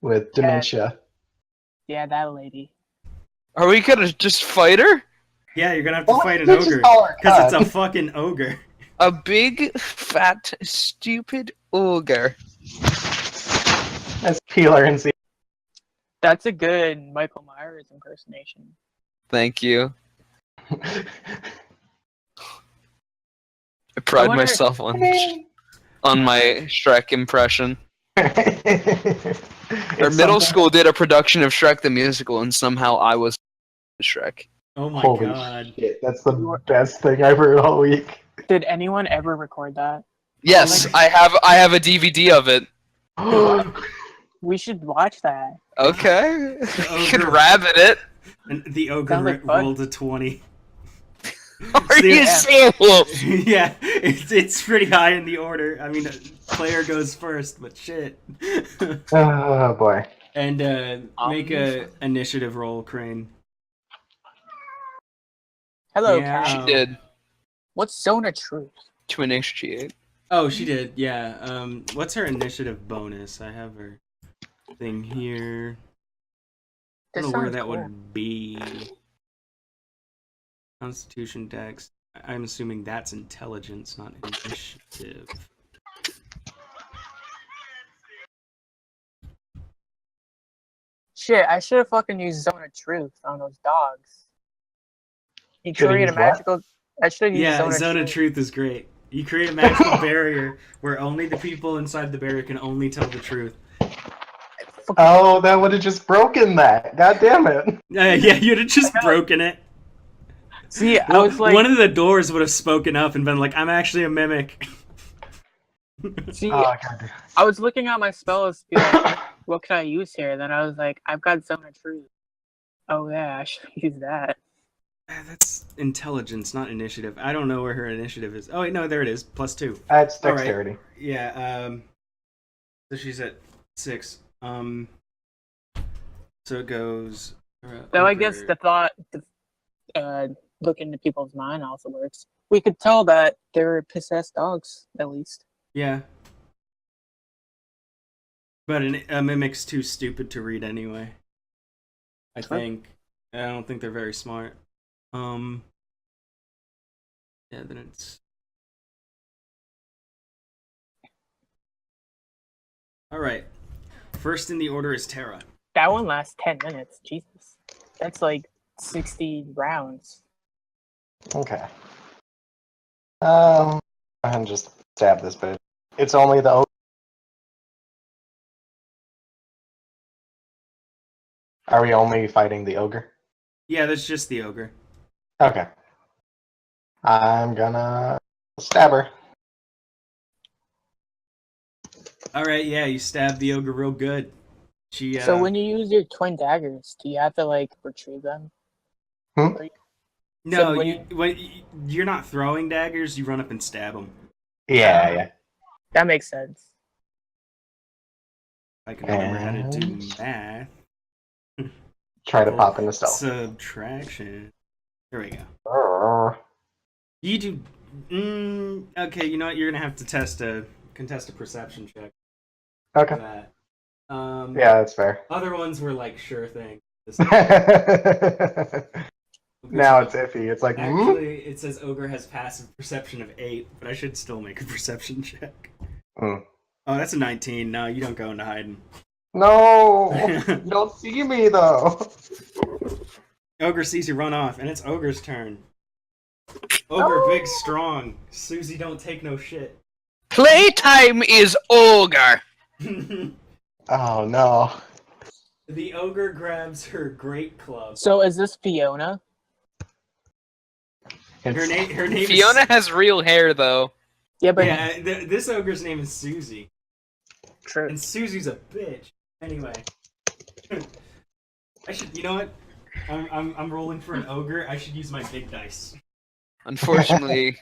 Speaker 3: with dementia.
Speaker 4: Yeah, that lady.
Speaker 2: Are we gonna just fight her?
Speaker 1: Yeah, you're gonna have to
Speaker 3: Why
Speaker 1: fight an
Speaker 3: don't you just
Speaker 1: ogre
Speaker 3: call her
Speaker 1: because it's a
Speaker 3: cunt?
Speaker 1: fucking ogre.
Speaker 2: A big, fat, stupid ogre.
Speaker 3: Let's peel her and see.
Speaker 4: That's a good Michael Myers impersonation.
Speaker 2: Thank you. I pride
Speaker 4: wonder-
Speaker 2: myself on my Shrek impression. Our
Speaker 3: It's
Speaker 2: middle
Speaker 3: something-
Speaker 2: school did a production of Shrek the Musical, and somehow I was Shrek.
Speaker 1: Oh my
Speaker 3: Holy
Speaker 1: god.
Speaker 3: shit, that's the best thing I've heard all week.
Speaker 4: Did anyone ever record that?
Speaker 2: Yes,
Speaker 1: my
Speaker 2: I have a DVD of it.
Speaker 4: We should watch that.
Speaker 2: Okay,
Speaker 1: The
Speaker 2: you could
Speaker 1: ogre.
Speaker 2: rabbit it.
Speaker 1: And the ogre
Speaker 4: Sounds like fun.
Speaker 1: rolled a 20.
Speaker 2: Are
Speaker 1: See,
Speaker 2: you
Speaker 1: yeah.
Speaker 2: serious?
Speaker 1: Yeah, it's pretty high in the order. I mean, player goes first, but shit.
Speaker 3: Oh boy.
Speaker 1: And make a initiative roll, Crane.
Speaker 4: Hello,
Speaker 1: Yeah.
Speaker 4: Cat.
Speaker 2: She did
Speaker 4: What's Zone of Truth?
Speaker 2: to initiate.
Speaker 1: Oh, she did. Yeah. What's her initiative bonus? I have her thing here. I
Speaker 4: This
Speaker 1: don't know where
Speaker 4: sounds
Speaker 1: that
Speaker 4: cool.
Speaker 1: would be. Constitution Dex. I'm assuming that's intelligence, not initiative.
Speaker 4: Shit, I should have fucking used Zone of Truth on those dogs. You
Speaker 3: Should've
Speaker 4: create a
Speaker 3: used what?
Speaker 4: magical. I should have used
Speaker 1: Yeah,
Speaker 4: Zone of Truth.
Speaker 1: Truth is great. You create a magical barrier where only the people inside the barrier can only tell the truth.
Speaker 3: Oh, that would have just broken that. God damn it.
Speaker 1: Yeah, you'd have just broken it.
Speaker 4: See, I was like,
Speaker 1: one of the doors would have spoken up and been like, "I'm actually a mimic."
Speaker 4: see,
Speaker 3: Oh, God.
Speaker 4: I was looking at my spells, be like, what can I use here? Then I was like, I've got Zone of Truth. Oh yeah, I should use that.
Speaker 1: That's intelligence, not initiative. I don't know where her initiative is. Oh wait, no, there it is. +2.
Speaker 3: That's
Speaker 1: All right.
Speaker 3: dexterity.
Speaker 1: Yeah. So she's at 6. So it goes.
Speaker 4: Though I guess
Speaker 1: over-
Speaker 4: the thought, look into people's mind also works. We could tell that they were possessed dogs, at least.
Speaker 1: Yeah. But a mimic's too stupid to read anyway. I think. I don't think they're very smart. Yeah, then it's. Alright. First in the order is Terra.
Speaker 4: That one lasts 10 minutes. Jesus. That's like 60 rounds.
Speaker 3: Okay. And just stab this bit. It's only the ogre. Are we only fighting the ogre?
Speaker 1: Yeah, that's just the ogre.
Speaker 3: Okay. I'm gonna stab her.
Speaker 1: Alright, yeah, you stab the ogre real good. She,
Speaker 4: So when you use your twin daggers, do you have to like retrieve them?
Speaker 1: No,
Speaker 4: so when
Speaker 1: you're not throwing daggers, you run up and stab them.
Speaker 3: Yeah.
Speaker 4: That makes sense.
Speaker 1: I can remember how to do math.
Speaker 3: Try to pop into stealth.
Speaker 1: Subtraction. There we go.
Speaker 3: Arrgh.
Speaker 1: You do. Okay, you know what? You're gonna have to contest a perception check for
Speaker 3: Okay.
Speaker 1: that.
Speaker 3: Yeah, that's fair.
Speaker 1: Other ones were like sure thing. This-
Speaker 3: Now it's iffy. It's like,
Speaker 1: Actually, it says ogre has passive perception of 8, but I should still make a perception check.
Speaker 3: Hmm.
Speaker 1: Oh, that's a 19. No, you don't go into hiding.
Speaker 3: No! You don't see me, though!
Speaker 1: Ogre sees you run off, and it's Ogre's turn. Ogre big strong. Susie don't take no shit.
Speaker 2: Playtime is ogre.
Speaker 3: Oh no.
Speaker 1: The ogre grabs her great club.
Speaker 4: So is this Fiona?
Speaker 1: Her name
Speaker 2: Fiona has real hair though.
Speaker 4: Yeah, but
Speaker 1: Yeah, this ogre's name is Susie.
Speaker 4: true.
Speaker 1: And Susie's a bitch. Anyway. I should, you know what? I'm rolling for an ogre. I should use my big dice.
Speaker 2: Unfortunately,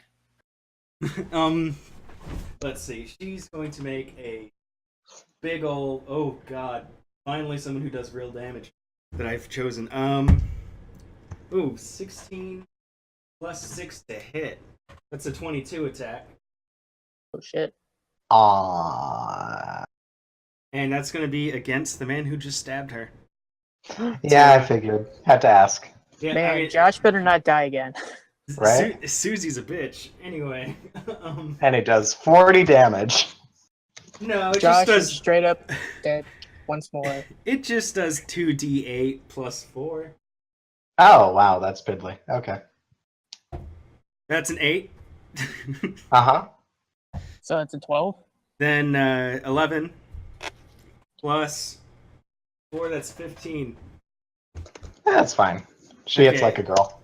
Speaker 1: Let's see. She's going to make a big ol'. Oh god! Finally, someone who does real damage that I've chosen. Ooh, 16 plus 6 to hit. That's a 22 attack,
Speaker 4: Oh shit.
Speaker 3: Aww.
Speaker 1: and that's going to be against the man who just stabbed her.
Speaker 3: Yeah, I figured. Had to ask.
Speaker 1: Yeah,
Speaker 4: Man,
Speaker 1: I mean,
Speaker 4: Josh better not die again.
Speaker 3: Right?
Speaker 1: Susie's a bitch. Anyway,
Speaker 3: And it does 40 damage.
Speaker 1: no, it
Speaker 4: Josh
Speaker 1: just
Speaker 4: is
Speaker 1: does.
Speaker 4: straight up dead once more.
Speaker 1: It just does 2d8 plus 4.
Speaker 3: Oh, wow, that's piddly. Okay.
Speaker 1: That's an 8.
Speaker 3: Uh-huh.
Speaker 4: So it's a 12?
Speaker 1: Then 11 plus 4, that's 15.
Speaker 3: That's fine. She hits
Speaker 1: Okay.
Speaker 3: like a girl.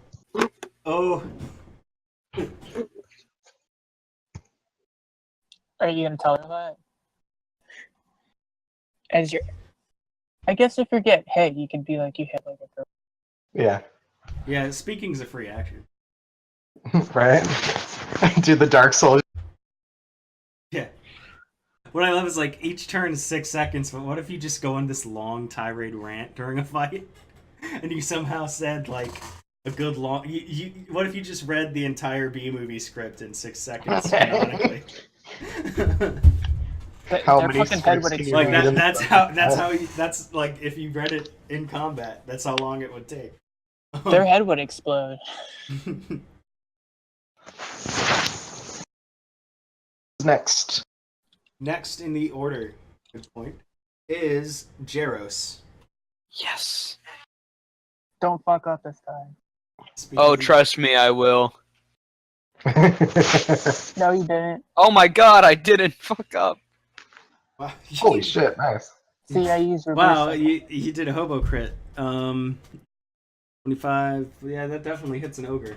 Speaker 1: Oh,
Speaker 4: Are you gonna tell her that? As your, I guess if you get hit, you can be like you hit like a girl.
Speaker 3: Yeah.
Speaker 1: yeah, speaking's a free action.
Speaker 3: Right? Do the Dark Souls.
Speaker 1: Yeah. What I love is like each turn is 6 seconds, but what if you just go on this long tirade rant during a fight? And you somehow said like a good long. What if you just read the entire B movie script in 6 seconds canonically?
Speaker 3: How
Speaker 4: Their
Speaker 3: many
Speaker 4: fucking head would
Speaker 3: scripts do
Speaker 4: explode.
Speaker 3: you
Speaker 1: Like
Speaker 3: read?
Speaker 1: that's like if you read it in combat, that's how long it would take.
Speaker 4: Their head would explode.
Speaker 3: Next.
Speaker 1: Next in the order, good point, is Jaros.
Speaker 2: yes.
Speaker 4: Don't fuck up this time.
Speaker 2: Oh, trust me, I will.
Speaker 4: No, you didn't.
Speaker 2: Oh my god, I didn't fuck up.
Speaker 1: Wow,
Speaker 3: Holy shit, nice.
Speaker 4: See, I used reverse.
Speaker 1: wow,
Speaker 4: psycho.
Speaker 1: you did a hobo crit. 25. Yeah, that definitely hits an ogre.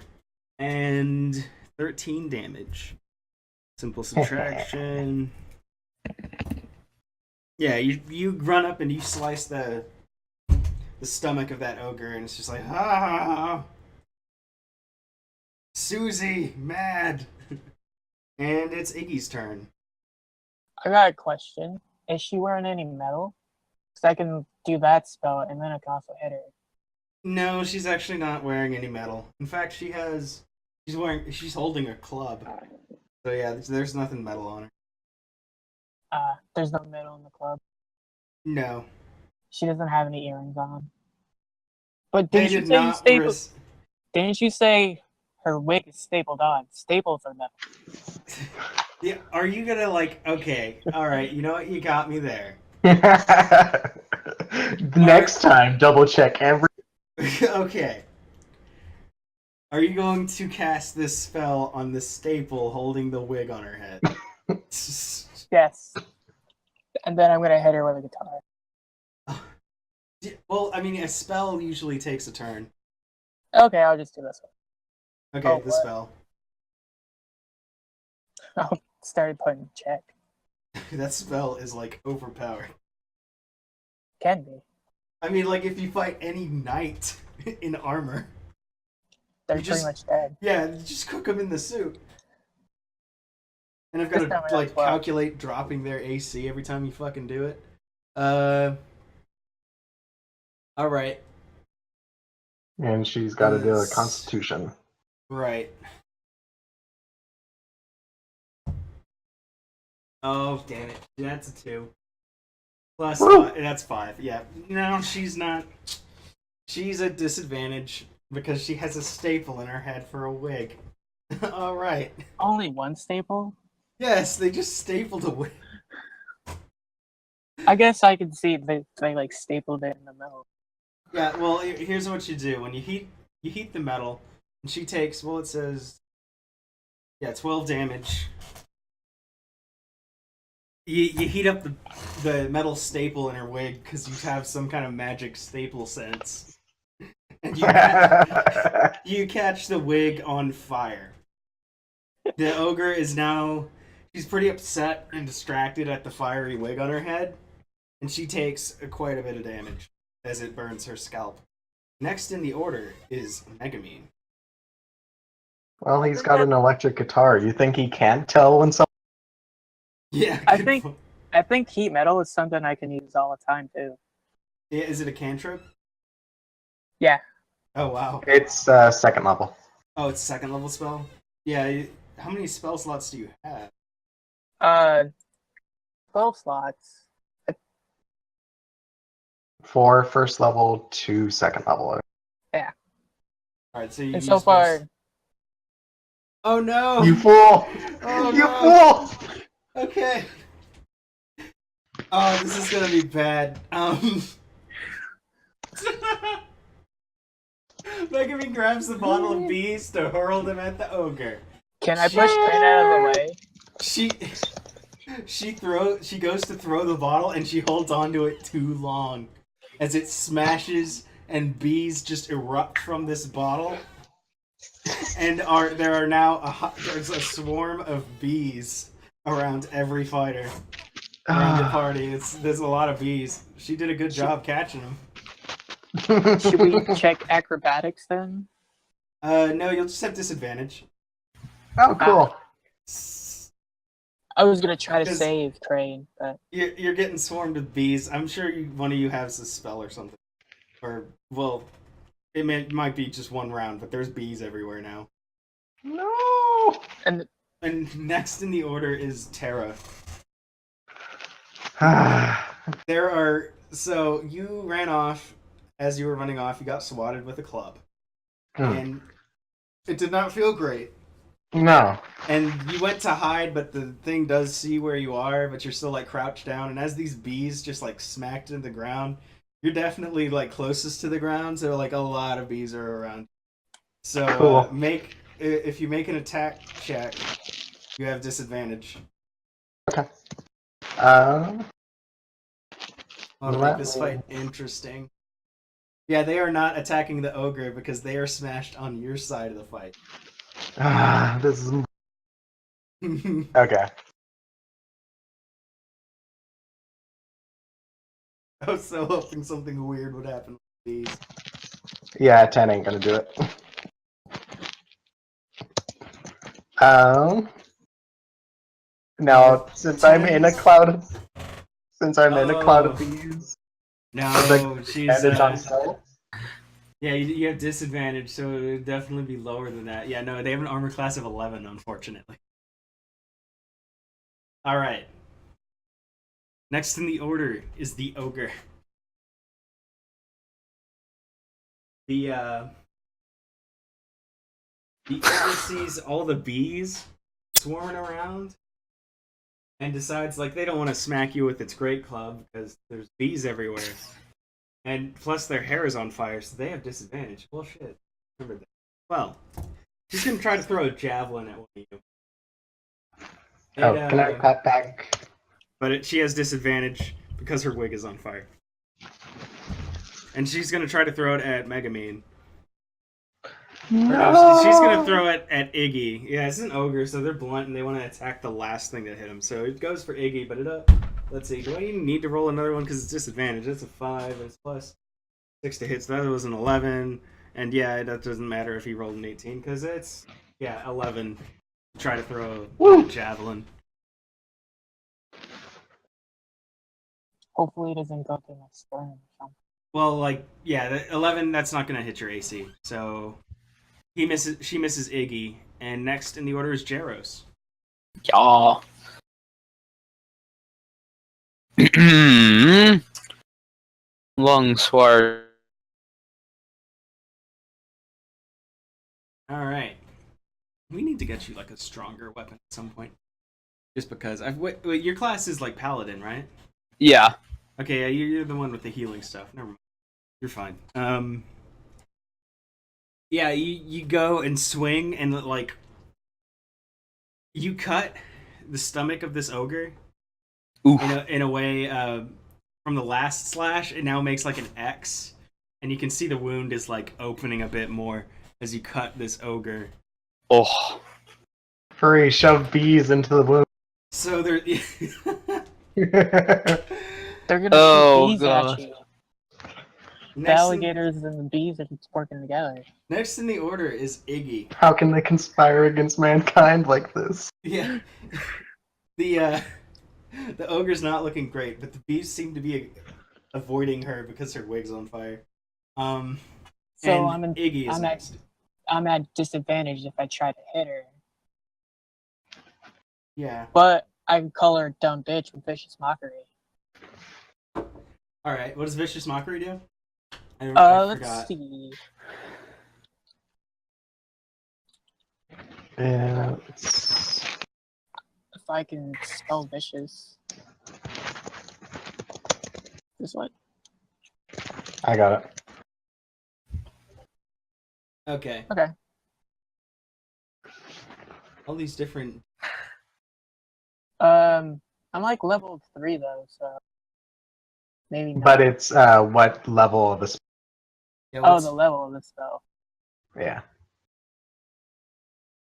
Speaker 1: And 13 damage. Simple subtraction. Yeah, you run up and you slice the stomach of that ogre, and it's just like, ah, Susie, mad. And it's Iggy's turn.
Speaker 4: I got a question. Is she wearing any metal? Because I can do that spell, and then I can also hit her.
Speaker 1: No, she's actually not wearing any metal. In fact, she's holding a club. So yeah, there's nothing metal on her.
Speaker 4: There's no metal in the club.
Speaker 1: No,
Speaker 4: She doesn't have any earrings on. But
Speaker 1: they
Speaker 4: didn't you
Speaker 1: did
Speaker 4: say you
Speaker 1: not.
Speaker 4: stapled? Didn't you say her wig is stapled on? Staples are metal.
Speaker 1: Yeah, are you gonna like? Okay, all right. You know what? You got me there.
Speaker 3: Next time, double check every.
Speaker 1: Okay. Are you going to cast this spell on the staple holding the wig on her head?
Speaker 4: Yes. And then I'm gonna hit her with a guitar.
Speaker 1: Well, I mean, a spell usually takes a turn.
Speaker 4: Okay, I'll just do this
Speaker 1: Okay,
Speaker 4: Oh,
Speaker 1: the
Speaker 4: what?
Speaker 1: spell.
Speaker 4: one. I'll start putting check.
Speaker 1: That spell is like overpowered.
Speaker 4: Can be.
Speaker 1: I mean, like if you fight any knight in armor,
Speaker 4: They're
Speaker 1: You
Speaker 4: pretty
Speaker 1: just-
Speaker 4: much dead.
Speaker 1: yeah, just cook them in the soup. And I've got
Speaker 4: This time I
Speaker 1: to like
Speaker 4: have 12.
Speaker 1: calculate dropping their AC every time you fucking do it. All right,
Speaker 3: And she's got to do a
Speaker 1: Yes.
Speaker 3: constitution.
Speaker 1: right. Oh damn it! That's a 2. Plus
Speaker 3: Woo.
Speaker 1: 5, that's 5. Yeah, no, she's not. She's at disadvantage because she has a staple in her head for a wig. All right.
Speaker 4: Only one staple?
Speaker 1: Yes, they just stapled a wig.
Speaker 4: I guess I can see they like stapled it in the metal.
Speaker 1: Yeah, well, here's what you do: when you heat the metal, And she takes, well, it says, 12 damage. You heat up the metal staple in her wig because you have some kind of magic staple sense. And you catch the wig on fire. The ogre is now... She's pretty upset and distracted at the fiery wig on her head. And she takes quite a bit of damage as it burns her scalp. Next in the order is Megamine.
Speaker 3: Well, he's got an electric guitar. You think he can't tell when someone...
Speaker 1: Yeah,
Speaker 4: I
Speaker 1: good
Speaker 4: think-
Speaker 1: point.
Speaker 4: I think heat metal is something I can use all the time too.
Speaker 1: Yeah, is it a cantrip?
Speaker 4: Yeah.
Speaker 1: Oh, wow.
Speaker 3: It's second level.
Speaker 1: Oh, it's a second level spell? Yeah, how many spell slots do you have?
Speaker 4: 12 slots.
Speaker 3: 4 first level, 2 second level.
Speaker 1: Alright, so you
Speaker 4: And
Speaker 1: use
Speaker 4: so far,
Speaker 1: those- Oh no!
Speaker 3: You fool!
Speaker 1: Oh,
Speaker 3: You
Speaker 1: no.
Speaker 3: fool!
Speaker 1: Okay. Oh, this is gonna be bad. Megamine grabs the bottle of bees to hurl them at the ogre.
Speaker 4: can I push Crane out of the way?
Speaker 1: She goes to throw the bottle and she holds onto it too long as it smashes and bees just erupt from this bottle. And there are now there's a swarm of bees around every fighter around the party. There's a lot of bees. She did a good job catching them.
Speaker 4: Should we check acrobatics then?
Speaker 1: No, you'll just have disadvantage.
Speaker 3: Oh, cool.
Speaker 4: I was gonna try to
Speaker 1: Because-
Speaker 4: save Crane, but
Speaker 1: You're getting swarmed with bees. I'm sure one of you has a spell or something. Or, well, it might be just one round, but there's bees everywhere now.
Speaker 3: No!
Speaker 4: and
Speaker 1: And next in the order is Terra. So you ran off. As you were running off, you got swatted with a club. And it did not feel great.
Speaker 3: No.
Speaker 1: And you went to hide, but the thing does see where you are, but you're still like crouched down. And as these bees just like smacked into the ground, you're definitely like closest to the ground, so like a lot of bees are around. So
Speaker 3: Cool.
Speaker 1: if you make an attack check, you have disadvantage.
Speaker 3: Um,
Speaker 1: I'll make
Speaker 3: Let
Speaker 1: this
Speaker 3: me-
Speaker 1: fight interesting. Yeah, they are not attacking the ogre because they are smashed on your side of the fight.
Speaker 3: this is... Okay.
Speaker 1: I was so hoping something weird would happen with these.
Speaker 3: Yeah, 10 ain't gonna do it. Now, since I'm in a cloud of... Since I'm in a cloud of bees,
Speaker 1: No, she's
Speaker 3: advantage on spell?
Speaker 1: yeah. You have disadvantage, so it would definitely be lower than that. Yeah, no, they have an armor class of 11, unfortunately. All right. Next in the order is the ogre. The ogre sees all the bees swarming around and decides like they don't want to smack you with its great club because there's bees everywhere. And plus their hair is on fire, so they have disadvantage. Well, shit. Remember that. Well, she's gonna try to throw a javelin at one of you.
Speaker 3: Oh,
Speaker 1: And,
Speaker 3: can I pat back?
Speaker 1: but she has disadvantage because her wig is on fire. And she's gonna try to throw it at Megamine. Or no, she's gonna throw it at Iggy. Yeah, it's an ogre, so they're blunt and they want to attack the last thing that hit him. So it goes for Iggy, but let's see. Do I even need to roll another one because it's disadvantage? It's a 5, and it's plus 6 to hit, so that was an 11. And yeah, that doesn't matter if he rolled an 18 because it's 11. Try to throw a javelin.
Speaker 4: hopefully it doesn't go through my sperm or something.
Speaker 1: Well, the 11. That's not gonna hit your AC. So she misses Iggy, and next in the order is Jaros.
Speaker 2: Yeah. Longsword.
Speaker 1: All right. We need to get you like a stronger weapon at some point. Just because wait, your class is like paladin, right?
Speaker 2: Yeah.
Speaker 1: Okay, yeah, you're the one with the healing stuff. Never mind. You're fine. Yeah, you go and swing and like you cut the stomach of this ogre
Speaker 2: Oof.
Speaker 1: in a way from the last slash. It now makes like an X, and you can see the wound is like opening a bit more as you cut this ogre.
Speaker 2: Oh.
Speaker 3: Furry, shove bees into the wound.
Speaker 1: So there.
Speaker 4: They're gonna
Speaker 2: Oh,
Speaker 4: shoot bees
Speaker 2: God.
Speaker 4: at you. The
Speaker 1: next, in,
Speaker 4: alligators and the bees are working together.
Speaker 1: next in the order is Iggy.
Speaker 3: How can they conspire against mankind like this?
Speaker 1: Yeah, the ogre's not looking great, but the bees seem to be avoiding her because her wig's on fire.
Speaker 4: So
Speaker 1: And Iggy is
Speaker 4: I'm
Speaker 1: next.
Speaker 4: I'm at disadvantage if I try to hit her.
Speaker 1: Yeah.
Speaker 4: But I can call her a dumb bitch with vicious mockery.
Speaker 1: All right. What does vicious mockery do? I
Speaker 4: Let's
Speaker 1: forgot.
Speaker 4: see.
Speaker 3: Yeah.
Speaker 4: If I can spell vicious. This one?
Speaker 3: I got it.
Speaker 1: Okay.
Speaker 4: Okay.
Speaker 1: All these different.
Speaker 4: I'm like level 3 though, so maybe not.
Speaker 3: But it's what level of the spell?
Speaker 1: Yeah,
Speaker 4: Oh,
Speaker 1: what's-
Speaker 4: the level of the spell.
Speaker 3: Yeah.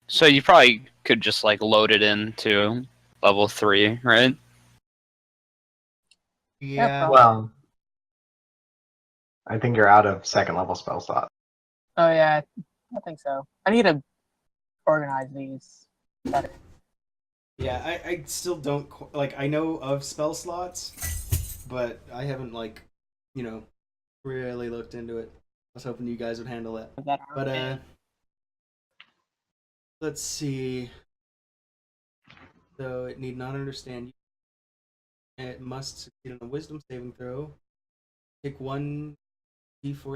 Speaker 2: So you probably could just like load it into level 3, right?
Speaker 1: Yeah.
Speaker 3: Well, I think you're out of second level spell slot.
Speaker 4: Oh yeah, I think so. I need to organize these better.
Speaker 1: Yeah. I still don't like. I know of spell slots, but I haven't like, really looked into it. I was hoping you guys would handle it.
Speaker 4: That
Speaker 1: But
Speaker 4: arm
Speaker 1: let's see. So it need not understand you. And it must succeed on a wisdom saving throw. Take 1d4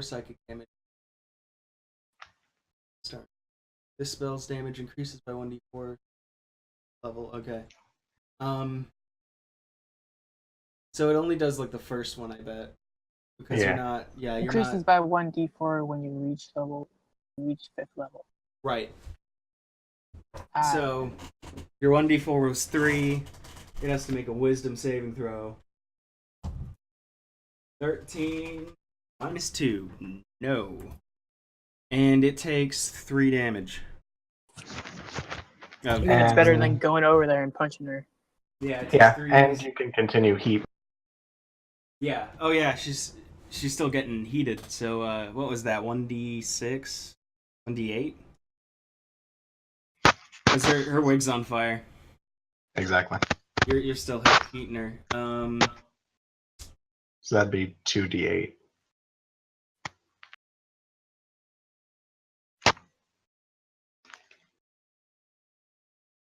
Speaker 1: psychic damage. Start. This spell's damage increases by 1d4 level. Okay. So it only does like the first one, I bet. Because
Speaker 3: Yeah.
Speaker 1: you're not. Yeah, you're
Speaker 4: increases
Speaker 1: not.
Speaker 4: by 1d4 when you reach 5th level.
Speaker 1: Right.
Speaker 4: Ah,
Speaker 1: So your 1d4 was 3. It has to make a wisdom saving throw. 13 minus 2. No. And it takes 3 damage.
Speaker 4: I mean, it's better than
Speaker 3: And-
Speaker 4: going over there and punching her.
Speaker 1: Yeah, it takes
Speaker 3: Yeah,
Speaker 1: 3
Speaker 3: and you can continue heat.
Speaker 1: Yeah. Oh yeah, she's still getting heated. So what was that? 1d6? 1d8? Because her wig's on fire.
Speaker 3: Exactly.
Speaker 1: You're still heating her.
Speaker 3: So that'd be 2d8.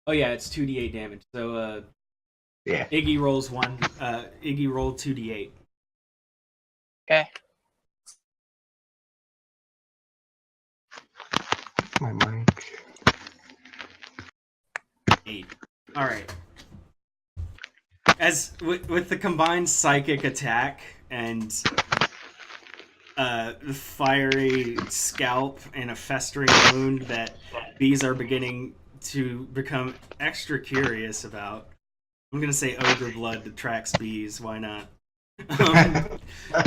Speaker 1: Oh yeah, it's 2d8 damage. So
Speaker 3: Yeah.
Speaker 1: Iggy rolls 1. Iggy rolled 2d8.
Speaker 4: Okay.
Speaker 3: My mic.
Speaker 1: 8. All right. As with the combined psychic attack and the fiery scalp and a festering wound that bees are beginning to become extra curious about. I'm gonna say ogre blood attracts bees. Why not?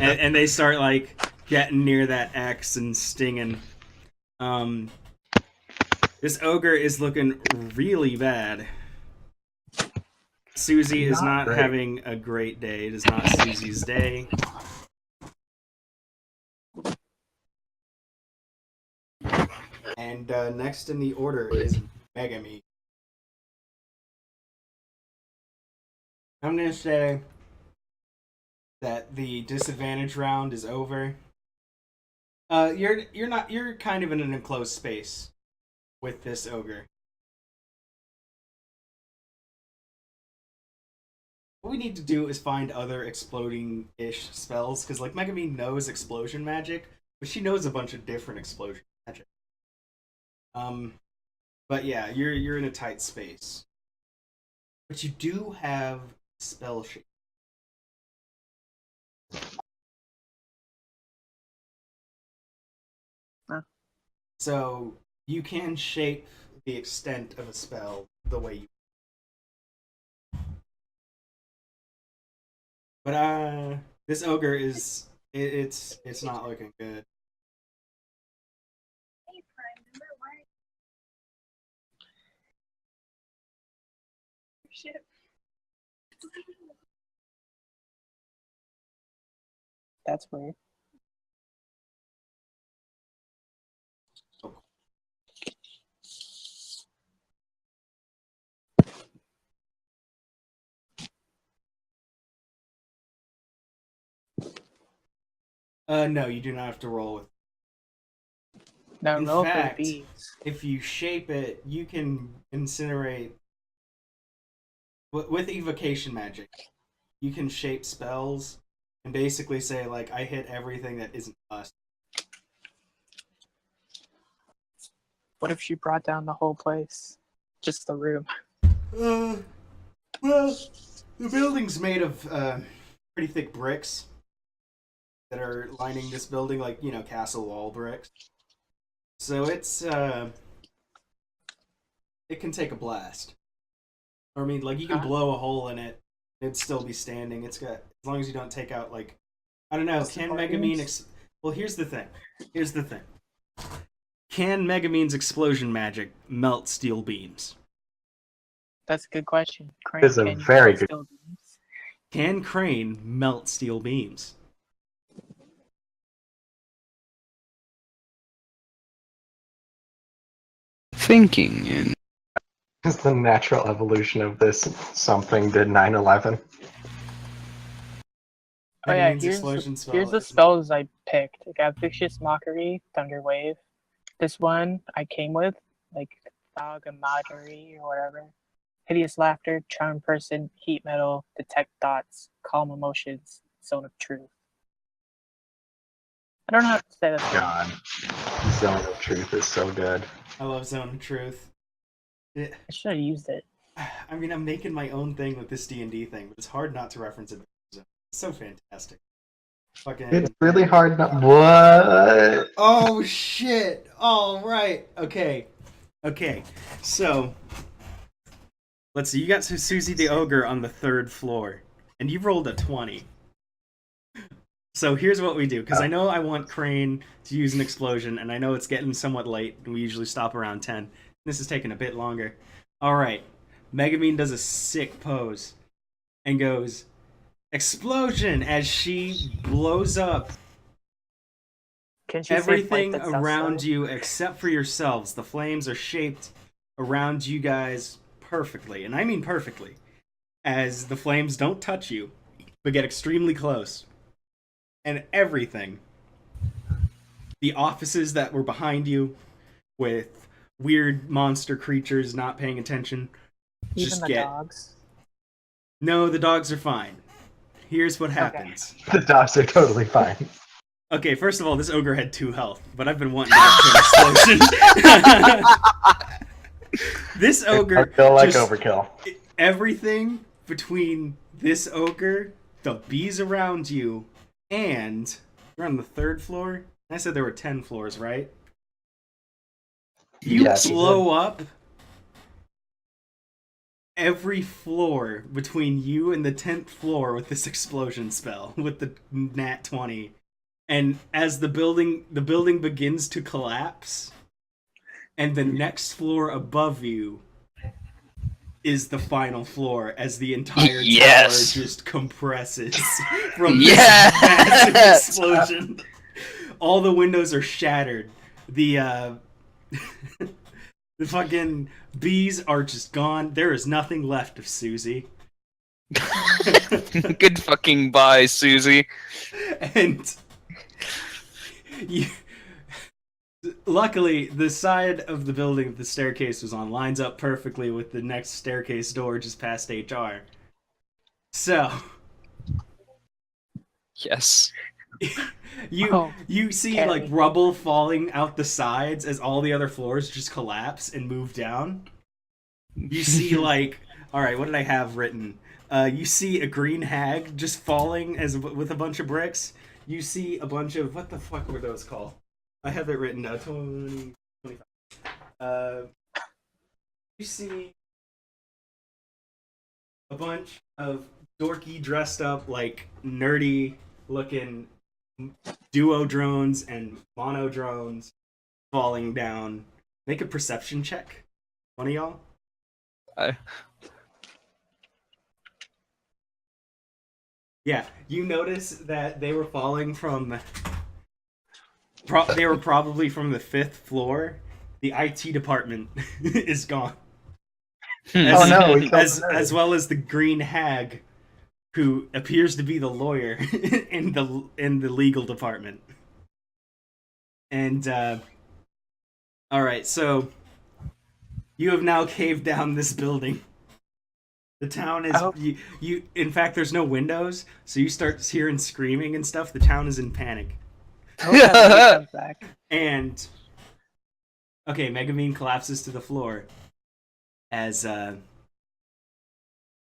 Speaker 1: And they start like getting near that X and stinging. This ogre is looking really bad. Susie is not
Speaker 3: great.
Speaker 1: having a great day. It is not Susie's day. And next in the order is Megami. I'm gonna say that the disadvantage round is over. You're kind of in an enclosed space with this ogre. What we need to do is find other exploding-ish spells, because like Megami knows explosion magic, but she knows a bunch of different explosion magic. But yeah, you're in a tight space. But you do have spell shape.
Speaker 4: Huh.
Speaker 1: So you can shape the extent of a spell the way you. But this ogre is it's not looking good.
Speaker 4: That's weird.
Speaker 1: No, you do not have to roll with.
Speaker 4: Now
Speaker 1: In
Speaker 4: roll for
Speaker 1: fact,
Speaker 4: bees.
Speaker 1: If you shape it, you can incinerate. With evocation magic, you can shape spells and basically say like, I hit everything that isn't us.
Speaker 4: What if she brought down the whole place? Just the room.
Speaker 1: Well, the building's made of pretty thick bricks that are lining this building, like, you know, castle wall bricks. So it's it can take a blast. Or I mean, like, you can blow a hole in it, it'd still be standing. It's got, as long as you don't take out, like, I don't know. Can Megamine? Well, here's the thing. Can Megamine's explosion magic melt steel beams?
Speaker 4: That's a good question. Crane,
Speaker 3: It's a
Speaker 4: can you
Speaker 3: very
Speaker 4: melt
Speaker 3: good-
Speaker 4: steel beams?
Speaker 1: Can Crane melt steel beams?
Speaker 2: Thinking and
Speaker 3: Is the natural evolution of this something did 9/11?
Speaker 4: Oh yeah,
Speaker 1: Megamine's
Speaker 4: here's
Speaker 1: explosion
Speaker 4: the,
Speaker 1: spell
Speaker 4: here's the
Speaker 1: is-
Speaker 4: spells I picked. I got Vicious Mockery, Thunder Wave. This one I came with, like Thaumaturgy or whatever. Hideous Laughter, Charm Person, Heat Metal, Detect Thoughts, Calm Emotions, Zone of Truth. I don't know how to say that.
Speaker 3: God, Zone of Truth is so good.
Speaker 1: I love Zone of Truth.
Speaker 4: I should have used it.
Speaker 1: I mean, I'm making my own thing with this D&D thing, but it's hard not to reference it. It's so fantastic. Fucking.
Speaker 3: It's really hard not. What?
Speaker 1: Oh shit! All right. Okay. So, let's see. You got Susie the Ogre on the 3rd floor, and you rolled a 20. So here's what we do, because I know I want Crane to use an explosion, and I know it's getting somewhat late, and we usually stop around 10. This is taking a bit longer. Alright, Megamine does a sick pose, and goes, explosion, as she blows up
Speaker 4: Can she
Speaker 1: everything
Speaker 4: say fight that's
Speaker 1: around
Speaker 4: outside?
Speaker 1: you except for yourselves. The flames are shaped around you guys perfectly, and I mean perfectly, as the flames don't touch you, but get extremely close. And everything, the offices that were behind you with weird monster creatures not paying attention,
Speaker 4: Even
Speaker 1: just
Speaker 4: the
Speaker 1: get...
Speaker 4: dogs.
Speaker 1: No, the dogs are fine. Here's what happens.
Speaker 3: The dogs are totally fine.
Speaker 1: Okay, first of all, this ogre had 2 health, but I've been wanting to get to an explosion. This ogre,
Speaker 3: I feel like
Speaker 1: just-
Speaker 3: overkill.
Speaker 1: everything between this ogre, the bees around you, and you're on the 3rd floor. I said there were 10 floors, right? You
Speaker 3: Yes, you
Speaker 1: blow up every floor between you and the 10th floor with this explosion spell, with the nat 20. And as the building begins to collapse, and the next floor above you is the final floor, as the entire
Speaker 2: Yes.
Speaker 1: tower just compresses from
Speaker 2: Yes.
Speaker 1: this massive explosion. All the windows are shattered. The the fucking bees are just gone. There is nothing left of Susie.
Speaker 2: good fucking bye, Susie.
Speaker 1: And you, luckily, the side of the building that the staircase was on lines up perfectly with the next staircase door just past HR. So
Speaker 2: Yes.
Speaker 1: you see
Speaker 4: Carrie.
Speaker 1: like rubble falling out the sides as all the other floors just collapse and move down. You see like, all right, what did I have written? You see a green hag just falling with a bunch of bricks. You see a bunch of, what the fuck were those called? I have it written down. 20, you see a bunch of dorky, dressed up, like nerdy looking duo drones and mono drones falling down. Make a perception check. One of y'all. Yeah, you notice that they were falling from. They were probably from the 5th floor. The IT department is gone.
Speaker 3: Oh no, we killed
Speaker 1: as
Speaker 3: the nerd.
Speaker 1: as well as the green hag, who appears to be the lawyer in the legal department. And all right, so you have now caved down this building. The town is you. In fact, there's no windows, so you start hearing screaming and stuff. The town is in panic.
Speaker 4: I hope that lady comes back.
Speaker 1: And okay, Megamine collapses to the floor as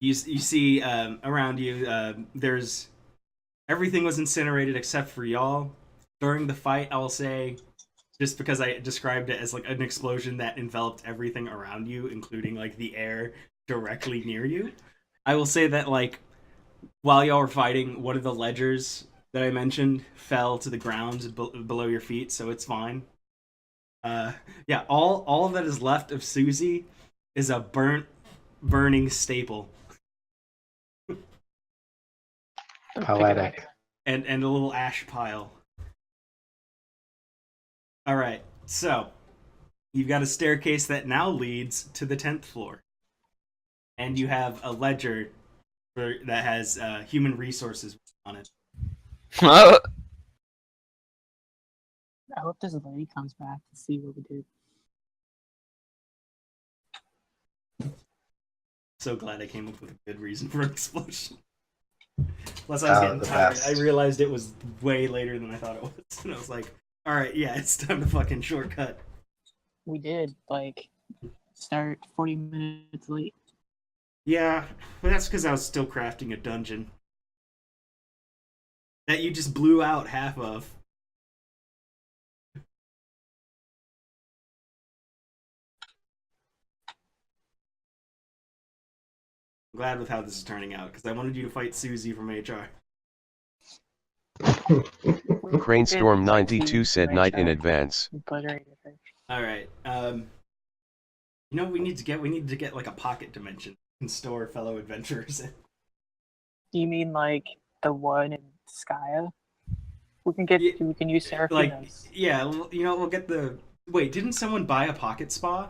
Speaker 1: you see around you. There's everything was incinerated except for y'all. During the fight, I will say, just because I described it as like an explosion that enveloped everything around you, including like the air directly near you. I will say that like while y'all were fighting, one of the ledgers that I mentioned fell to the ground below your feet, so it's fine. Yeah, all that is left of Susie is a burning staple.
Speaker 3: Poetic.
Speaker 1: And a little ash pile. Alright, so you've got a staircase that now leads to the 10th floor. And you have a ledger that has human resources on it.
Speaker 4: I hope this lady comes back to see what we did.
Speaker 1: So glad I came up with a good reason for an explosion. Plus, I was getting
Speaker 3: the
Speaker 1: tired.
Speaker 3: best.
Speaker 1: I realized it was way later than I thought it was. And I was like, alright, yeah, it's time to fucking shortcut.
Speaker 4: We did, like, start 40 minutes late.
Speaker 1: Yeah, but that's because I was still crafting a dungeon. That you just blew out half of. I'm glad with how this is turning out, because I wanted you to fight Susie from HR.
Speaker 5: Cranestorm 92 said night in advance.
Speaker 4: Obliterated her.
Speaker 1: Alright, you know what we need to get like a pocket dimension and store fellow adventurers in.
Speaker 4: Do you mean like the one in Skya? We can use
Speaker 1: Like,
Speaker 4: Seraphina's.
Speaker 1: yeah, you know, we'll get the... Wait, didn't someone buy a pocket spa?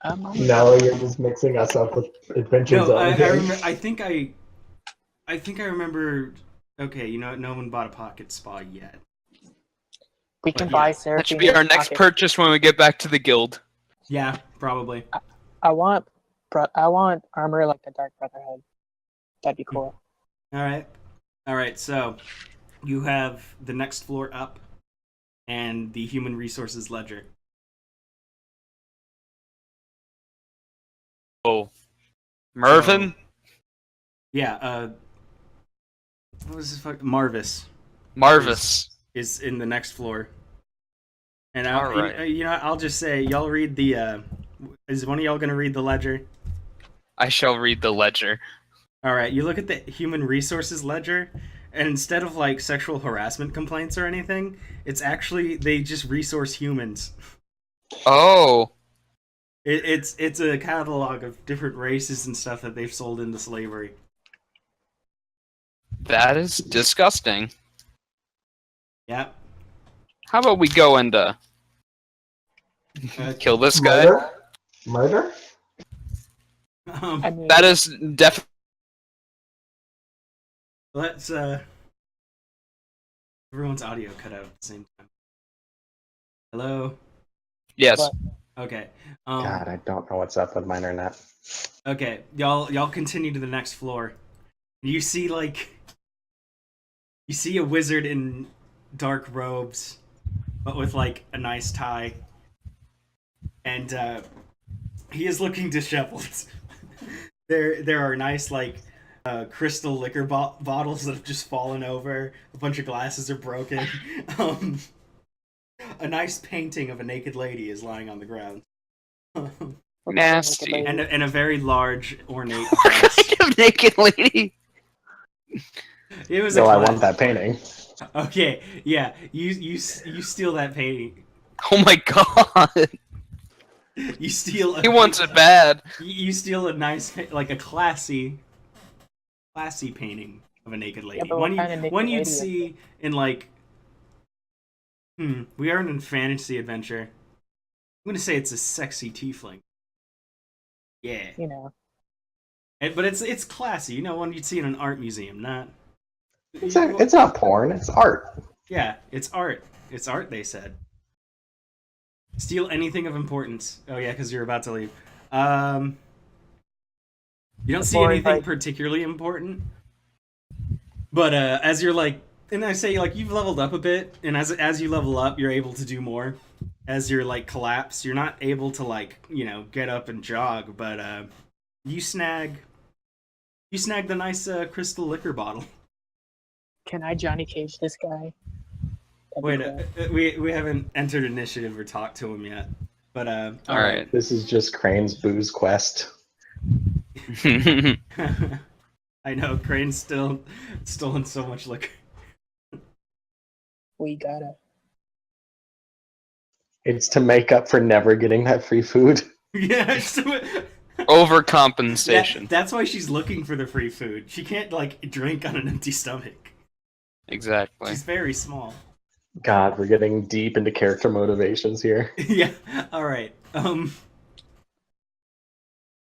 Speaker 6: No, you're just mixing us up with Adventure
Speaker 1: No,
Speaker 6: Zone.
Speaker 1: I think I remember... Okay, you know, no one bought a pocket spa yet.
Speaker 4: We can
Speaker 1: yeah,
Speaker 4: buy
Speaker 2: That
Speaker 4: Seraphina's.
Speaker 2: should be our next
Speaker 4: pocket.
Speaker 2: purchase when we get back to the guild.
Speaker 1: Yeah, probably.
Speaker 4: I want armor like the Dark Brotherhood. That'd be cool.
Speaker 1: Alright, so you have the next floor up and the human resources ledger.
Speaker 2: Oh, Mervin.
Speaker 1: Yeah, what was his fuck? Marvis
Speaker 2: Marvis.
Speaker 1: is in the next floor. And
Speaker 2: Alright.
Speaker 1: you know, I'll just say, y'all read the, is one of y'all gonna read the ledger?
Speaker 2: I shall read the ledger.
Speaker 1: Alright, you look at the human resources ledger, and instead of like sexual harassment complaints or anything, it's actually, they just resource humans.
Speaker 2: Oh,
Speaker 1: It's a catalog of different races and stuff that they've sold into slavery.
Speaker 2: that is disgusting.
Speaker 1: Yeah.
Speaker 2: How about we go and kill this guy?
Speaker 6: Murder? Murder?
Speaker 4: I mean,
Speaker 2: That is definitely.
Speaker 1: Let's everyone's audio cut out at the same time. Hello?
Speaker 2: Yes.
Speaker 4: What?
Speaker 1: Okay.
Speaker 3: God, I don't know what's up with my internet.
Speaker 1: Okay, y'all continue to the next floor. You see a wizard in dark robes, but with like a nice tie, and he is looking disheveled. There are nice like crystal liquor bottles that have just fallen over. A bunch of glasses are broken. A nice painting of a naked lady is lying on the ground.
Speaker 2: Nasty.
Speaker 1: And a very large, ornate
Speaker 2: What
Speaker 1: cross.
Speaker 2: kind of naked lady?
Speaker 1: It was
Speaker 3: No,
Speaker 1: a
Speaker 3: I
Speaker 1: class-
Speaker 3: want that painting.
Speaker 1: Okay, yeah, you steal that painting.
Speaker 2: Oh my god.
Speaker 1: You steal.
Speaker 2: He wants it bad.
Speaker 1: You steal a nice, like a classy painting of a naked lady.
Speaker 4: but what
Speaker 1: One
Speaker 4: kind of naked
Speaker 1: one you'd
Speaker 4: lady is
Speaker 1: see in like. We aren't in fantasy adventure. I'm gonna say it's a sexy tiefling. Yeah,
Speaker 4: You know.
Speaker 1: but it's classy. You know, one you'd see in an art museum, not.
Speaker 3: It's not porn. It's art.
Speaker 1: Yeah, it's art. It's art. They said. Steal anything of importance. Oh yeah, because you're about to leave. You don't see
Speaker 4: Before,
Speaker 1: anything
Speaker 4: like-
Speaker 1: particularly important. But as you're like, and I say like you've leveled up a bit, and as you level up, you're able to do more. As you're like collapse, you're not able to like get up and jog, but you snag the nice crystal liquor bottle.
Speaker 4: Can I Johnny Cage this guy? That'd be
Speaker 1: Wait,
Speaker 4: cool.
Speaker 1: we haven't entered initiative or talked to him yet, but
Speaker 2: All right.
Speaker 3: This is just Crane's booze quest.
Speaker 1: I know Crane's still stolen so much liquor.
Speaker 4: We gotta.
Speaker 3: It's to make up for never getting that free food.
Speaker 1: Yeah,
Speaker 2: Overcompensation.
Speaker 1: that's why she's looking for the free food. She can't like drink on an empty stomach.
Speaker 2: Exactly.
Speaker 1: She's very small.
Speaker 3: God, we're getting deep into character motivations here.
Speaker 1: Yeah. All right.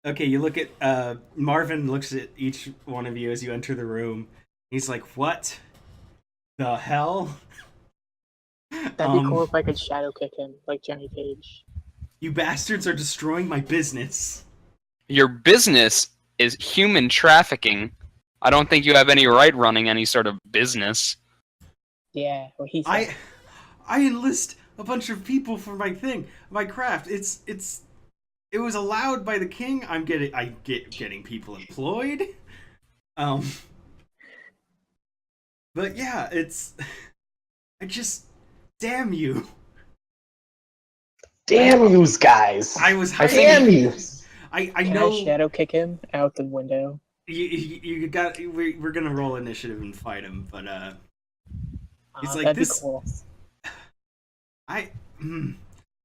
Speaker 1: Okay, you look at Marvin looks at each one of you as you enter the room. He's like, "What the hell?"
Speaker 4: That'd be cool if I could shadow kick him like Johnny Cage.
Speaker 1: You bastards are destroying my business.
Speaker 2: Your business is human trafficking. I don't think you have any right running any sort of business.
Speaker 4: Yeah, what he said.
Speaker 1: I enlist a bunch of people for my craft. It was allowed by the king. I get getting people employed. But yeah, damn you.
Speaker 3: Damn yous guys!
Speaker 1: I was
Speaker 3: Damn you!
Speaker 1: I
Speaker 4: Can
Speaker 1: know
Speaker 4: I shadow kick him out the window?
Speaker 1: you got we're gonna roll initiative and fight him, but It's like
Speaker 4: that'd
Speaker 1: this-
Speaker 4: be cool.
Speaker 1: I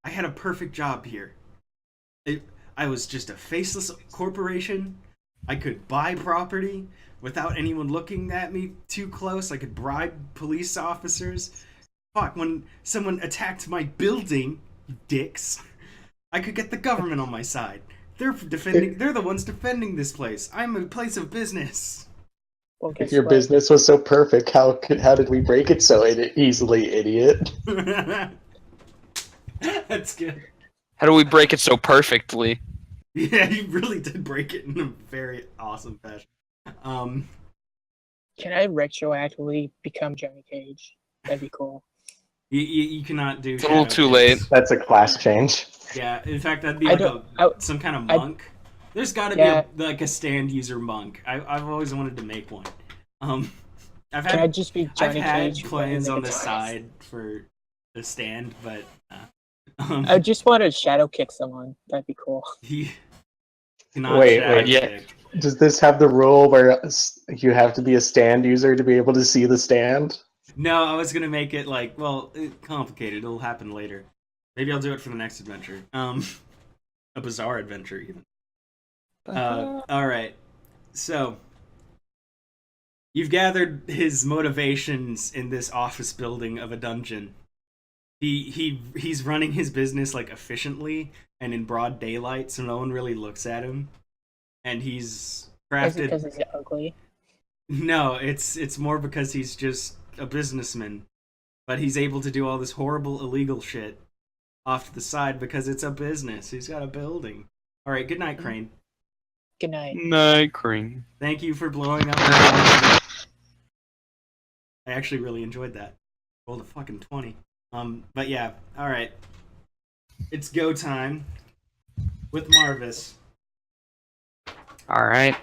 Speaker 1: had a perfect job here. I was just a faceless corporation. I could buy property without anyone looking at me too close. I could bribe police officers. Fuck, when someone attacked my building, you dicks, I could get the government on my side. They're the ones defending this place. I'm a place of business.
Speaker 4: Well,
Speaker 3: If
Speaker 4: guess
Speaker 3: your
Speaker 4: what?
Speaker 3: business was so perfect, how did we break it so easily, idiot?
Speaker 1: That's good.
Speaker 2: How do we break it so perfectly?
Speaker 1: Yeah, you really did break it in a very awesome fashion.
Speaker 4: Can I retroactively become Johnny Cage? That'd be cool.
Speaker 1: You cannot do.
Speaker 2: It's a little
Speaker 1: shadow
Speaker 2: too
Speaker 1: kicks.
Speaker 2: late.
Speaker 3: That's a class change.
Speaker 1: Yeah, in fact, that'd be
Speaker 4: I
Speaker 1: like
Speaker 4: don't- I-
Speaker 1: some kind of
Speaker 4: I-
Speaker 1: monk. There's got to
Speaker 4: Yeah.
Speaker 1: be like a stand user monk. I've always wanted to make one. I've
Speaker 4: Can I
Speaker 1: had
Speaker 4: just be
Speaker 1: I've
Speaker 4: Johnny
Speaker 1: had
Speaker 4: Cage?
Speaker 1: plans on the
Speaker 4: guitarist?
Speaker 1: side for the stand, but
Speaker 4: I just want to shadow kick someone. That'd be cool.
Speaker 1: he cannot
Speaker 3: Wait,
Speaker 1: shadow
Speaker 2: yeah.
Speaker 1: kick.
Speaker 3: Does this have the rule where you have to be a stand user to be able to see the stand?
Speaker 1: No, I was gonna make it like complicated. It'll happen later. Maybe I'll do it for the next adventure. A bizarre adventure even. All right. So you've gathered his motivations in this office building of a dungeon. He's running his business like efficiently and in broad daylight, so no one really looks at him. And he's
Speaker 4: Is it
Speaker 1: crafted.
Speaker 4: because he's ugly?
Speaker 1: No, it's more because he's just a businessman, but he's able to do all this horrible illegal shit off to the side because it's a business. He's got a building. All right, good night, Crane.
Speaker 4: Good night.
Speaker 2: Night cream.
Speaker 1: Thank you for blowing up. I actually really enjoyed that. Rolled a fucking 20. But yeah, all right. It's go time with Marvis.
Speaker 2: All right.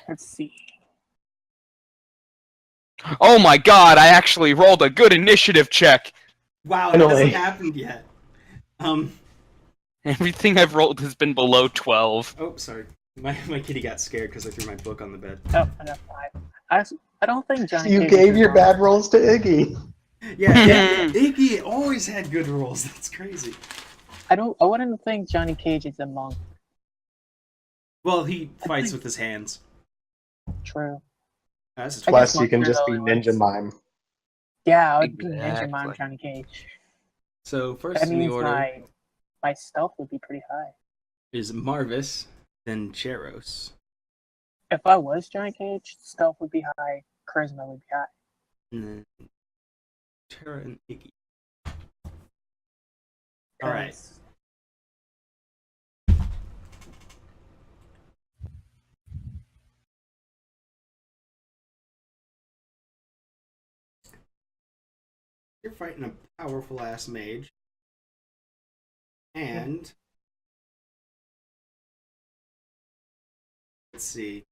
Speaker 4: Let's see.
Speaker 2: Oh my god, I actually rolled a good initiative check.
Speaker 1: Wow, that
Speaker 6: Finally.
Speaker 1: hasn't happened yet.
Speaker 2: Everything I've rolled has been below 12.
Speaker 1: Oh, sorry. My kitty got scared because I threw my book on the bed.
Speaker 4: Oh, enough. I don't think Johnny
Speaker 6: You
Speaker 4: Cage
Speaker 6: gave
Speaker 4: is
Speaker 6: your
Speaker 4: wrong.
Speaker 6: bad rolls to Iggy.
Speaker 1: Yeah, Iggy always had good rolls. That's crazy.
Speaker 4: I wouldn't think Johnny Cage is a monk.
Speaker 1: Well, he fights with his hands.
Speaker 4: True.
Speaker 1: That's
Speaker 4: I
Speaker 6: Plus,
Speaker 4: guess
Speaker 6: you can
Speaker 4: Monster
Speaker 6: just be
Speaker 4: Dolly
Speaker 6: Ninja
Speaker 4: was-
Speaker 6: Mime.
Speaker 4: Yeah, I would be Ninja
Speaker 2: Exactly.
Speaker 4: Mime Johnny Cage.
Speaker 1: So first
Speaker 4: That
Speaker 1: in the
Speaker 4: means
Speaker 1: order
Speaker 4: my stealth would be pretty high.
Speaker 1: is Marvis, then Cheros.
Speaker 4: If I was Johnny Cage, stealth would be high, charisma would be high.
Speaker 1: And then Tara and Iggy. Alright.
Speaker 4: 'Cause
Speaker 1: You're fighting a powerful ass mage. And let's see. It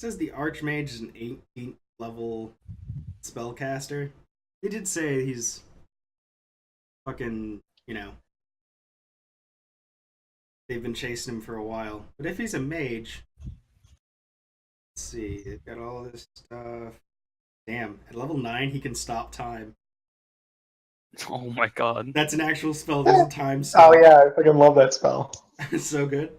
Speaker 1: says the Archmage is an 18th level spellcaster. He did say he's fucking, they've been chasing him for a while. But if he's a mage, let's see, they've got all this stuff. Damn, at level 9 he can stop time.
Speaker 2: Oh my god.
Speaker 1: That's an actual spell, there's a time stop.
Speaker 6: Oh yeah, I fucking love that spell.
Speaker 1: It's so good.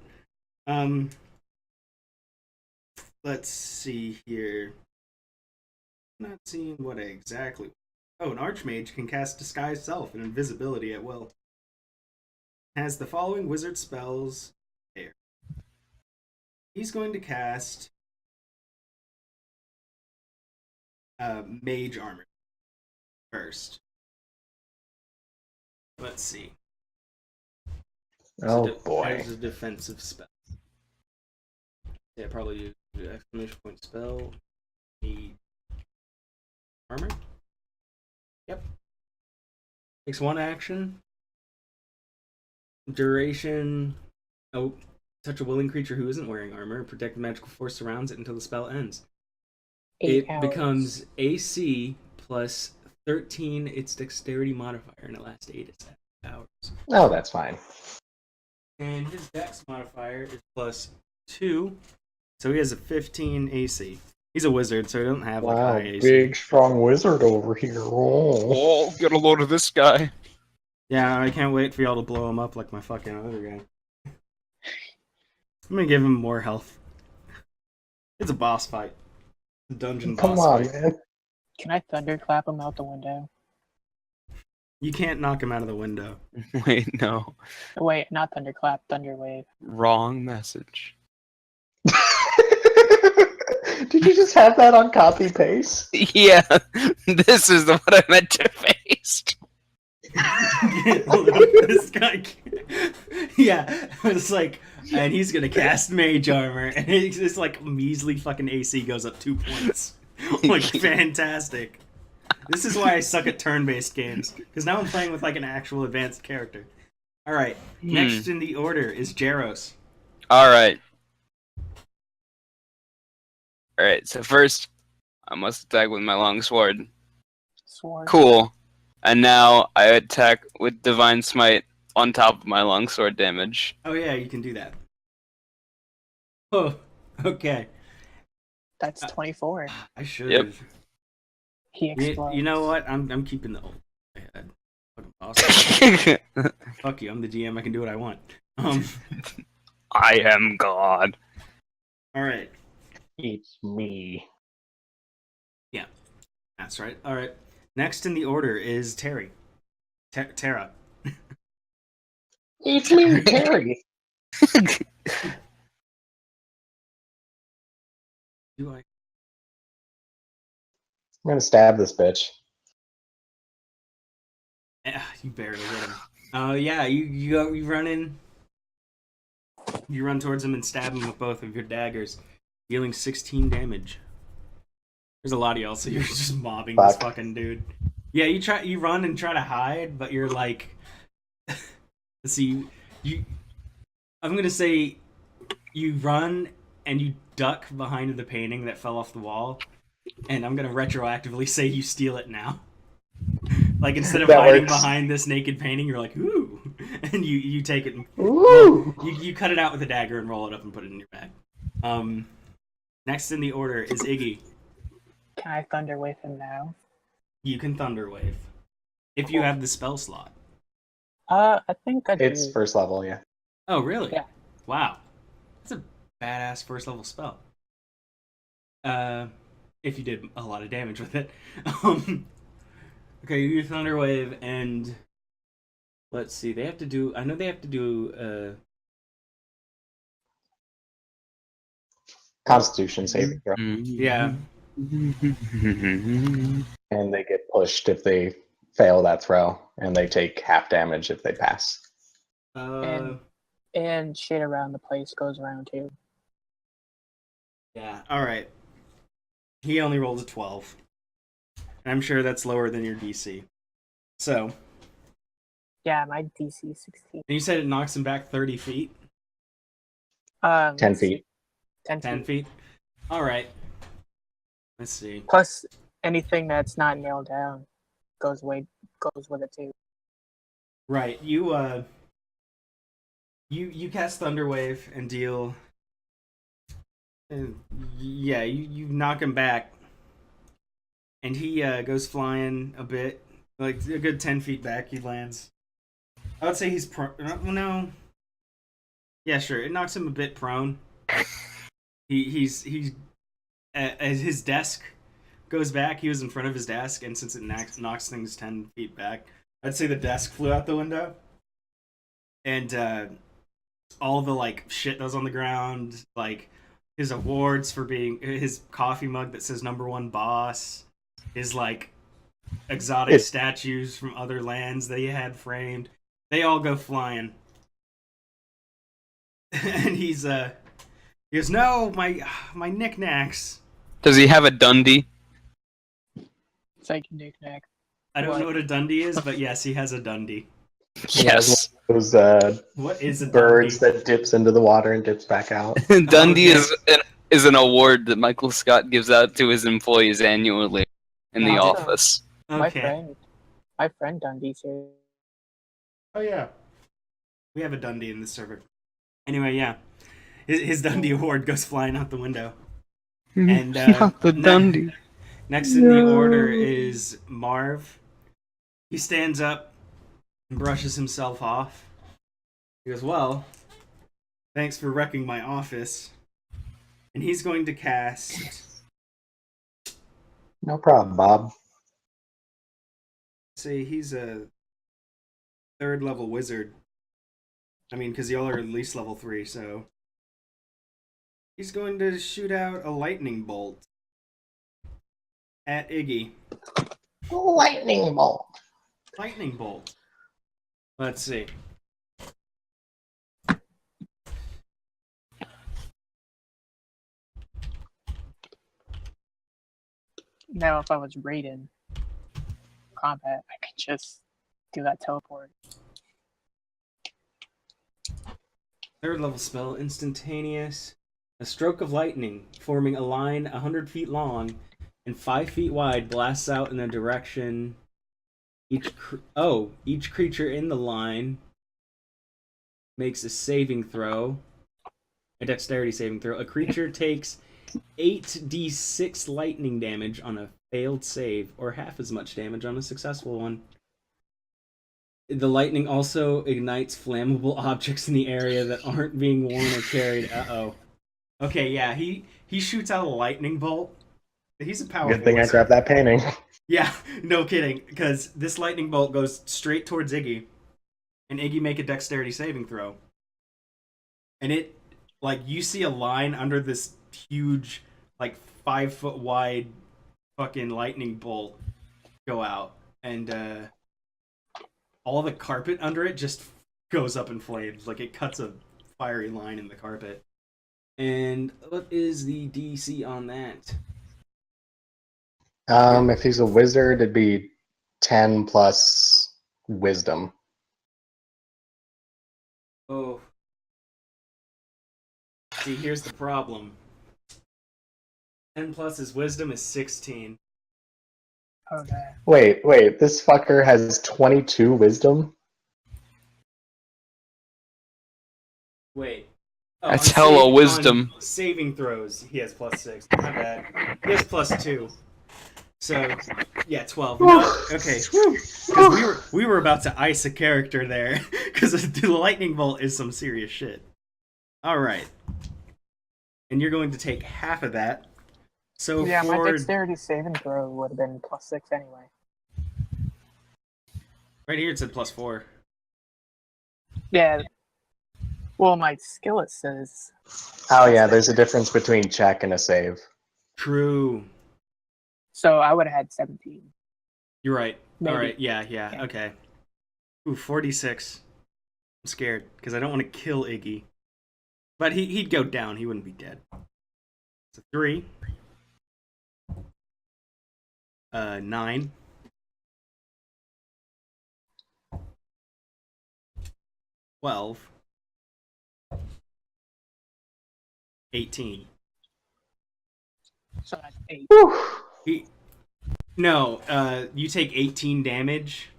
Speaker 1: Let's see here. Not seeing what exactly. Oh, an Archmage can cast Disguise Self and Invisibility at will. Has the following wizard spells there. He's going to cast Mage Armor first. Let's see.
Speaker 6: Oh boy.
Speaker 1: There's a defensive spell. Yeah, probably use the exclamation point spell. Need armor. Yep. Takes one action. Duration. Oh, touch a willing creature who isn't wearing armor. Protect magical force surrounds it until the spell ends.
Speaker 4: 8
Speaker 1: It
Speaker 4: hours.
Speaker 1: becomes AC plus 13 its dexterity modifier, and it lasts 8 hours.
Speaker 6: Oh, that's fine.
Speaker 1: And his dex modifier is plus 2, so he has a 15 AC. He's a wizard, so he doesn't have like
Speaker 6: Wow,
Speaker 1: high AC.
Speaker 6: big strong wizard over here. Oh.
Speaker 2: Oh, get a load of this guy.
Speaker 1: Yeah, I can't wait for y'all to blow him up like my fucking other guy. I'm gonna give him more health. It's a boss fight. A dungeon
Speaker 6: Come
Speaker 1: boss
Speaker 6: on,
Speaker 1: fight.
Speaker 6: man.
Speaker 4: Can I thunderclap him out the window?
Speaker 1: You can't knock him out of the window.
Speaker 2: Wait, no.
Speaker 4: Oh, wait, not thunderclap, thunderwave.
Speaker 2: Wrong message.
Speaker 6: Did you just have that on copy paste?
Speaker 2: Yeah, this is the one I meant to paste.
Speaker 1: This guy. Yeah, it's like, and he's gonna cast Mage Armor, and it's like measly fucking AC goes up 2 points. Like fantastic. This is why I suck at turn-based games, because now I'm playing with like an actual advanced character. All right, next in the order is Jaros.
Speaker 2: All right. All right. So first, I must attack with my longsword.
Speaker 4: Sword.
Speaker 2: Cool. And now I attack with divine smite on top of my longsword damage.
Speaker 1: Oh yeah, you can do that. Oh, okay.
Speaker 4: That's 24.
Speaker 1: I should.
Speaker 2: Yep.
Speaker 4: He
Speaker 1: You,
Speaker 4: explodes.
Speaker 1: you know what? I'm keeping the old. Fucking awesome. Fuck you. I'm the GM. I can do what I want.
Speaker 2: I am God.
Speaker 1: All right.
Speaker 6: It's me.
Speaker 1: That's right. All right. Next in the order is Terry. Tara.
Speaker 6: It's me, Terry.
Speaker 1: Do I?
Speaker 6: I'm gonna stab this bitch.
Speaker 1: You barely hit him. Oh yeah, you run in. You run towards him and stab him with both of your daggers, dealing 16 damage. There's a lot of y'all, so you're just mobbing this
Speaker 6: Fuck.
Speaker 1: fucking dude. Yeah, you run and try to hide, but you're like, let's see, I'm gonna say, you run and you duck behind the painting that fell off the wall, and I'm gonna retroactively say you steal it now. Like instead of
Speaker 6: That
Speaker 1: hiding
Speaker 6: works.
Speaker 1: behind this naked painting, you're like, ooh, and you take it. And,
Speaker 6: Ooh.
Speaker 1: well, you cut it out with a dagger and roll it up and put it in your bag. Next in the order is Iggy.
Speaker 4: Can I thunder wave him now?
Speaker 1: You can Thunder Wave if you have the spell slot.
Speaker 4: I think I do.
Speaker 3: It's first level, yeah.
Speaker 1: Oh, really?
Speaker 4: Yeah.
Speaker 1: Wow, that's a badass first level spell. If you did a lot of damage with it. Okay, you do Thunder Wave, and let's see. They have to do. I know they have to do.
Speaker 3: Constitution saving throw.
Speaker 1: Yeah.
Speaker 3: And they get pushed if they fail that throw, and they take half damage if they pass.
Speaker 4: And shit around the place goes around too.
Speaker 1: Yeah. All right. He only rolled a 12. And I'm sure that's lower than your DC. So,
Speaker 4: Yeah, my DC is 16.
Speaker 1: and you said it knocks him back 30 feet,
Speaker 3: 10 feet.
Speaker 4: 10
Speaker 1: 10
Speaker 4: feet.
Speaker 1: feet. All right. Let's see.
Speaker 4: Plus anything that's not nailed down goes with it too.
Speaker 1: Right. You cast Thunderwave and deal. Yeah, you knock him back, and he goes flying a bit, like a good 10 feet back. He lands. I would say he's prone. No. Yeah, sure. It knocks him a bit prone. He's as his desk goes back. He was in front of his desk, and since it knocks things 10 feet back, I'd say the desk flew out the window, and all the like shit that was on the ground, like his awards for being his coffee mug that says #1 boss, his like exotic statues from other lands that he had framed, they all go flying. And he goes, no, my knickknacks.
Speaker 2: Does he have a Dundee?
Speaker 4: It's like knick-knack.
Speaker 1: I don't
Speaker 4: What?
Speaker 1: know what a Dundee is, but yes, he has a Dundee.
Speaker 2: Yes.
Speaker 3: Those
Speaker 1: What is a
Speaker 3: birds
Speaker 1: Dundee?
Speaker 3: that dips into the water and dips back out.
Speaker 2: Dundee
Speaker 1: Okay.
Speaker 2: is an award that Michael Scott gives out to his employees annually in the
Speaker 1: Oh.
Speaker 2: office.
Speaker 1: Okay.
Speaker 4: My friend Dundee's here.
Speaker 1: Oh yeah, we have a Dundee in this server. Anyway, yeah, his Dundee award goes flying out the window. And
Speaker 2: Not the Dundee.
Speaker 1: Next in the order is Marv. He stands up and brushes himself off. He goes, well, thanks for wrecking my office. And he's going to cast.
Speaker 3: No problem, Bob.
Speaker 1: Say he's a 3rd level wizard. I mean, because y'all are at least level 3, so. He's going to shoot out a lightning bolt at Iggy.
Speaker 3: Lightning bolt.
Speaker 1: Lightning bolt. Let's see.
Speaker 4: Now, if I was Raiden combat, I could just do that teleport.
Speaker 1: 3rd level spell, instantaneous. A stroke of lightning, forming a line 100 feet long and 5 feet wide, blasts out in a direction. Each creature in the line makes a saving throw, a dexterity saving throw. A creature takes 8d6 lightning damage on a failed save, or half as much damage on a successful one. The lightning also ignites flammable objects in the area that aren't being worn or carried. Uh-oh. Okay, yeah, he shoots out a lightning bolt. He's a powerful
Speaker 3: Good thing I
Speaker 1: wizard.
Speaker 3: grabbed that painting.
Speaker 1: Yeah, no kidding, because this lightning bolt goes straight towards Iggy, and Iggy make a dexterity saving throw. And it, like, you see a line under this huge, like, 5 foot wide fucking lightning bolt go out, and all the carpet under it just goes up in flames. Like, it cuts a fiery line in the carpet. And what is the DC on that?
Speaker 3: If he's a wizard, it'd be 10 plus wisdom.
Speaker 1: Oh. See, here's the problem. 10 plus his wisdom is 16.
Speaker 4: Okay.
Speaker 6: Wait, this fucker has 22 wisdom?
Speaker 1: Wait.
Speaker 2: That's
Speaker 1: on
Speaker 2: hella
Speaker 1: on
Speaker 2: wisdom.
Speaker 1: saving throws, he has plus 6. My bad. He has plus 2. So, yeah, 12. No, okay. Because we were about to ice a character there. Because the lightning bolt is some serious shit. Alright. And you're going to take half of that. So
Speaker 4: Yeah, my
Speaker 1: for
Speaker 4: dexterity saving throw would have been +6 anyway.
Speaker 1: right here it said plus 4.
Speaker 4: Yeah. Well, my skillet says.
Speaker 6: Oh yeah, there's a difference between check and a save.
Speaker 1: True.
Speaker 4: So I would have had 17.
Speaker 1: You're right.
Speaker 4: Maybe.
Speaker 1: Alright, yeah, okay. Ooh, 46. I'm scared, because I don't want to kill Iggy. But he'd go down, he wouldn't be dead. So 3. 9. 12. 18.
Speaker 4: So that's 8.
Speaker 6: Whew.
Speaker 1: No, you take 18 damage.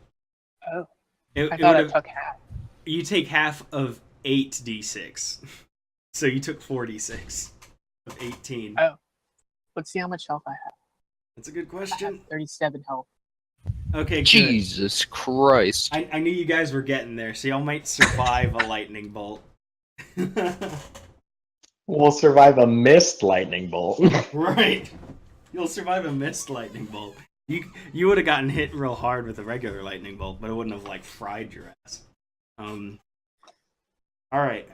Speaker 4: Oh.
Speaker 1: It
Speaker 4: I thought I
Speaker 1: would've-
Speaker 4: took half.
Speaker 1: You take half of 8d6. So you took 4d6 of 18.
Speaker 4: Oh. Let's see how much health I have.
Speaker 1: That's a good
Speaker 4: I
Speaker 1: question.
Speaker 4: have 37 health.
Speaker 1: Okay, good.
Speaker 2: Jesus Christ.
Speaker 1: I knew you guys were getting there, so y'all might survive a lightning bolt.
Speaker 6: We'll survive a missed lightning bolt.
Speaker 1: Right. You'll survive a missed lightning bolt. You would have gotten hit real hard with a regular lightning bolt, but it wouldn't have like fried your ass. All right.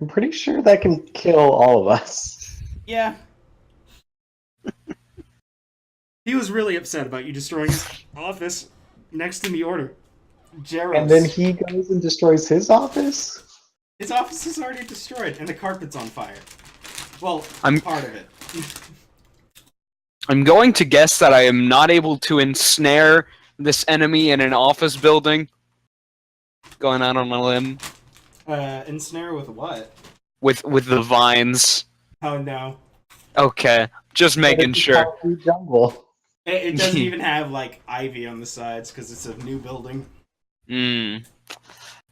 Speaker 6: I'm pretty sure that can kill all of us.
Speaker 1: Yeah. He was really upset about you destroying his office next in the order. Jaros.
Speaker 6: And then he goes and destroys his office?
Speaker 1: His office is already destroyed, and the carpet's on fire. Well,
Speaker 2: I'm-
Speaker 1: part of it.
Speaker 2: I'm going to guess that I am not able to ensnare this enemy in an office building. Going out on a limb
Speaker 1: Ensnare with what?
Speaker 2: with the vines.
Speaker 1: Oh no.
Speaker 2: Okay, just making
Speaker 6: But it's
Speaker 2: sure.
Speaker 6: concrete jungle.
Speaker 1: It doesn't even have like ivy on the sides because it's a new building.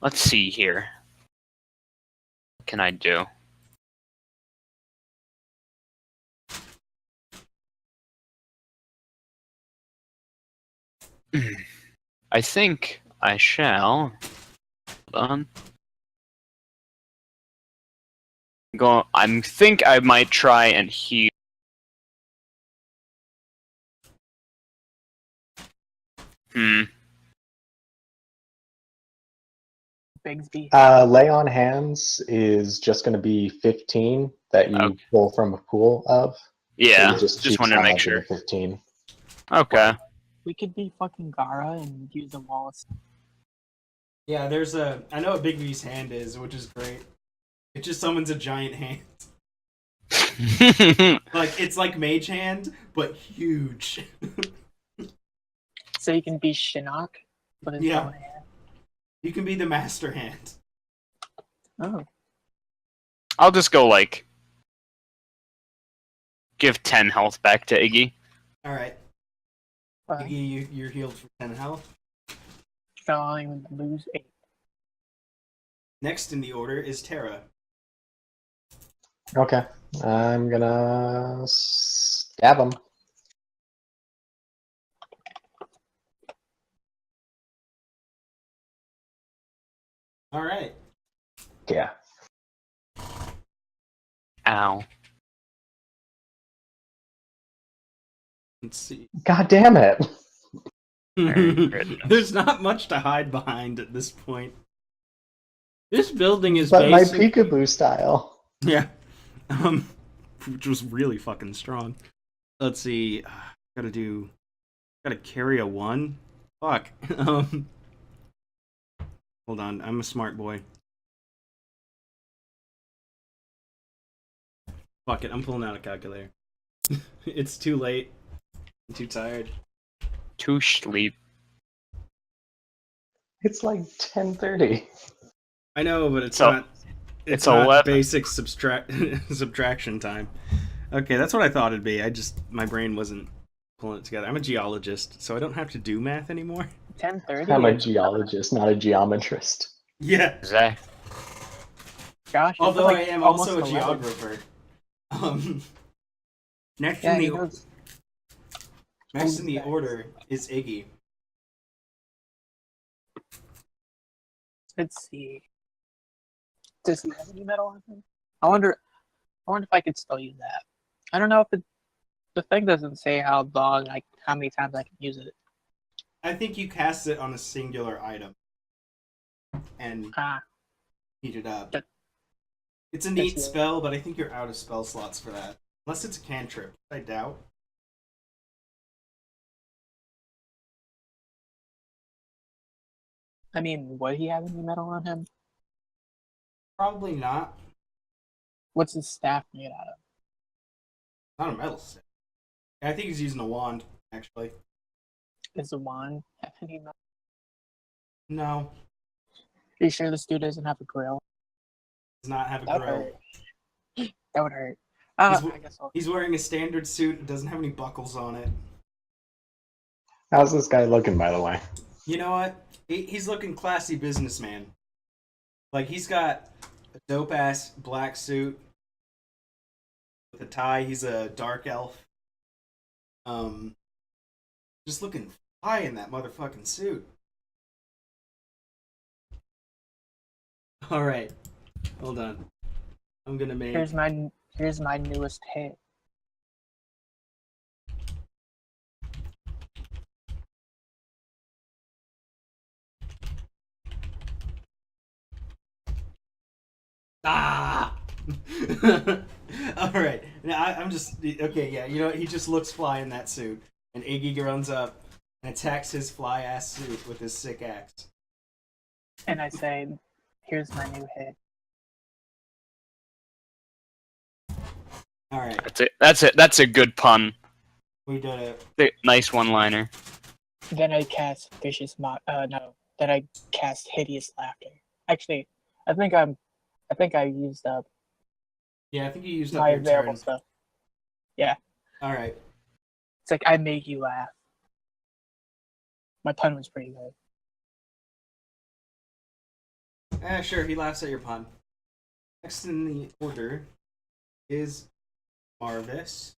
Speaker 2: Let's see here. What can I do? I think I shall. Hold on. Think I might try and heal.
Speaker 4: Bigsby.
Speaker 6: Lay on hands is just going to be 15 that you
Speaker 2: Okay.
Speaker 6: pull from a pool of. So
Speaker 2: Yeah,
Speaker 6: you
Speaker 2: just
Speaker 6: choose
Speaker 2: wanted to make
Speaker 6: dodge
Speaker 2: sure.
Speaker 6: of 15.
Speaker 2: Okay.
Speaker 4: We could be fucking Gara and use a Wallace.
Speaker 1: Yeah, there's a. I know what Big V's hand is, which is great. It just summons a giant hand. Like it's like Mage Hand, but huge.
Speaker 4: So you can be Shinnok, but it's
Speaker 1: Yeah.
Speaker 4: own hand.
Speaker 1: You can be the Master Hand.
Speaker 4: Oh.
Speaker 2: I'll just go like give 10 health back to Iggy.
Speaker 1: All right,
Speaker 4: Fine.
Speaker 1: Iggy, you're healed for 10 health.
Speaker 4: So I would lose 8.
Speaker 1: Next in the order is Terra.
Speaker 6: Okay. I'm going to stab him.
Speaker 1: All right.
Speaker 6: Yeah.
Speaker 2: Ow.
Speaker 1: Let's see.
Speaker 6: God damn it.
Speaker 2: Merry Christmas.
Speaker 1: There's not much to hide behind at this point. This building is
Speaker 6: But my
Speaker 1: basic.
Speaker 6: peekaboo style.
Speaker 1: Yeah. Which was really fucking strong. Let's see. Gotta carry a 1. Fuck. Hold on. I'm a smart boy. Fuck it. I'm pulling out a calculator. It's too late. I'm too tired.
Speaker 2: To sleep.
Speaker 6: It's like 10:30.
Speaker 1: I know, but it's
Speaker 2: So,
Speaker 1: not.
Speaker 2: it's
Speaker 1: not
Speaker 2: 11.
Speaker 1: basic subtraction time. Okay, that's what I thought it'd be. My brain wasn't pulling it together. I'm a geologist, so I don't have to do math anymore.
Speaker 4: 10:30.
Speaker 6: I'm a geologist, not a geometrist.
Speaker 1: Yeah.
Speaker 2: Zach.
Speaker 4: Gosh, it's
Speaker 1: Although
Speaker 4: like
Speaker 1: I am
Speaker 4: almost
Speaker 1: also a
Speaker 4: 11.
Speaker 1: geographer. Next
Speaker 4: Yeah,
Speaker 1: in
Speaker 4: he
Speaker 1: the
Speaker 4: knows.
Speaker 1: next in the order is Iggy.
Speaker 4: Let's see. Does he have any metal on him? I wonder if I could still use that. I don't know if the thing doesn't say how long, like how many times I can use it.
Speaker 1: I think you cast it on a singular item and
Speaker 4: Ah,
Speaker 1: heat it up.
Speaker 4: That-
Speaker 1: It's a neat
Speaker 4: that's-
Speaker 1: spell, but I think you're out of spell slots for that. Unless it's a cantrip. I doubt.
Speaker 4: I mean, would he have any metal on him?
Speaker 1: Probably not.
Speaker 4: What's his staff made out of?
Speaker 1: Not a metal stick. I think he's using a wand, actually.
Speaker 4: Is the wand have any metal?
Speaker 1: No.
Speaker 4: Are you sure this dude doesn't have a grill?
Speaker 1: Does not have a
Speaker 4: That would
Speaker 1: grill.
Speaker 4: hurt. That would hurt.
Speaker 1: He's-
Speaker 4: I guess I'll.
Speaker 1: He's wearing a standard suit. It doesn't have any buckles on it.
Speaker 6: How's this guy looking, by the way?
Speaker 1: You know what? He's looking classy businessman. Like, he's got a dope-ass black suit with a tie. He's a dark elf. Just looking fly in that motherfucking suit. Alright. Hold on. I'm gonna make...
Speaker 4: Here's my newest hit.
Speaker 1: Ah! Alright. Now, I'm just... Okay, yeah, you know what? He just looks fly in that suit. And Iggy runs up and attacks his fly-ass suit with his sick axe.
Speaker 4: And I say, here's my new hit.
Speaker 1: Alright.
Speaker 2: That's a good pun.
Speaker 1: We did it.
Speaker 2: Nice one-liner.
Speaker 4: Then I cast Then I cast Hideous Laughter. Actually, I think I used up
Speaker 1: Yeah, I think you used up
Speaker 4: my
Speaker 1: your
Speaker 4: available
Speaker 1: turn.
Speaker 4: stuff.
Speaker 1: Alright.
Speaker 4: It's like I make you laugh. My pun was pretty good.
Speaker 1: Sure, he laughs at your pun. Next in the order is Marvis.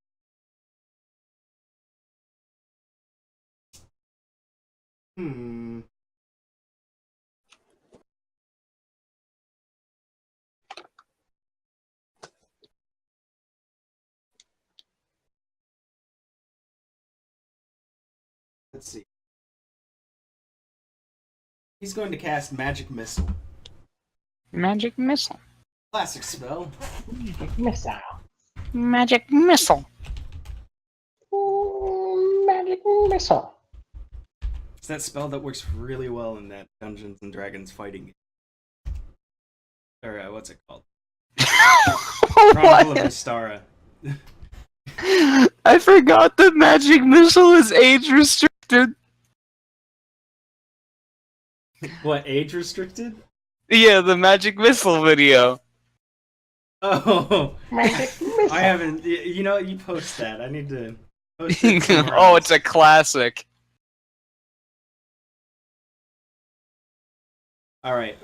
Speaker 1: Let's see. He's going to cast Magic Missile.
Speaker 2: Magic missile.
Speaker 1: Classic spell.
Speaker 6: Missile.
Speaker 2: Magic missile.
Speaker 6: Magic missile.
Speaker 1: It's that spell that works really well in that Dungeons and Dragons fighting game. Or, what's it called? Chronicle of
Speaker 2: What?
Speaker 1: Astara.
Speaker 2: I forgot that magic missile is age restricted.
Speaker 1: What, age restricted?
Speaker 2: Yeah, the magic missile video.
Speaker 1: Oh,
Speaker 6: Magic missile.
Speaker 1: I haven't. You know, you post that. I need to post it. somewhere
Speaker 2: Oh,
Speaker 1: else.
Speaker 2: it's a classic.
Speaker 1: All right.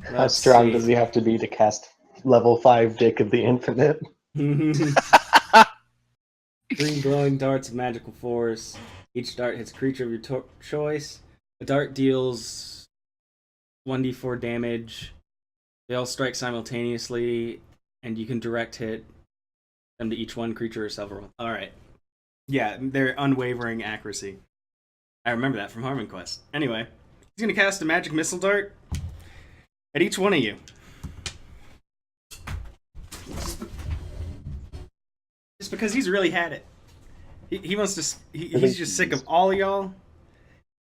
Speaker 6: How strong does he have to be to cast level 5 Dick of the Infinite?
Speaker 1: Green glowing darts of magical force. Each dart hits a creature of your choice. A dart deals 1d4 damage. They all strike simultaneously, and you can direct hit them to each one creature or several. Alright. Yeah, they're unwavering accuracy. I remember that from Harmon Quest. Anyway, he's going to cast a magic missile dart at each one of you. Just because he's really had it. He wants to. He's just sick of all y'all.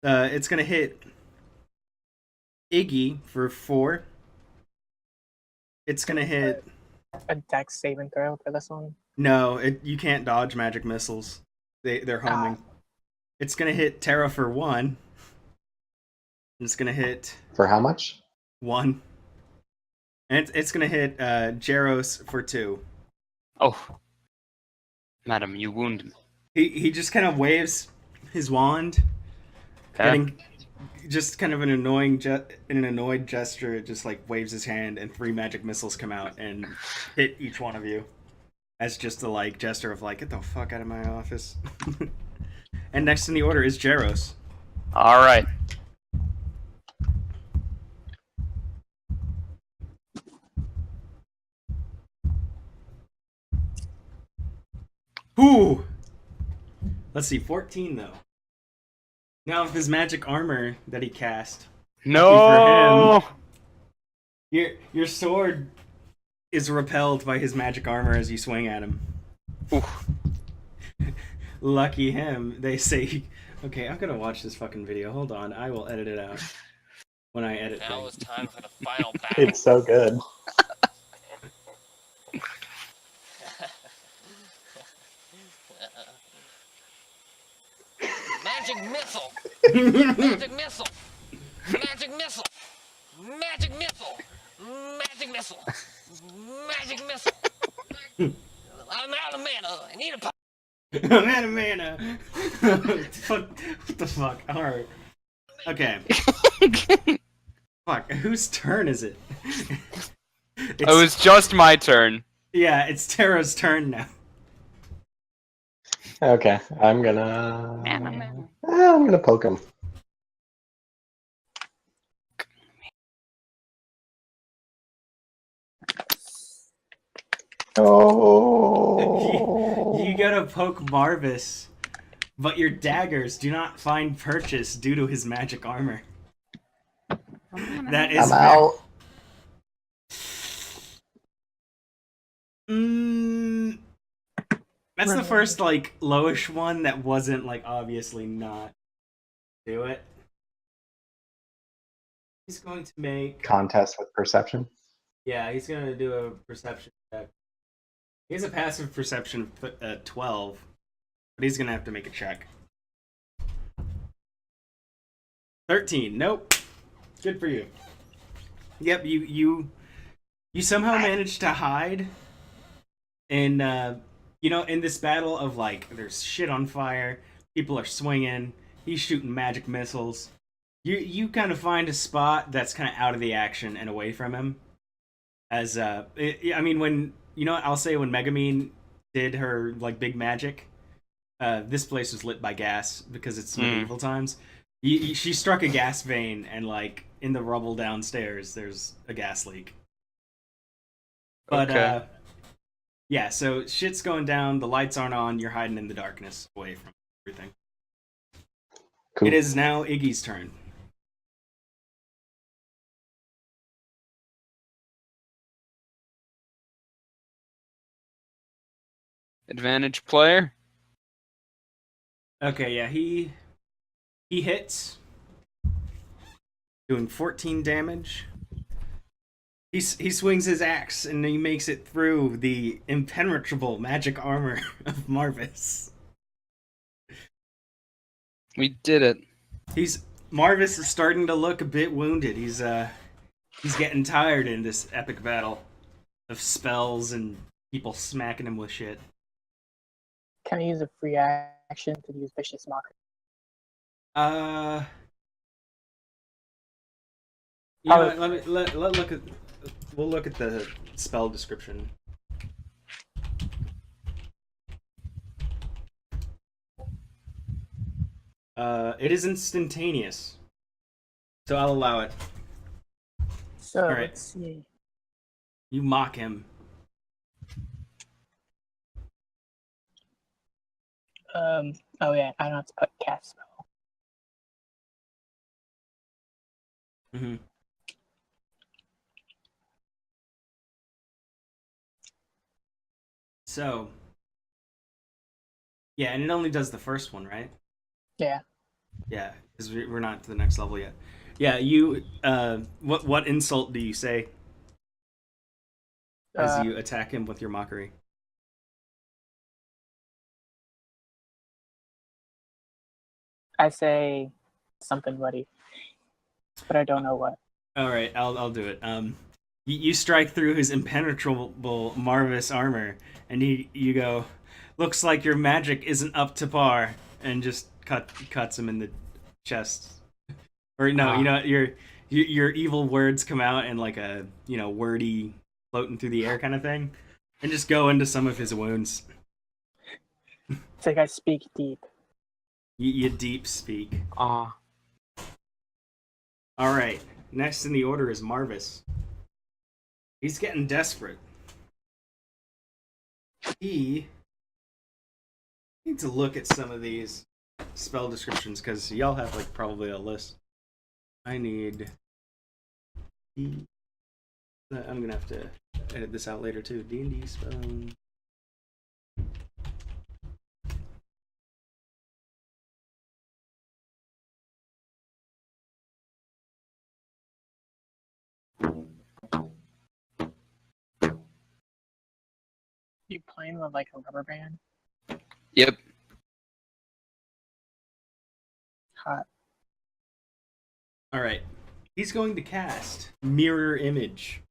Speaker 1: It's gonna hit Iggy for 4. It's gonna hit.
Speaker 4: A dex saving throw for this one.
Speaker 1: No, you can't dodge magic missiles. They're homing. It's gonna hit Terra for 1. It's gonna hit
Speaker 6: For how much?
Speaker 1: 1. And it's gonna hit Jaros for 2.
Speaker 2: Oh, Madam, you wound me.
Speaker 1: He just kind of waves his wand,
Speaker 2: Okay.
Speaker 1: getting just kind of an annoyed gesture. It just like waves his hand, and 3 magic missiles come out and hit each one of you. As just a like gesture of like, get the fuck out of my office. And next in the order is Jaros.
Speaker 2: All right.
Speaker 1: Ooh. Let's see, 14 though. Now with his magic armor that he cast,
Speaker 2: No.
Speaker 1: your sword is repelled by his magic armor as you swing at him.
Speaker 2: Oof.
Speaker 1: Lucky him. They say, okay, I'm gonna watch this fucking video. Hold on, I will edit it out when I edit
Speaker 7: Now it's
Speaker 1: things.
Speaker 7: time for the final battle.
Speaker 6: It's so good.
Speaker 7: Magic missile! Magic missile! Magic missile! Magic missile! Magic missile! Magic missile! I'm out of mana. I need a power.
Speaker 1: Mana. What the fuck? Alright. Okay. Fuck, whose turn is it?
Speaker 2: It was just my turn.
Speaker 1: Yeah, it's Tara's turn now.
Speaker 6: Okay, I'm gonna poke him. Oh.
Speaker 1: You gotta poke Marvis, but your daggers do not find purchase due to his magic armor. That is
Speaker 6: I'm out.
Speaker 1: Mm, that's the first like lowish one that wasn't like obviously not do it. He's going to make
Speaker 6: Contest with perception.
Speaker 1: yeah. He's gonna do a perception check. He has a passive perception of 12, but he's gonna have to make a check. 13. Nope. Good for you. Yep. You somehow managed to hide. And, in this battle of, like, there's shit on fire, people are swinging, he's shooting magic missiles, you kind of find a spot that's kind of out of the action and away from him. As, when, I'll say when Megumin did her, like, big magic, this place was lit by gas because it's medieval times. She struck a gas vein, and, like, in the rubble downstairs, there's a gas leak. But,
Speaker 2: Okay.
Speaker 1: yeah, so shit's going down, the lights aren't on, you're hiding in the darkness away from everything.
Speaker 6: Cool.
Speaker 1: It is now Iggy's turn.
Speaker 2: Advantage player.
Speaker 1: Okay, yeah, he hits, doing 14 damage. He swings his axe and he makes it through the impenetrable magic armor of Marvis.
Speaker 2: We did it.
Speaker 1: Marvis is starting to look a bit wounded. He's getting tired in this epic battle of spells and people smacking him with shit.
Speaker 4: Can I use a free action to use Vicious Mockery?
Speaker 1: You know what, we'll look at the spell description. It is instantaneous, so I'll allow it.
Speaker 4: So,
Speaker 1: All right.
Speaker 4: let's see.
Speaker 1: You mock him.
Speaker 4: Oh yeah, I don't have to put cast spell.
Speaker 1: Mm-hmm. So, yeah, and it only does the first one, right?
Speaker 4: Yeah.
Speaker 1: Yeah, because we're not to the next level yet. Yeah, you. What insult do you say as you attack him with your mockery?
Speaker 4: I say something buddy, but I don't know what.
Speaker 1: All right, I'll do it. You strike through his impenetrable Marvis armor, and you go, looks like your magic isn't up to par, and just cuts him in the chest. Or no, your evil words come out in like a wordy floating through the air kind of thing, and just go into some of his wounds.
Speaker 4: It's like I speak deep.
Speaker 1: You deep speak.
Speaker 2: Ah.
Speaker 1: All right. Next in the order is Marvis. He's getting desperate. He needs to look at some of these spell descriptions because y'all have like probably a list. I need. I'm gonna have to edit this out later too. D&D spell.
Speaker 4: You playing with like a rubber band?
Speaker 2: Yep.
Speaker 4: Hot.
Speaker 1: All right. He's going to cast Mirror Image.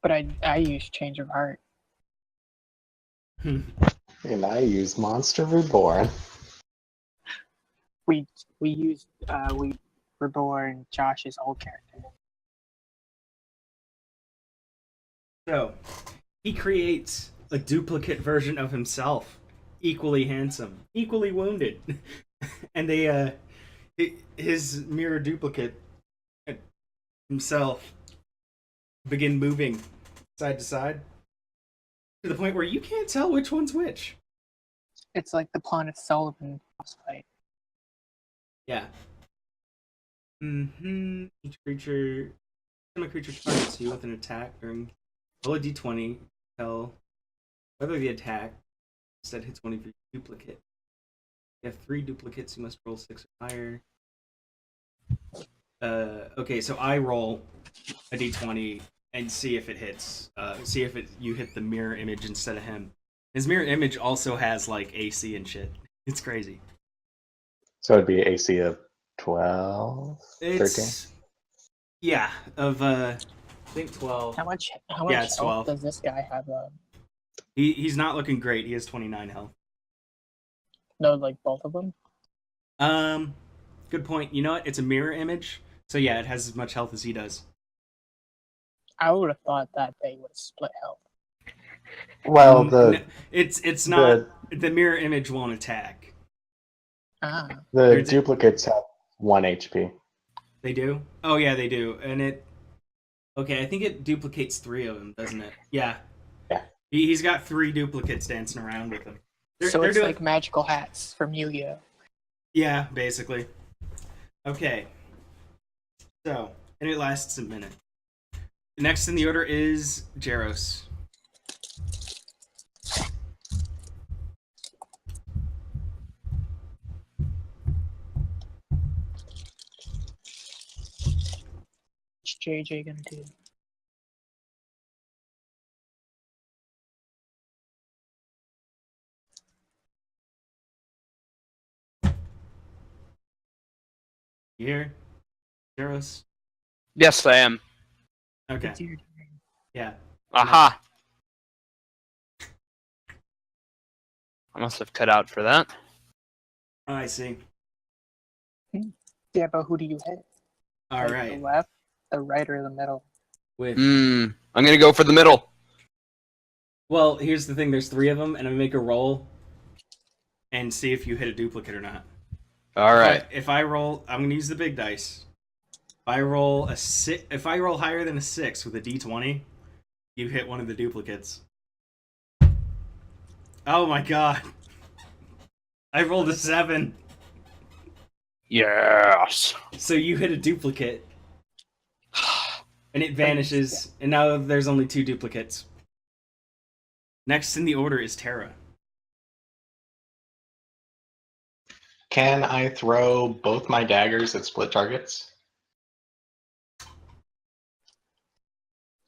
Speaker 4: But I use Change of Heart.
Speaker 6: And I use Monster Reborn.
Speaker 4: We used we reborn Josh's old character.
Speaker 1: So, he creates a duplicate version of himself, equally handsome, equally wounded, and his mirror duplicate himself begin moving side to side to the point where you can't tell which one's which.
Speaker 4: It's like the Planet Sullivan boss fight.
Speaker 1: Yeah. Each creature targets you with an attack during roll a d20. Tell whether the attack instead hits one of your duplicate. You have 3 duplicates. You must roll 6 or higher. Okay, so I roll a d20 and see if it hits. See if you hit the mirror image instead of him. His mirror image also has like AC and shit. It's crazy.
Speaker 6: So it'd be AC of 12, 13?
Speaker 1: Yeah, of I think 12.
Speaker 4: How much
Speaker 1: Yeah, it's 12.
Speaker 4: health does this guy have?
Speaker 1: He's not looking great. He has 29 health.
Speaker 4: No, like both of them.
Speaker 1: Good point. You know what? It's a mirror image, so yeah, it has as much health as he does.
Speaker 4: I would have thought that they would have split health.
Speaker 6: Well, the
Speaker 1: It's not. The mirror image won't attack.
Speaker 4: Ah,
Speaker 6: the duplicates have 1 HP.
Speaker 1: They do? Oh yeah, they do. And it. Okay, I think it duplicates 3 of them, doesn't it? Yeah.
Speaker 6: Yeah.
Speaker 1: He's got 3 duplicates dancing around with him.
Speaker 4: so it's like magical hats from Yu-Gi-Oh.
Speaker 1: Yeah, basically. Okay. So, and it lasts a minute. Next in the order is Jaros.
Speaker 4: What's JJ gonna do?
Speaker 1: You here? Jaros?
Speaker 2: Yes, I am.
Speaker 1: Okay.
Speaker 4: It's your turn.
Speaker 1: Yeah.
Speaker 2: Aha. I must have cut out for that.
Speaker 1: Oh, I see.
Speaker 4: Yeah, but who do you hit?
Speaker 1: All
Speaker 4: Like,
Speaker 1: right.
Speaker 4: The left, the right, or the middle?
Speaker 1: With
Speaker 2: I'm gonna go for the middle.
Speaker 1: well, here's the thing. There's 3 of them, and I make a roll and see if you hit a duplicate or not.
Speaker 2: All right.
Speaker 1: If I roll, I'm gonna use the big dice. If I roll if I roll higher than a 6 with a d20, you hit one of the duplicates. Oh my god! I rolled a 7,
Speaker 2: Yes.
Speaker 1: so you hit a duplicate, and it vanishes, and now there's only 2 duplicates. Next in the order is Terra.
Speaker 3: Can I throw both my daggers at split targets?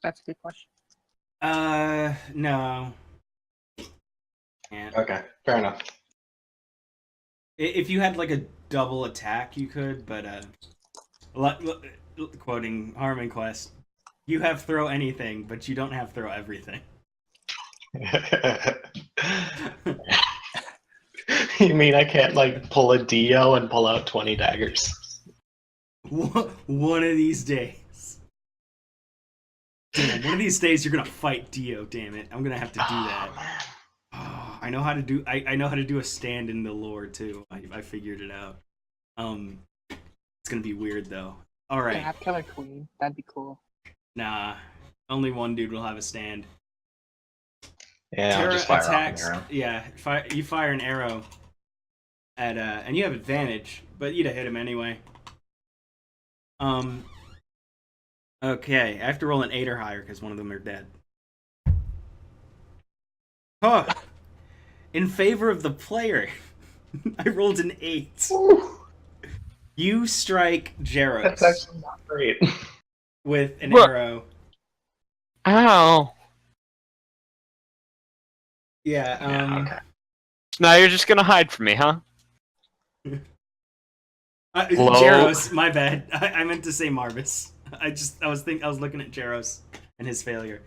Speaker 4: That's a good question.
Speaker 1: No. Can't.
Speaker 3: Okay, fair enough.
Speaker 1: If you had like a double attack, you could, but quoting Harmon Quest, you have throw anything, but you don't have throw everything.
Speaker 6: You mean I can't like pull a Dio and pull out 20 daggers?
Speaker 1: One of these days. Damn, one of these days you're gonna fight Dio, damn it. I'm gonna have to do that.
Speaker 6: man.
Speaker 1: Oh, I know how to do I know how to do a stand in the lore too. I figured it out. It's gonna be weird though.
Speaker 4: Yeah,
Speaker 1: Alright.
Speaker 4: have Killer Queen. That'd be cool.
Speaker 1: Nah. Only one dude will have a stand.
Speaker 6: Yeah, I'll
Speaker 1: Terra
Speaker 6: just fire off
Speaker 1: attacks.
Speaker 6: an arrow.
Speaker 1: Yeah, you fire an arrow at and you have advantage, but you'd have hit him anyway. Okay, I have to roll an 8 or higher because one of them are dead. Huh. In favor of the player, I rolled an 8.
Speaker 6: Ooh,
Speaker 1: You strike Jaros
Speaker 6: that's actually not great.
Speaker 1: with an
Speaker 2: What?
Speaker 1: arrow.
Speaker 2: Ow.
Speaker 1: Yeah,
Speaker 6: Yeah, okay.
Speaker 2: So now you're just gonna hide from me, huh? Hello?
Speaker 1: Jaros, my bad. I meant to say Marvis. I was looking at Jaros and his failure.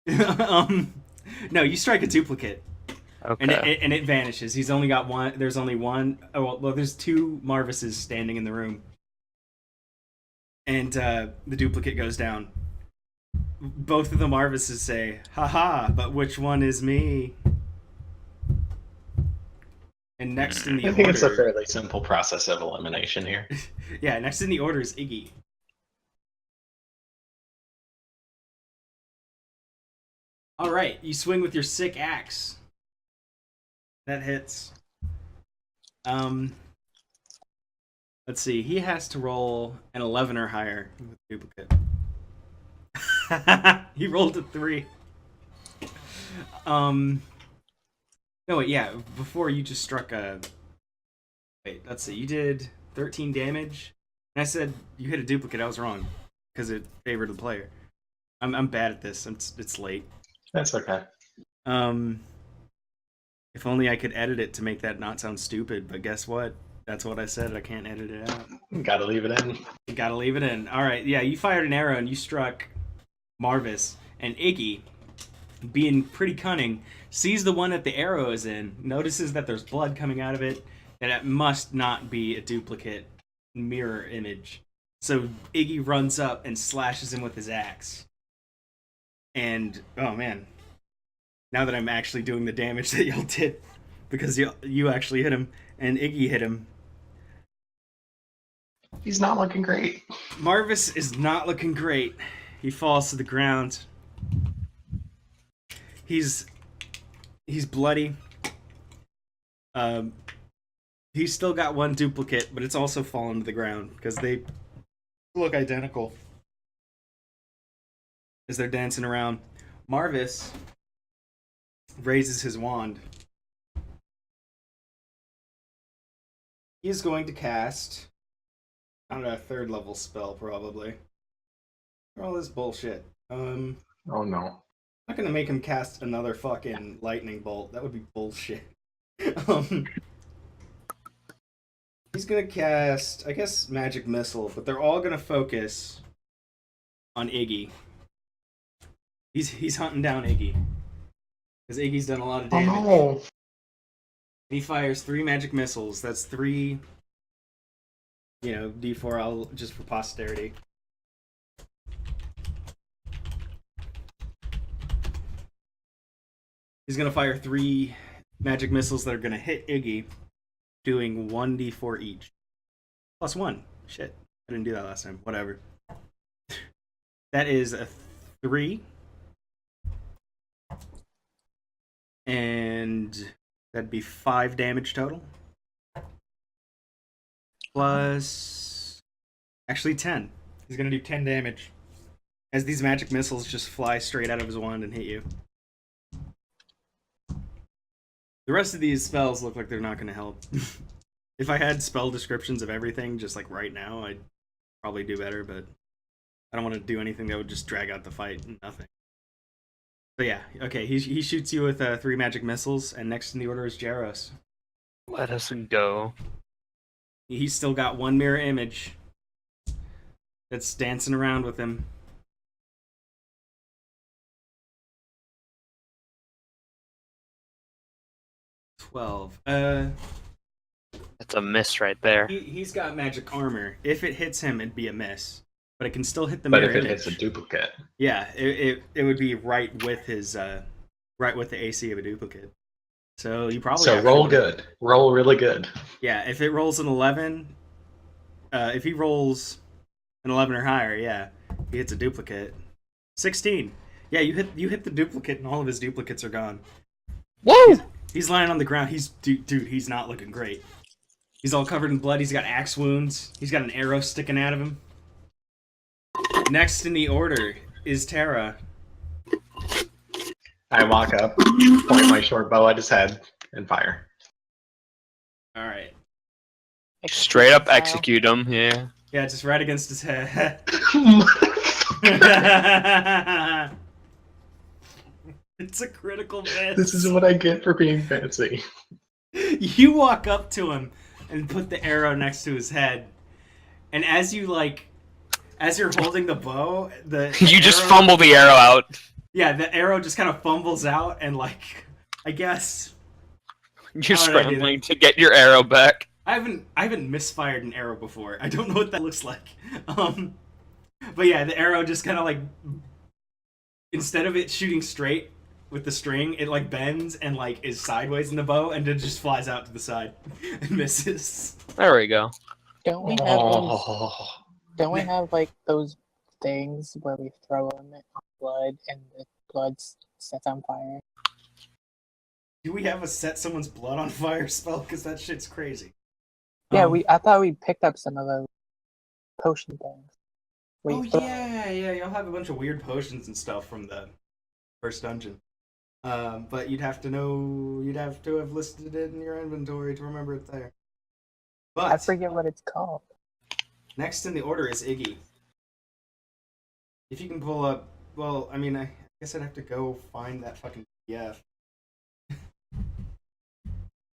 Speaker 1: No, you strike a duplicate.
Speaker 2: Okay.
Speaker 1: And it vanishes. He's only got one. There's only one. Oh well, there's 2 Marvises standing in the room, and the duplicate goes down. Both of the Marvises say, "Haha!" But which one is me? And next in the
Speaker 6: I think it's a
Speaker 1: order,
Speaker 6: fairly simple process of elimination here.
Speaker 1: yeah, next in the order is Iggy. All right, you swing with your sick axe. That hits. Let's see. He has to roll an 11 or higher with duplicate. He rolled a 3. No, wait, yeah. Before you just struck a. Wait, let's see. You did 13 damage, and I said you hit a duplicate. I was wrong because it favored the player. I'm bad at this. It's late.
Speaker 6: That's okay.
Speaker 1: If only I could edit it to make that not sound stupid, but guess what? That's what I said. I can't edit it out.
Speaker 6: Gotta leave it in.
Speaker 1: You gotta leave it in. Alright, yeah, you fired an arrow and you struck Marvis. And Iggy, being pretty cunning, sees the one that the arrow is in, notices that there's blood coming out of it, and it must not be a duplicate mirror image. So Iggy runs up and slashes him with his axe. And, oh man. Now that I'm actually doing the damage that y'all did, because you actually hit him, and Iggy hit him.
Speaker 3: He's not looking great.
Speaker 1: Marvis is not looking great. He falls to the ground. He's bloody. He's still got one duplicate, but it's also fallen to the ground because they look identical as they're dancing around. Marvis raises his wand. He's going to cast, I don't know, a 3rd level spell probably. All this bullshit.
Speaker 3: Oh no.
Speaker 1: I'm not gonna make him cast another fucking lightning bolt. That would be bullshit. He's gonna cast, I guess, magic missile, but they're all gonna focus on Iggy. He's hunting down Iggy because Iggy's done a lot of
Speaker 3: Oh
Speaker 1: damage.
Speaker 3: no.
Speaker 1: He fires 3 magic missiles. That's 3, D4. I'll just for posterity. He's gonna fire 3 magic missiles that are gonna hit Iggy, doing 1d4 each. +1. Shit. I didn't do that last time. Whatever. That is a 3. And that'd be 5 damage total. Plus. Actually, 10. He's gonna do 10 damage. As these magic missiles just fly straight out of his wand and hit you. The rest of these spells look like they're not gonna help. If I had spell descriptions of everything, just like right now, I'd probably do better, but I don't want to do anything that would just drag out the fight. Nothing. So yeah, okay, he shoots you with 3 magic missiles, and next in the order is Jaros.
Speaker 2: Let us go.
Speaker 1: He's still got 1 mirror image. that's dancing around with him. $12.
Speaker 2: That's a miss right there.
Speaker 1: He's got magic armor. If it hits him, it'd be a miss. But it can still hit the
Speaker 6: But
Speaker 1: mirror
Speaker 6: if it
Speaker 1: image.
Speaker 6: hits a duplicate,
Speaker 1: Yeah, it would be right with his right with the AC of a duplicate. So you probably
Speaker 6: so roll good, roll really good.
Speaker 1: Yeah, if it rolls an 11, if he rolls an 11 or higher, yeah, he hits a duplicate. 16. Yeah, you hit the duplicate, and all of his duplicates are gone.
Speaker 2: Woo!
Speaker 1: He's lying on the ground. Dude, he's not looking great. He's all covered in blood. He's got axe wounds. He's got an arrow sticking out of him. Next in the order is Terra.
Speaker 6: I walk up, point my short bow at his head, and fire.
Speaker 1: All right.
Speaker 2: Straight up execute him. Yeah.
Speaker 1: Yeah, just right against his head. It's a critical miss.
Speaker 6: This is what I get for being fancy.
Speaker 1: You walk up to him and put the arrow next to his head, and as you're holding the bow,
Speaker 2: You just
Speaker 1: arrow-
Speaker 2: fumble the arrow out.
Speaker 1: Yeah, the arrow just kind of fumbles out, and I guess
Speaker 2: You're
Speaker 1: How did I do
Speaker 2: scrambling to get your arrow back.
Speaker 1: I haven't misfired an arrow before. I don't know what that looks like. But yeah, the arrow just kind of instead of it shooting straight with the string, it bends and is sideways in the bow, and then just flies out to the side and misses.
Speaker 2: There we go.
Speaker 4: Don't we have those? Don't we have those things where we throw them in blood and the blood sets on fire?
Speaker 1: Do we have a set someone's blood on fire spell? Because that shit's crazy.
Speaker 4: Yeah, I thought we picked up some of those potion things.
Speaker 1: Oh yeah, you'll have a bunch of weird potions and stuff from the first dungeon. But you'd have to have listed it in your inventory to remember it there. But
Speaker 4: I forget what it's called.
Speaker 1: next in the order is Iggy. If you can pull up, well, I mean, I guess I'd have to go find that fucking PDF. I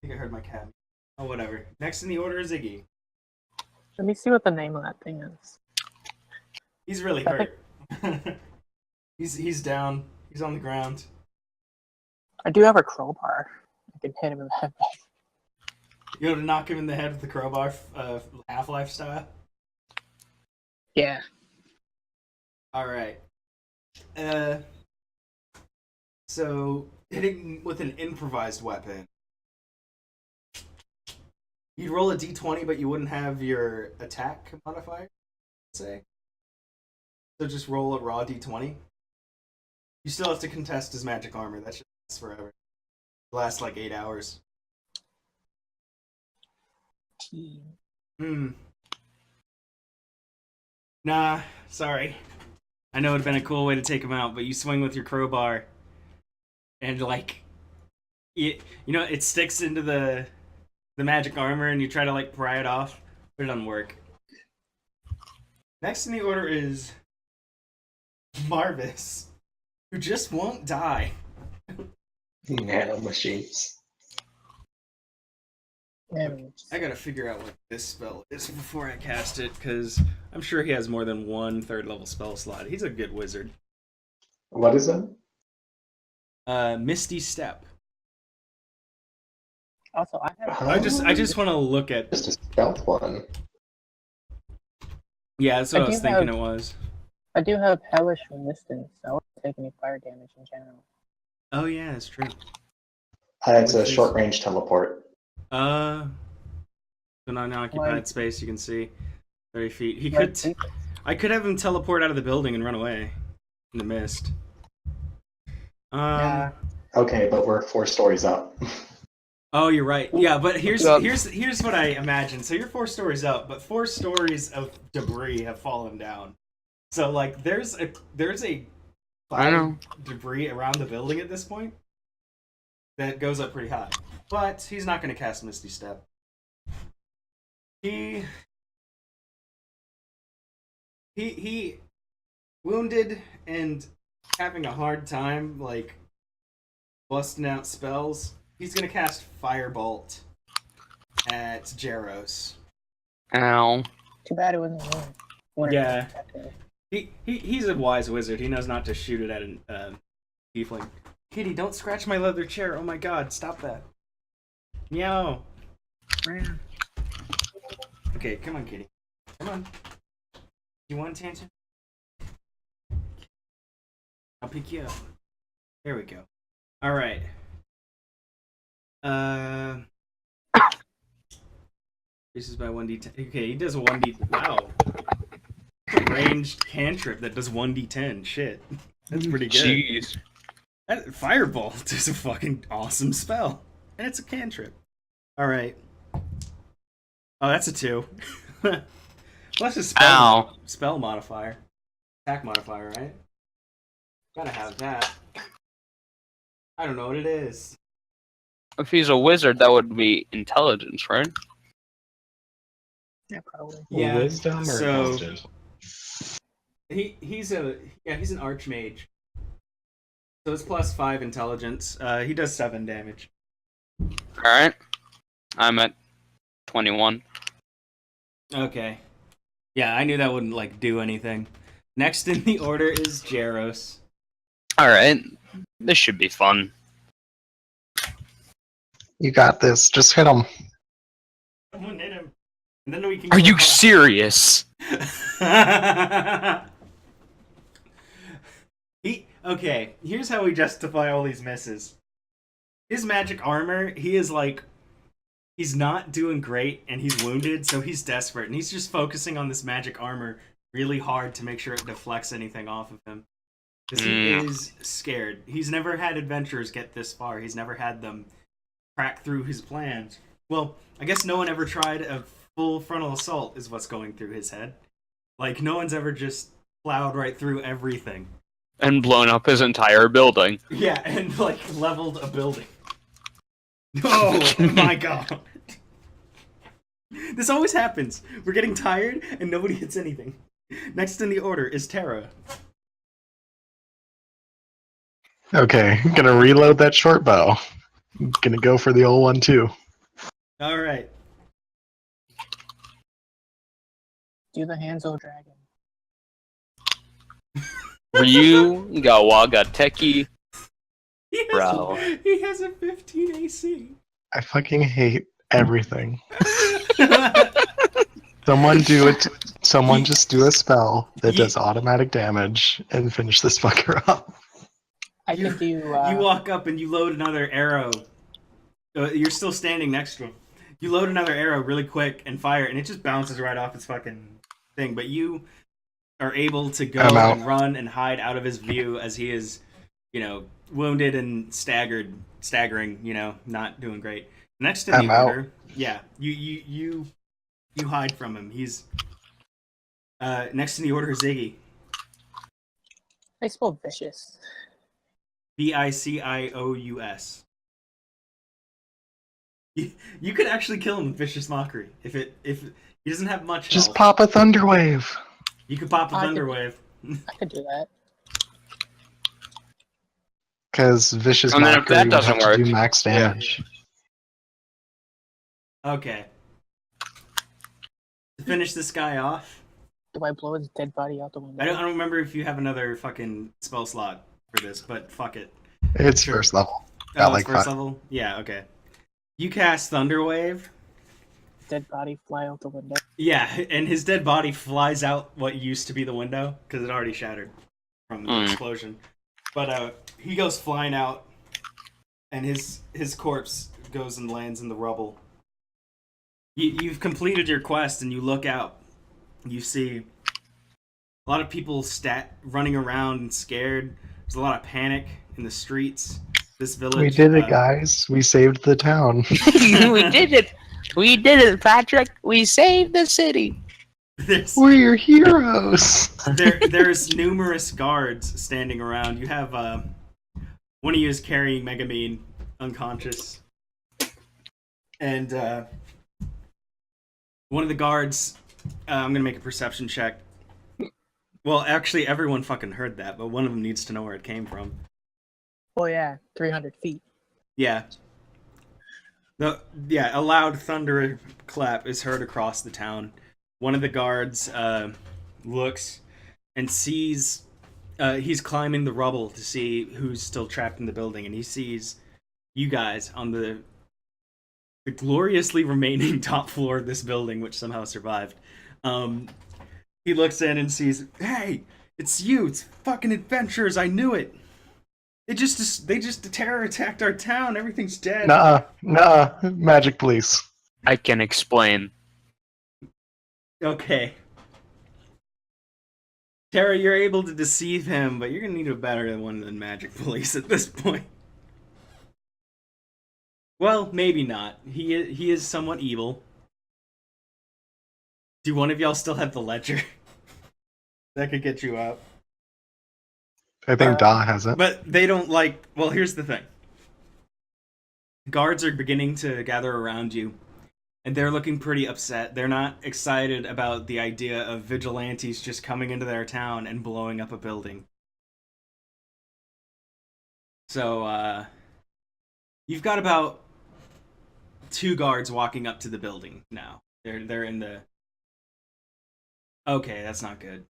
Speaker 1: think I heard my cat. Oh, whatever. Next in the order is Iggy.
Speaker 4: Let me see what the name of that thing is.
Speaker 1: He's really
Speaker 4: I
Speaker 1: hurt. He's down. He's on the ground.
Speaker 4: I do have a crowbar. I can hit him in the head.
Speaker 1: You know, to knock him in the head with the crowbar, Half-Life style.
Speaker 4: Yeah.
Speaker 1: All right. So hitting with an improvised weapon, you'd roll a d20, but you wouldn't have your attack modifier. Say. So just roll a raw d20. You still have to contest his magic armor. That should last forever. It lasts 8 hours. Nah, sorry. I know it'd been a cool way to take him out, but you swing with your crowbar, and it sticks into the magic armor, and you try to pry it off, but it doesn't work. Next in the order is Marvis, who just won't die.
Speaker 6: Nano machines.
Speaker 1: I gotta figure out what this spell is before I cast it, because I'm sure he has more than one third level spell slot. He's a good wizard.
Speaker 6: What is it?
Speaker 1: Misty Step.
Speaker 4: Also, I have.
Speaker 1: I just want to look at.
Speaker 3: Just a stealth one.
Speaker 1: Yeah, that's what I
Speaker 4: I
Speaker 1: was
Speaker 4: do
Speaker 1: thinking
Speaker 4: have-
Speaker 1: it was.
Speaker 4: I do have hellish resistance, so I won't take any fire damage in general.
Speaker 1: Oh yeah, that's true.
Speaker 3: It's a
Speaker 1: Which is-
Speaker 3: short range teleport.
Speaker 1: So non-occupied
Speaker 4: Like-
Speaker 1: space, you can see 30 feet. He
Speaker 4: Like,
Speaker 1: could. I could have him teleport out of the building and run away in the mist.
Speaker 4: Yeah.
Speaker 3: Okay, but we're 4 stories up.
Speaker 1: Oh, you're right. Yeah, but here's
Speaker 2: Yep.
Speaker 1: here's what I imagine. So you're 4 stories up, but 4 stories of debris have fallen down. So there's a
Speaker 2: I know.
Speaker 1: debris around the building at this point that goes up pretty high. But he's not going to cast Misty Step. He wounded and having a hard time busting out spells. He's going to cast Firebolt at Jaros.
Speaker 2: Ow.
Speaker 4: Too bad it wasn't me.
Speaker 1: Yeah. He's a wise wizard. He knows not to shoot it at a tiefling. Kitty, don't scratch my leather chair. Oh my god, stop that. Meow. Okay, come on, Kitty. Come on. You want attention? I'll pick you up. There we go. Alright. This is by 1d10. Okay, he does a 1d... Wow. Ranged cantrip that does 1d10. Shit. That's pretty good.
Speaker 2: Jeez.
Speaker 1: Firebolt is a fucking awesome spell. And it's a cantrip. Alright. Oh, that's a 2. Well, that's a spell modifier. Attack modifier, right? Gotta have that. I don't know what it is.
Speaker 2: If he's a wizard, that would be intelligence, right?
Speaker 4: Yeah, probably.
Speaker 1: Yeah,
Speaker 6: Wisdom or
Speaker 1: so-
Speaker 6: intelligence?
Speaker 1: He's an archmage. So it's +5 intelligence. He does 7 damage.
Speaker 2: Alright. I'm at 21.
Speaker 1: Okay. Yeah, I knew that wouldn't like do anything. Next in the order is Jaros.
Speaker 2: Alright. This should be fun.
Speaker 3: You got this. Just hit him.
Speaker 1: Someone hit him. And then we can
Speaker 2: Are
Speaker 1: go
Speaker 2: you
Speaker 1: back.
Speaker 2: serious?
Speaker 1: Okay, here's how we justify all these misses. His magic armor, he is like, he's not doing great and he's wounded, so he's desperate. And he's just focusing on this magic armor really hard to make sure it deflects anything off of him. Because he is scared. He's never had adventurers get this far. He's never had them crack through his plans. Well, I guess no one ever tried a full frontal assault is what's going through his head. Like, no one's ever just plowed right through everything.
Speaker 2: And blown up his entire building.
Speaker 1: Yeah, and, like, leveled a building. Oh, my god. This always happens. We're getting tired, and nobody hits anything. Next in the order is Terra.
Speaker 3: Okay, I'm gonna reload that short bow. Gonna go for the old one too.
Speaker 1: Alright.
Speaker 4: Do the Hanzo Dragon.
Speaker 2: Ryu Gawaga Teki.
Speaker 1: Bro. He has a 15 AC.
Speaker 3: I fucking hate everything. Someone do it. Someone just do a spell that does automatic damage and finish this fucker up.
Speaker 4: I can do.
Speaker 1: You walk up and you load another arrow. You're still standing next to him. You load another arrow really quick and fire, and it just bounces right off its fucking thing. But you are able to go and run and hide out of his view as he is, wounded and staggering, not doing great. Next in the order, yeah, you hide from him. He's next in the order is Ziggy.
Speaker 4: I spelled vicious.
Speaker 1: Vicious. You could actually kill him with Vicious Mockery if he doesn't have much health.
Speaker 3: Just pop a Thunderwave.
Speaker 1: You could pop a Thunderwave.
Speaker 4: I could do that.
Speaker 3: Because Vicious
Speaker 2: And then if
Speaker 3: Mockery
Speaker 2: that
Speaker 3: would
Speaker 2: doesn't
Speaker 3: have to
Speaker 2: work,
Speaker 3: do max damage.
Speaker 1: Okay. To finish this guy off,
Speaker 4: Do I blow his dead body out the window?
Speaker 1: I don't remember if you have another fucking spell slot for this, but fuck it.
Speaker 3: It's first level. Got
Speaker 1: Oh, it's
Speaker 3: like
Speaker 1: first
Speaker 3: 5.
Speaker 1: level? Yeah, okay. You cast Thunderwave.
Speaker 4: Dead body fly out the window.
Speaker 1: Yeah, and his dead body flies out what used to be the window, because it already shattered from the explosion. But he goes flying out, and his corpse goes and lands in the rubble. You've completed your quest, and you look out. You see a lot of people running around and scared. There's a lot of panic in the streets. This village.
Speaker 3: We did it, guys. We saved the town.
Speaker 2: We did it. We did it, Patrick. We saved the city.
Speaker 3: We're heroes.
Speaker 1: There's numerous guards standing around. You have one of you is carrying Megamine unconscious, and one of the guards. I'm gonna make a perception check. Well, actually, everyone fucking heard that, but one of them needs to know where it came from.
Speaker 4: Oh yeah, 300 feet.
Speaker 1: Yeah. A loud thunder clap is heard across the town. One of the guards looks and sees he's climbing the rubble to see who's still trapped in the building, and he sees you guys on the gloriously remaining top floor of this building, which somehow survived. He looks in and sees, hey, it's you, it's fucking adventurers, I knew it. They just terror attacked our town, everything's dead.
Speaker 3: Nah, magic police.
Speaker 2: I can explain.
Speaker 1: Okay. Tara, you're able to deceive him, but you're gonna need a better one than magic police at this point. Well, maybe not. He is somewhat evil. Do one of y'all still have the ledger? That could get you out.
Speaker 3: I think Da has it.
Speaker 1: But they don't like... Well, here's the thing. Guards are beginning to gather around you, and they're looking pretty upset. They're not excited about the idea of vigilantes just coming into their town and blowing up a building. So, you've got about 2 guards walking up to the building now. They're in the... Okay, that's not good.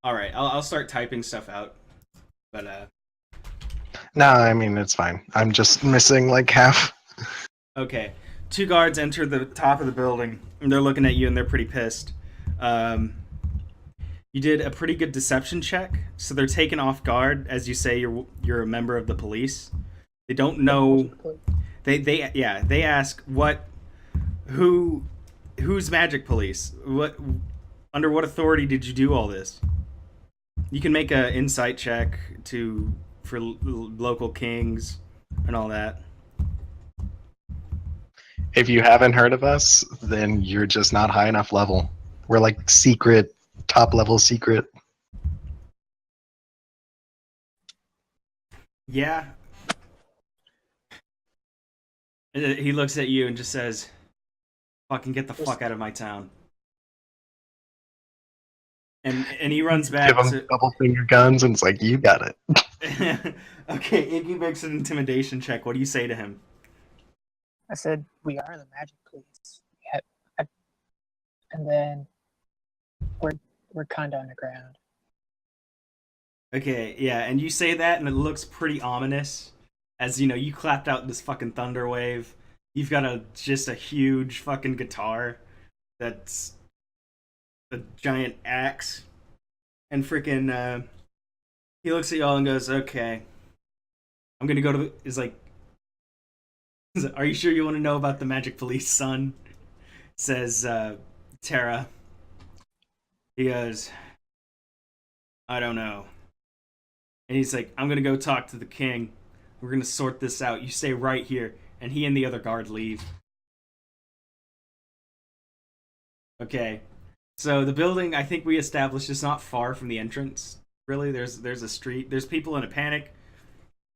Speaker 1: Alright, I'll start typing stuff out. But,
Speaker 3: Nah, I mean, it's fine. I'm just missing like half.
Speaker 1: Okay. 2 guards enter the top of the building, and they're looking at you, and they're pretty pissed. You did a pretty good deception check, so they're taken off guard as you say you're a member of the police. They don't know. They ask who's magic police? Under what authority did you do all this? You can make an insight check for local kings and all that.
Speaker 3: If you haven't heard of us, then you're just not high enough level. We're like secret, top level secret.
Speaker 1: Yeah. He looks at you and just says, fucking get the fuck out of my town. And he runs back.
Speaker 3: Give him double finger guns, and it's like, you got it.
Speaker 1: Okay, Iggy makes an intimidation check. What do you say to him?
Speaker 4: I said, we are the magic police. And then we're kind of underground.
Speaker 1: Okay, yeah, and you say that, and it looks pretty ominous. As, you know, you clapped out this fucking thunder wave. You've got just a huge fucking guitar that's a giant axe. And freaking, he looks at y'all and goes, okay. I'm gonna go to are you sure you want to know about the magic police, son? Says, Tara. He goes, I don't know. And he's like, I'm gonna go talk to the king. We're gonna sort this out. You stay right here. And he and the other guard leave. Okay. So the building, I think we established, is not far from the entrance. Really, there's a street. There's people in a panic.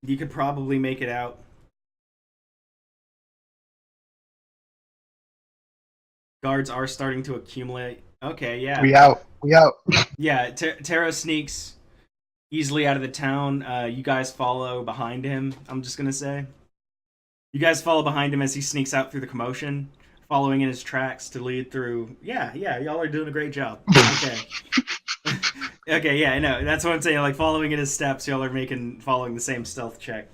Speaker 1: You could probably make it out. Guards are starting to accumulate. Okay, yeah.
Speaker 3: We out.
Speaker 1: Yeah, Tara sneaks easily out of the town. You guys follow behind him, I'm just gonna say. You guys follow behind him as he sneaks out through the commotion, following in his tracks to lead through... Yeah, y'all are doing a great job. Okay. Okay, yeah, I know. That's what I'm saying. Like, following in his steps, y'all are following the same stealth check.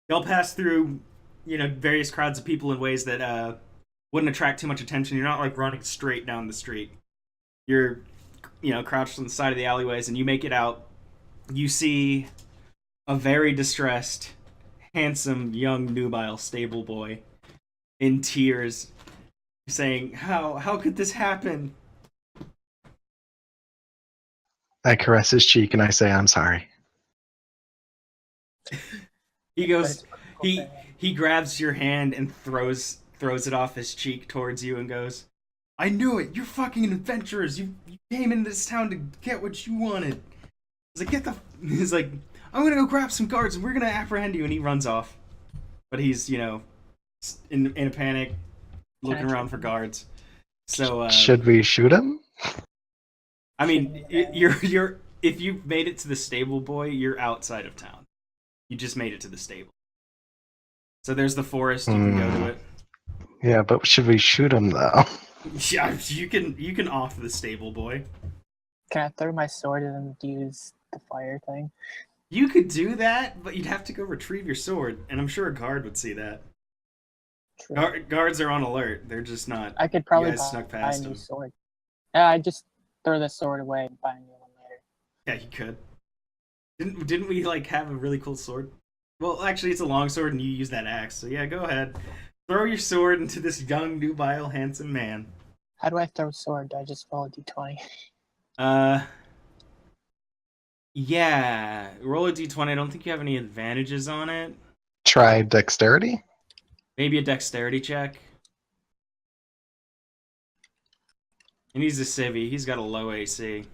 Speaker 1: Y'all pass through, various crowds of people in ways that wouldn't attract too much attention. You're not, like, running straight down the street. You're, crouched on the side of the alleyways, and you make it out. You see a very distressed, handsome, young, nubile stable boy in tears, saying, How could this happen?
Speaker 3: I caress his cheek and I say, I'm sorry.
Speaker 1: He goes, he grabs your hand and throws it off his cheek towards you and goes, I knew it! You're fucking adventurers! You came into this town to get what you wanted! He's like, I'm gonna go grab some guards and we're gonna apprehend you, and he runs off. But he's, in a panic, looking around for guards. So,
Speaker 3: should we shoot him?
Speaker 1: I mean, you're if you've made it to the stable, boy, you're outside of town. You just made it to the stable. So there's the forest, you can go to it.
Speaker 3: Yeah, but should we shoot him, though?
Speaker 1: Yeah, you can off the stable boy.
Speaker 4: Can I throw my sword and then use the fire thing?
Speaker 1: You could do that, but you'd have to go retrieve your sword, and I'm sure a guard would see that.
Speaker 4: True.
Speaker 1: Guards are on alert. They're just not.
Speaker 4: I could probably
Speaker 1: You guys snuck
Speaker 4: buy a
Speaker 1: past
Speaker 4: new
Speaker 1: them.
Speaker 4: sword. Yeah, I just throw the sword away and buy a new one later.
Speaker 1: Yeah, you could. Didn't we like have a really cool sword? Well, actually, it's a long sword, and you use that axe. So yeah, go ahead. Throw your sword into this young, nubile, handsome man.
Speaker 4: How do I throw sword? Do I just roll a d20?
Speaker 1: Yeah. Roll a d20. I don't think you have any advantages on it.
Speaker 3: Try dexterity.
Speaker 1: Maybe a dexterity check. And he's a civvy. He's got a low AC.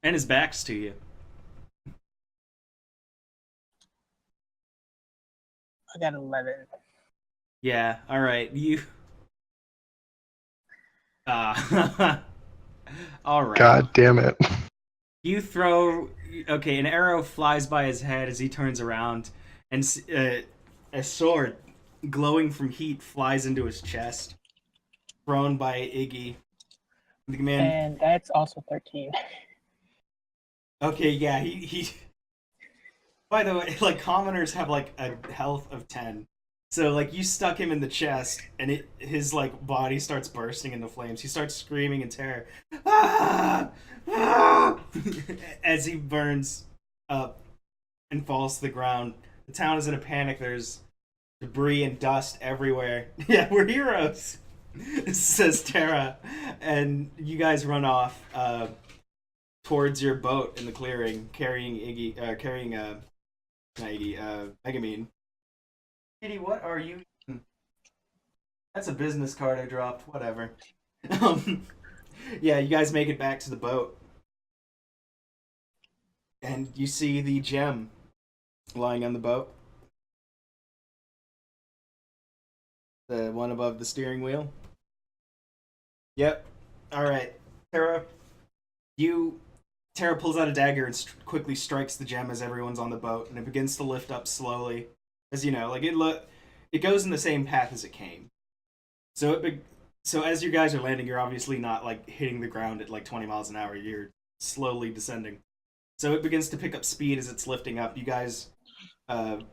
Speaker 1: And his back's to you.
Speaker 4: I got 11.
Speaker 1: Yeah, alright. You... Alright.
Speaker 3: God damn it.
Speaker 1: You throw... Okay, an arrow flies by his head as he turns around, and a sword, glowing from heat, flies into his chest, thrown by Iggy. The man...
Speaker 4: And that's also 13.
Speaker 1: Okay, yeah, he... By the way, like, commoners have, like, a health of 10. So, like, you stuck him in the chest, and his, like, body starts bursting into flames. He starts screaming in terror. Ah! Ah! As he burns up and falls to the ground. The town is in a panic. There's debris and dust everywhere. Yeah, we're heroes, says Tara. And you guys run off towards your boat in the clearing, carrying Megamine. Kitty, what are you? That's a business card I dropped. Whatever. Yeah, you guys make it back to the boat. And you see the gem lying on the boat. The one above the steering wheel. Yep. Alright. Tara pulls out a dagger and quickly strikes the gem as everyone's on the boat, and it begins to lift up slowly. As you know, like it goes in the same path as it came. So as you guys are landing, you're obviously not like hitting the ground at like 20 miles an hour. You're slowly descending. So it begins to pick up speed as it's lifting up. You guys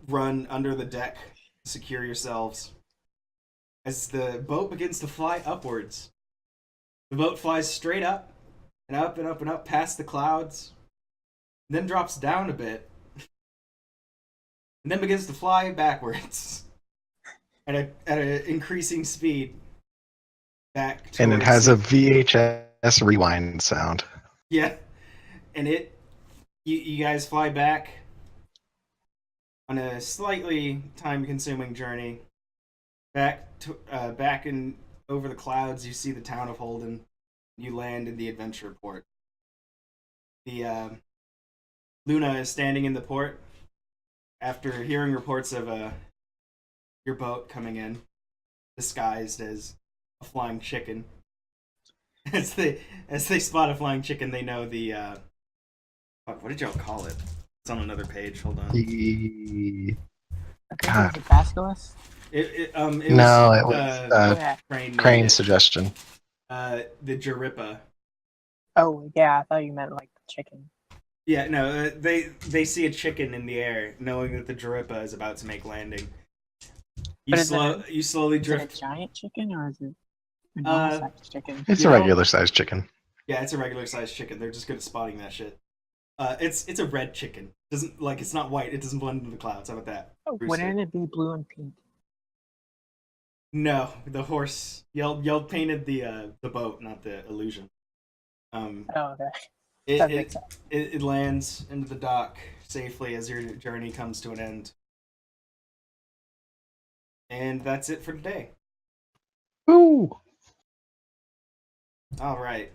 Speaker 1: run under the deck to secure yourselves. As the boat begins to fly upwards, the boat flies straight up and up and up and up past the clouds, then drops down a bit, and then begins to fly backwards at an increasing speed back towards...
Speaker 3: And it has a VHS rewind sound.
Speaker 1: Yeah, and you guys fly back on a slightly time-consuming journey back and over the clouds. You see the town of Holden. You land in the adventure port. The Luna is standing in the port after hearing reports of your boat coming in, disguised as a flying chicken. As they spot a flying chicken, they know the what did y'all call it? It's on another page. Hold on.
Speaker 4: I think
Speaker 3: God.
Speaker 4: it was a basilisk.
Speaker 1: It
Speaker 3: No,
Speaker 1: was
Speaker 3: it was
Speaker 4: Yeah.
Speaker 3: Crane's suggestion.
Speaker 1: The Jaripa.
Speaker 4: Oh, yeah, I thought you meant like the chicken.
Speaker 1: Yeah, no, they see a chicken in the air, knowing that the Jaripa is about to make landing. You
Speaker 4: But is
Speaker 1: you slowly
Speaker 4: Is it a
Speaker 1: drift.
Speaker 4: giant chicken or is it a normal-sized chicken?
Speaker 3: It's
Speaker 1: You
Speaker 3: a
Speaker 1: know-
Speaker 3: regular sized chicken.
Speaker 1: Yeah, it's a regular sized chicken. They're just good at spotting that shit. It's a red chicken. Doesn't like it's not white. It doesn't blend into the clouds. How about that?
Speaker 4: Oh,
Speaker 1: Rooster.
Speaker 4: wouldn't it be blue and pink?
Speaker 1: No, the horse. Y'all painted the boat, not the illusion.
Speaker 4: Oh, okay.
Speaker 1: It,
Speaker 4: That
Speaker 1: it,
Speaker 4: makes sense.
Speaker 1: it lands into the dock safely as your journey comes to an end. And that's it for today.
Speaker 3: Ooh.
Speaker 1: All right.